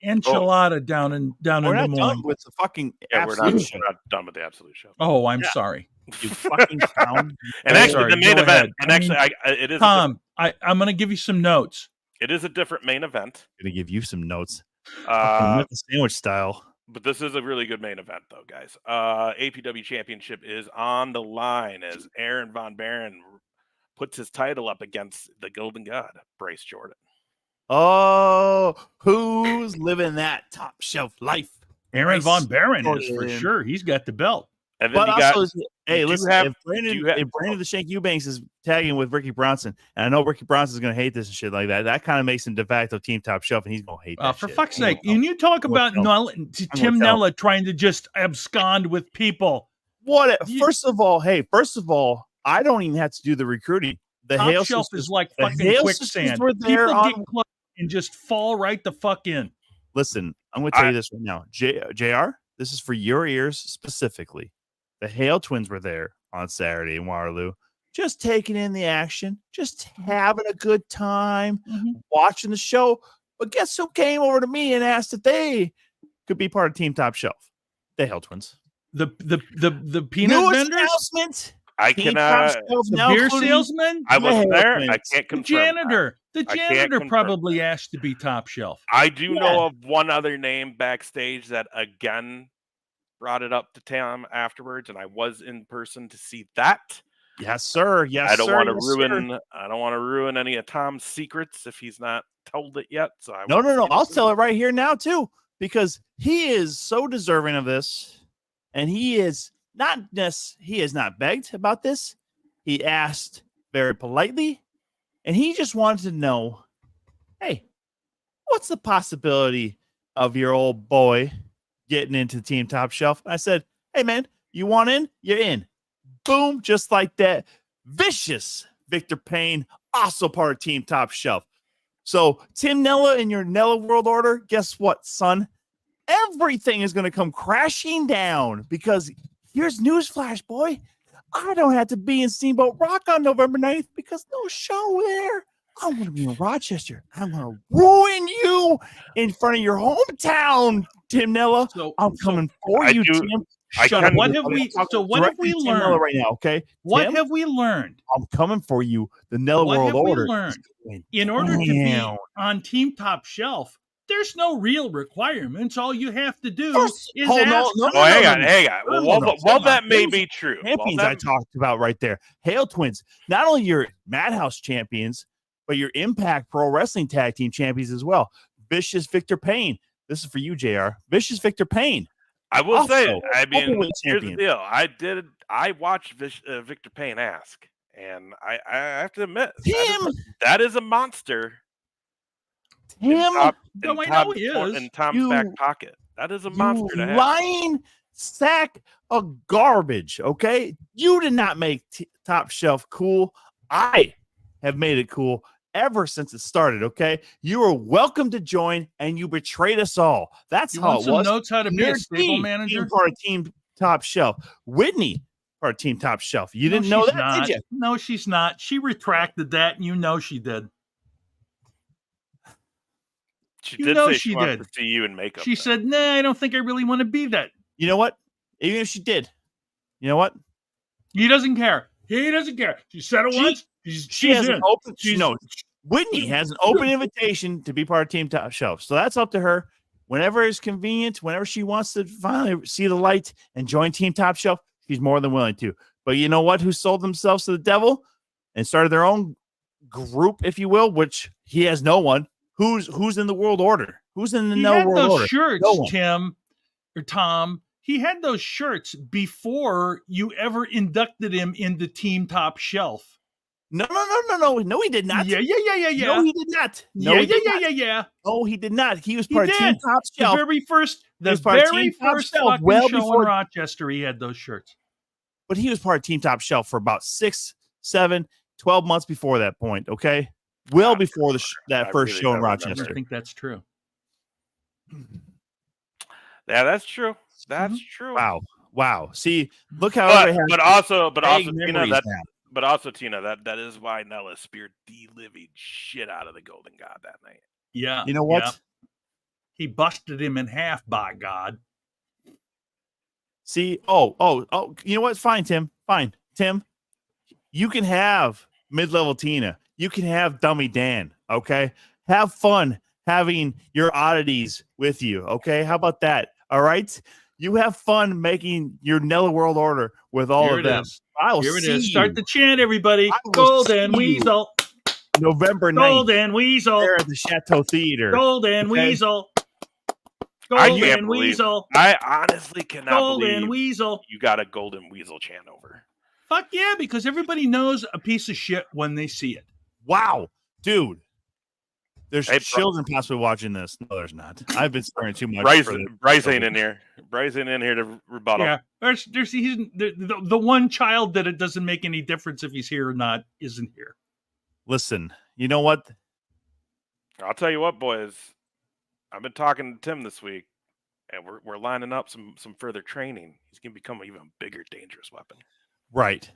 enchilada down in Des Moines. Done with the fucking we're not done with the Absolute Show. Oh, I'm sorry. You fucking clown. And actually, the main event. And it is Tom. I'm going to give you some notes. It is a different main event. I'm going to give you some notes. The sandwich style. But this is a really good main event, though, guys. APW Championship is on the line as Aaron Von Baron puts his title up against the Golden God, Bryce Jordan. Oh, who's living that top shelf life? Aaron Von Baron is for sure. He's got the belt. And then if Brandon the Shank Eubanks is tagging with Ricky Bronson, and I know Ricky Bronson's going to hate this and shit like that kind of makes him de facto team top shelf, and he's going to hate that for shit. fuck's sake. And you talk about Tim Nella trying to just abscond with people. First of all, I don't even have to do the recruiting. The top Hale shelf sisters, is like fucking quicksand. People get close and just fall right the fuck in. Listen, I'm going to tell you this right now. JR, this is for your ears specifically. The Hale twins were there on Saturday in Waterloo, just taking in the action, just having a good time, watching the show. But guess who came over to me and asked if they could be part of Team Top Shelf? The Hale twins. The peanut vendors? Announcement. I cannot. The beer salesman? I wasn't there. I can't confirm. The janitor probably asked to be Top Shelf. I do know of one other name backstage that again brought it up to Tam afterwards, and I was in person to see that. Yes, sir. Yes, I don't want to ruin any of Tom's secrets if he's not told it yet. So no. I'll tell it right here now too, because he is so deserving of this, and he is not begged about this. He asked very politely, and he just wanted to know, hey, what's the possibility of your old boy getting into Team Top Shelf? I said, hey, man, you want in? You're in. Boom, just like that. Vicious Victor Payne, also part of Team Top Shelf. So, Tim Nella in your Nella World Order, guess what, son? Everything is going to come crashing down because here's newsflash, boy. I don't have to be in Steamboat Rock on November 9th because no show there. I want to be in Rochester. I want to ruin you in front of your hometown, Tim Nella. I'm coming for you, Tim. What have we learned right now? Okay, what have we learned? I'm coming for you. The Nella World Order. In order to be on Team Top Shelf, there's no real requirements. All you have to do is ask. Hang on. Well, that may be true. Champions I talked about right there. Hale twins. Not only your Madhouse champions, but your Impact Pro Wrestling Tag Team champions as well. Vicious Victor Payne. This is for you, JR. Vicious Victor Payne. I will say, here's the deal. I watched Victor Payne ask, and I have to admit, that is a monster. In Tom's back pocket. That is a monster to have. Lying sack of garbage, okay? You did not make Top Shelf cool. I have made it cool ever since it started, okay? You are welcome to join, and you betrayed us all. That's how it was. Notes how to be a stable manager? Part of Team Top Shelf. Whitney, part of Team Top Shelf. You didn't know that, did you? No, she's not. She retracted that, and you know she did. She You did know say she she wants did. to see you in makeup. She though. said, "Nah, I don't think I really want to be that." You know what? Even if she did, you know what? He doesn't care. He doesn't care. She said it She- once. She She's has an in. open. She's No, Whitney has an open invitation to be part of Team Top Shelf. So that's up to her. Whenever it's convenient, whenever she wants to finally see the light and join Team Top Shelf, she's more than willing to. But you know what? Who sold themselves to the devil and started their own group, if you will, which he has no one. Who's in the world order? Who's in the He no had world those order? shirts, No one. Tim or Tom. He had those shirts before you ever inducted him into Team Top Shelf. No, he did not. Yeah. No, he did not. No, he did not. Yeah. No, he did not. He was He part of Team did. Top The Shelf. very first was part of Team Top Shelf fucking well show before- in Rochester, he had those shirts. But he was part of Team Top Shelf for about 6, 7, 12 months before that point, okay? Well Not before that I first really show in don't remember. I Rochester. think that's true. Yeah, that's true. That's true. Wow. See, look how everybody has But also, vague Tina, memories now. but also, Tina, that is why Nella speared the living shit out of the Golden God that night. Yeah. You know what? yeah. He busted him in half, by God. See, you know what? Fine, Tim. Fine. Tim, you can have mid-level Tina. You can have Dummy Dan, okay? Have fun having your oddities with you, okay? How about that? All right? You have fun making your Nella World Order with all Here of it them. is. I will Here it see is. Start you the chant, everybody. I will Golden see you Weasel. November 9th Golden Weasel. there at the Chateau Theater. Golden Okay. Weasel. I can't Golden believe- Weasel. I honestly cannot Golden believe Weasel. you got a Golden Weasel chant over. Fuck yeah, because everybody knows a piece of shit when they see it. Wow, dude. There's Hey, children possibly watching this. No, there's not. I've been swearing too much. Bryce ain't in here. Bryce ain't in here to rebuttal. Yeah, he's the one child that it doesn't make any difference if he's here or not isn't here. Listen, you know what? I'll tell you what, boys. I've been talking to Tim this week, and we're lining up some further training. He's gonna become an even bigger, dangerous weapon. Right.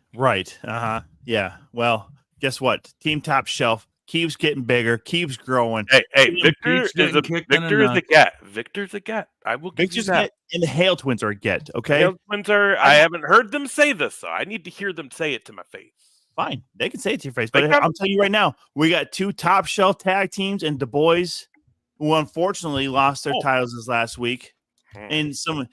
Uh-huh. Yeah. Well, guess what? Team Top Shelf keeps getting bigger, keeps growing. Hey, Keeps Victor is getting a kicked in the Victor is a nuts. get. Victor's a get. I will give you Victor's that. get, and the Hale Twins are a get, okay? Hale Twins are. I haven't heard them say this, so I need to hear them say it to my face. Fine. They can say it to your face. But They can. I'm telling you right now, we got 2 Top Shelf tag teams and Du Bois, who unfortunately lost their titles this last week. And some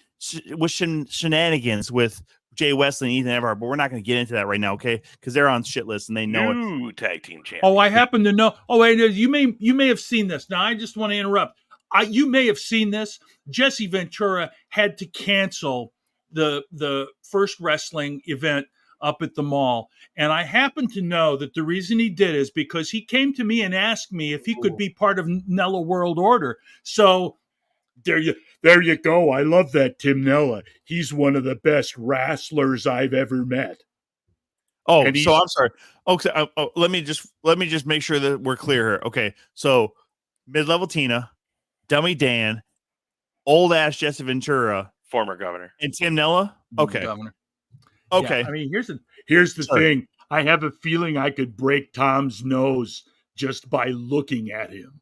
shenanigans with Jay Wesley and Ethan Everhart, but we're not going to get into that right now, okay? Because they're on shit lists and they know it. New tag team champion. Oh, I happen to know. Oh, wait, you may have seen this. Now, I just want to interrupt. You may have seen this. Jesse Ventura had to cancel the first wrestling event up at the mall, and I happen to know that the reason he did is because he came to me and asked me if he could be part of Nella World Order. So there you go. I love that Tim Nella. He's one of the best wrestlers I've ever met. Oh, And so I'm sorry. Okay, let me just make sure that we're clear here. Okay, so mid-level Tina, Dummy Dan, old ass Jesse Ventura, Former governor. and Tim Nella. Okay, Governor. okay. Yeah, I mean, here's the Sorry. thing. I have a feeling I could break Tom's nose just by looking at him.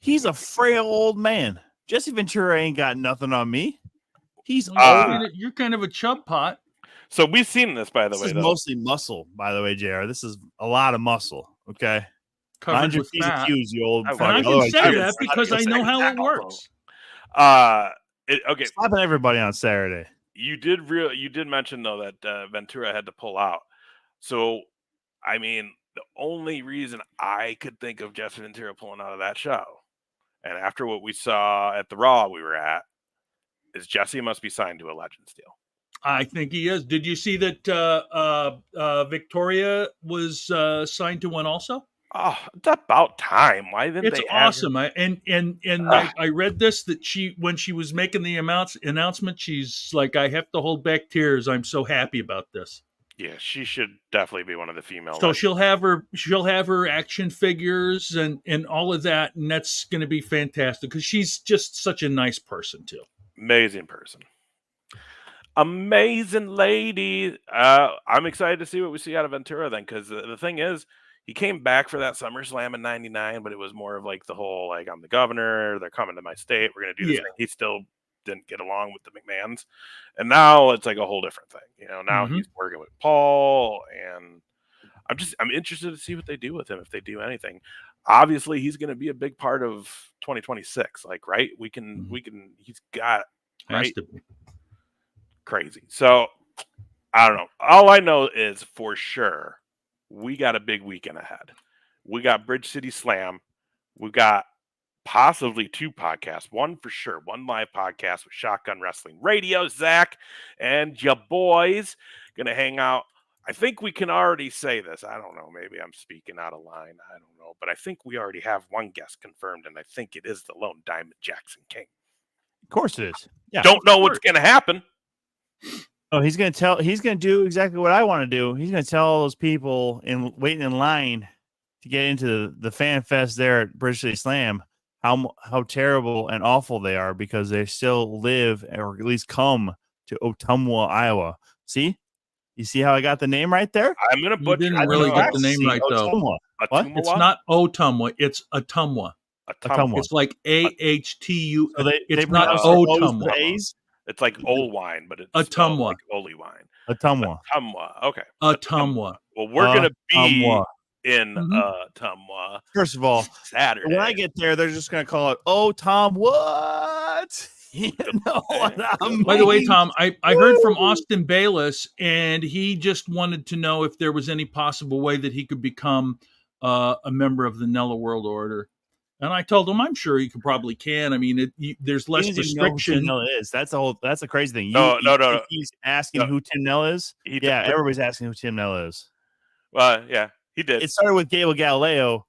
He's a frail old man. Jesse Ventura ain't got nothing on me. He's You're kind of a chub pot. So we've seen this, by the this way. is Though. mostly muscle, by the way, JR. This is a lot of muscle. Okay, Covered mind your with P's and fat. Q's, you old And fuck. And I can Otherwise, say you're that gonna because I know how it tackle, works. Okay, slapping everybody on Saturday. you did mention though that Ventura had to pull out. So, I mean, the only reason I could think of Jesse Ventura pulling out of that show, and after what we saw at the Raw we were at, is Jesse must be signed to a Legends deal. I think he is. Did you see that Victoria was signed to one also? Oh, it's about time. Why didn't It's they have her- awesome. I read this that when she was making the announcement, she's like, I have to hold back tears. I'm so happy about this. Yeah, she should definitely be one of the female. So Legends. she'll have her action figures and all of that, and that's going to be fantastic because she's just such a nice person too. Amazing person. Amazing lady. I'm excited to see what we see out of Ventura then, because the thing is, He came back for that SummerSlam in '99, but it was more of like the whole like I'm the governor, they're coming to my state, we're gonna do this Yeah. thing. He still didn't get along with the McMahons, and now it's like a whole different thing. You know, now he's working with Paul, and I'm interested to see what they do with him if they do anything. Obviously, he's going to be a big part of 2026. Like, right? We can. He's got Has right to be. crazy. So I don't know. All I know is for sure we got a big weekend ahead. We got Bridge City Slam. We got possibly 2 podcasts. One for sure. One live podcast with Shotgun Wrestling Radio. Zach and your boys gonna hang out. I think we can already say this. I don't know. Maybe I'm speaking out of line. I don't know. But I think we already have one guest confirmed, and I think it is the Lone Diamond Jackson King. Of course it is. Yeah. Don't know what's going to happen. Oh, he's going to do exactly what I want to do. He's going to tell all those people waiting in line to get into the fan fest there at Bridge City Slam how terrible and awful they are because they still live or at least come to Ottumwa, Iowa. See? You see how I got the name right there? I'm going to You didn't really get the name right, though. What? It's not Ottumwa. It's Ottumwa. Ottumwa. It's like AHTU. So it's not Ottumwa. It's like old wine, but it's Ottumwa. like holy wine. Ottumwa. Ottumwa. Okay. Ottumwa. Well, we're going to be in Mhm. Ottumwa. First of all, Saturday. when I get there, they're just going to call it, "Oh, Tom, what?" You know what I mean? By the way, Tom, I heard from Austin Bayless, and he just wanted to know if there was any possible way that he could become a member of the Nella World Order. And I told him, I'm sure he probably can. I mean, there's less restriction. Who Tim Nella is. That's the crazy thing. No. He's asking who Tim Nella is. Everybody's asking who Tim Nella is. Well, yeah, he did. It started with Gable Galileo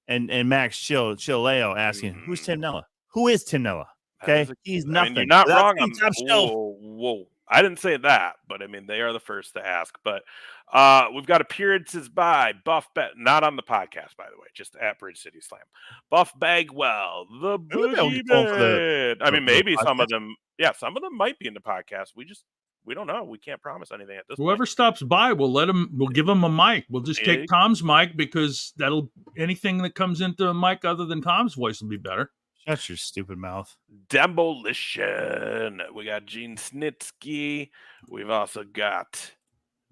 and Max Chileo asking, "Who's Tim Nella? Who is Tim Nella?" Okay, he's nothing. You're not wrong. Whoa. I didn't say that, but I mean, they are the first to ask. But we've got appearances by Buff, not on the podcast, by the way, just at Bridge City Slam. Buff Bagwell, the Boogeyman. I mean, maybe some of them, some of them might be in the podcast. We don't know. We can't promise anything at this point. Whoever stops by, we'll give them a mic. We'll just take Tom's mic because anything that comes into a mic other than Tom's voice will be better. Shut your stupid mouth. Demolition. We got Gene Snitsky. We've also got.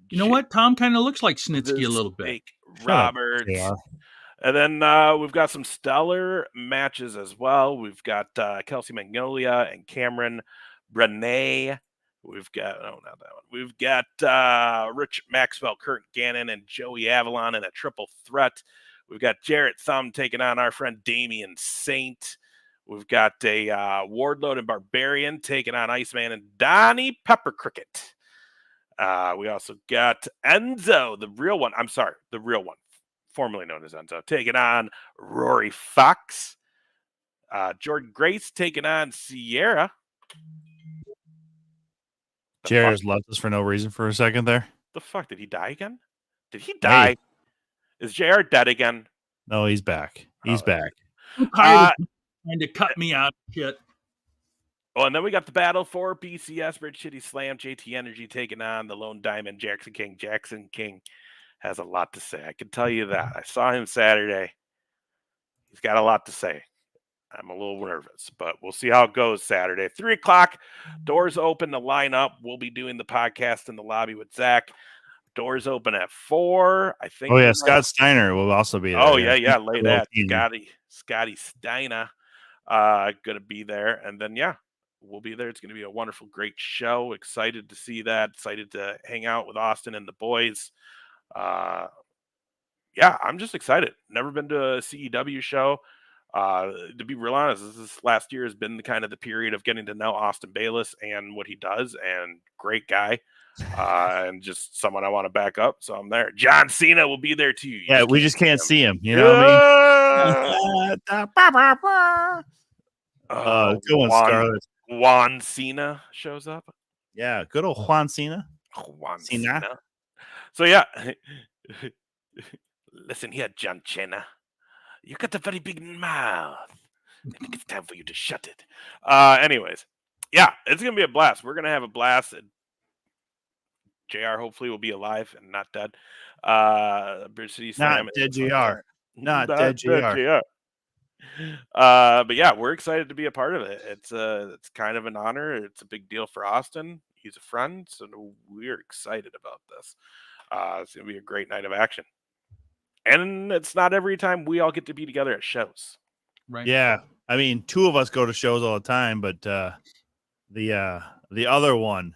You know what? Tom kind of looks like Snitsky a little bit. Roberts. Yeah. And then we've got some stellar matches as well. We've got Kelsey Magnolia and Cameron Brené. We've got not that one. We've got Rich Maxwell, Kurt Gannon, and Joey Avalon in a triple threat. We've got Jarrett Thumb taking on our friend Damian Saint. We've got a Wardlow and Barbarian taking on Iceman and Donnie Pepper Cricket. We also got Enzo, the real one, formerly known as Enzo, taking on Rory Fox. Jordan Grace taking on Sierra. Jared's left us for no reason for a second there. The fuck? Did he die again? Did he die? Hey. Is Jared dead again? No, he's back. He's back. Trying to cut me out. Shit. Oh, and then we got the battle for BCS, Bridge City Slam, JT Energy taking on the Lone Diamond, Jackson King. Jackson King has a lot to say. I can tell you that. I saw him Saturday. He's got a lot to say. I'm a little nervous, but we'll see how it goes Saturday. 3 o'clock, doors open to line up. We'll be doing the podcast in the lobby with Zach. Doors open at 4. I think. Oh, yeah. Scott Steiner will also be there. Oh, yeah. Lay that. Scotty Steiner going to be there. And then, we'll be there. It's going to be a wonderful, great show. Excited to see that. Excited to hang out with Austin and the boys. I'm just excited. Never been to a CEW show. To be real honest, this last year has been the period of getting to know Austin Bayless and what he does, and great guy, and just someone I want to back up. So I'm there. John Cena will be there too. We just can't see him. You know what I mean? Good one, Scarlett. Juan Cena shows up. Yeah, good old Juan Cena. Juan Cena. So listen here, John Cena. You got a very big mouth. I think it's time for you to shut it. Anyways, it's going to be a blast. We're going to have a blast. JR hopefully will be alive and not dead. Bridge City Not Slam. dead is JR. on Not there. dead JR. But yeah, we're excited to be a part of it. It's kind of an honor. It's a big deal for Austin. He's a friend, so we're excited about this. It's gonna be a great night of action, and it's not every time we all get to be together at shows. Right. Yeah. I mean, two of us go to shows all the time, but the other one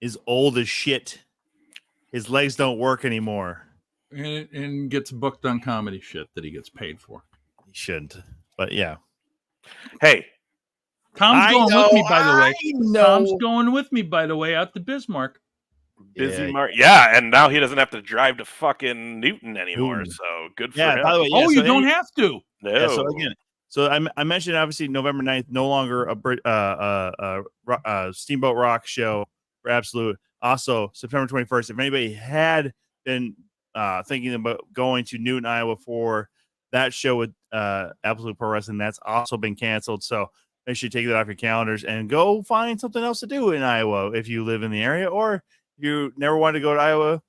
is old as shit. His legs don't work anymore. And gets booked on comedy shit that he gets paid for. He shouldn't. But yeah. Hey, Tom's I going know, with me, by the way. I know. Tom's going with me, by the way, out to Bismarck. busy Yeah. Mark. Yeah, and now he doesn't have to drive to fucking Newton anymore. Newton. So good for Yeah, him. by the way, yeah, Oh, so you don't have to. No. Yeah, so again, I mentioned obviously November 9th, no longer a Steamboat Rock show for Absolute. Also, September 21st, if anybody had been thinking about going to Newton, Iowa for that show with Absolute Pro Wrestling, that's also been canceled. So make sure you take that off your calendars and go find something else to do in Iowa if you live in the area, or if you never wanted to go to Iowa,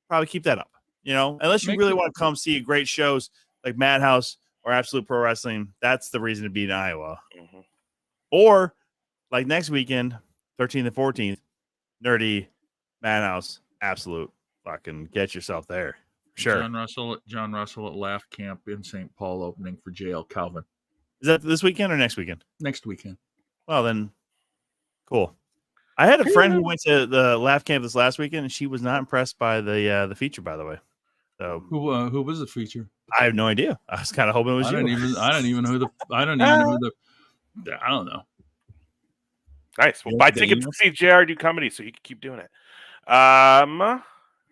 probably keep that up. You know, unless you really want to come see great shows like Madhouse or Absolute Pro Wrestling, that's the reason to be in Iowa. Mm-hmm. Or like next weekend, 13th and 14th, Nerdy, Madhouse, Absolute. Fucking get yourself there. Sure. John Russell at Laugh Camp in St. Paul opening for JL Calvin. Is that this weekend or next weekend? Next weekend. Well, then, cool. I had a friend who went to the Laugh Camp this last weekend, and she was not impressed by the feature, by the way. So who was the feature? I have no idea. I was kind of hoping it was I you. don't even know who the I don't know. Nice. Well, Yeah, buy there tickets you to see JR do comedy so he can keep doing it.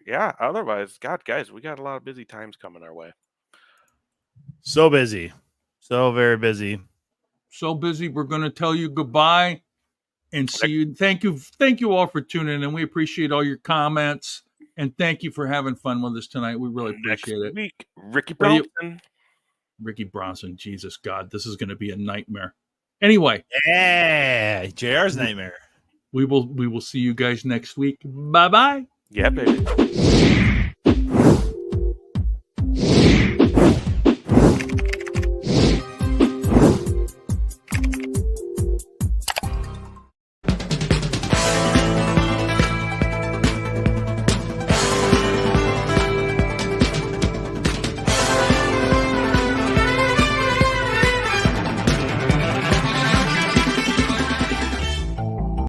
Yeah, otherwise, God, guys, we got a lot of busy times coming our way. So busy. So very busy. So busy, we're going to tell you goodbye and see you. Thank you all for tuning in. We appreciate all your comments, and thank you for having fun with us tonight. We really appreciate it. Next week, Ricky What do you- Bronson. Ricky Bronson, Jesus God, this is going to be a nightmare. Anyway, Yeah, JR's nightmare. we will see you guys next week. Bye bye. Yeah, baby.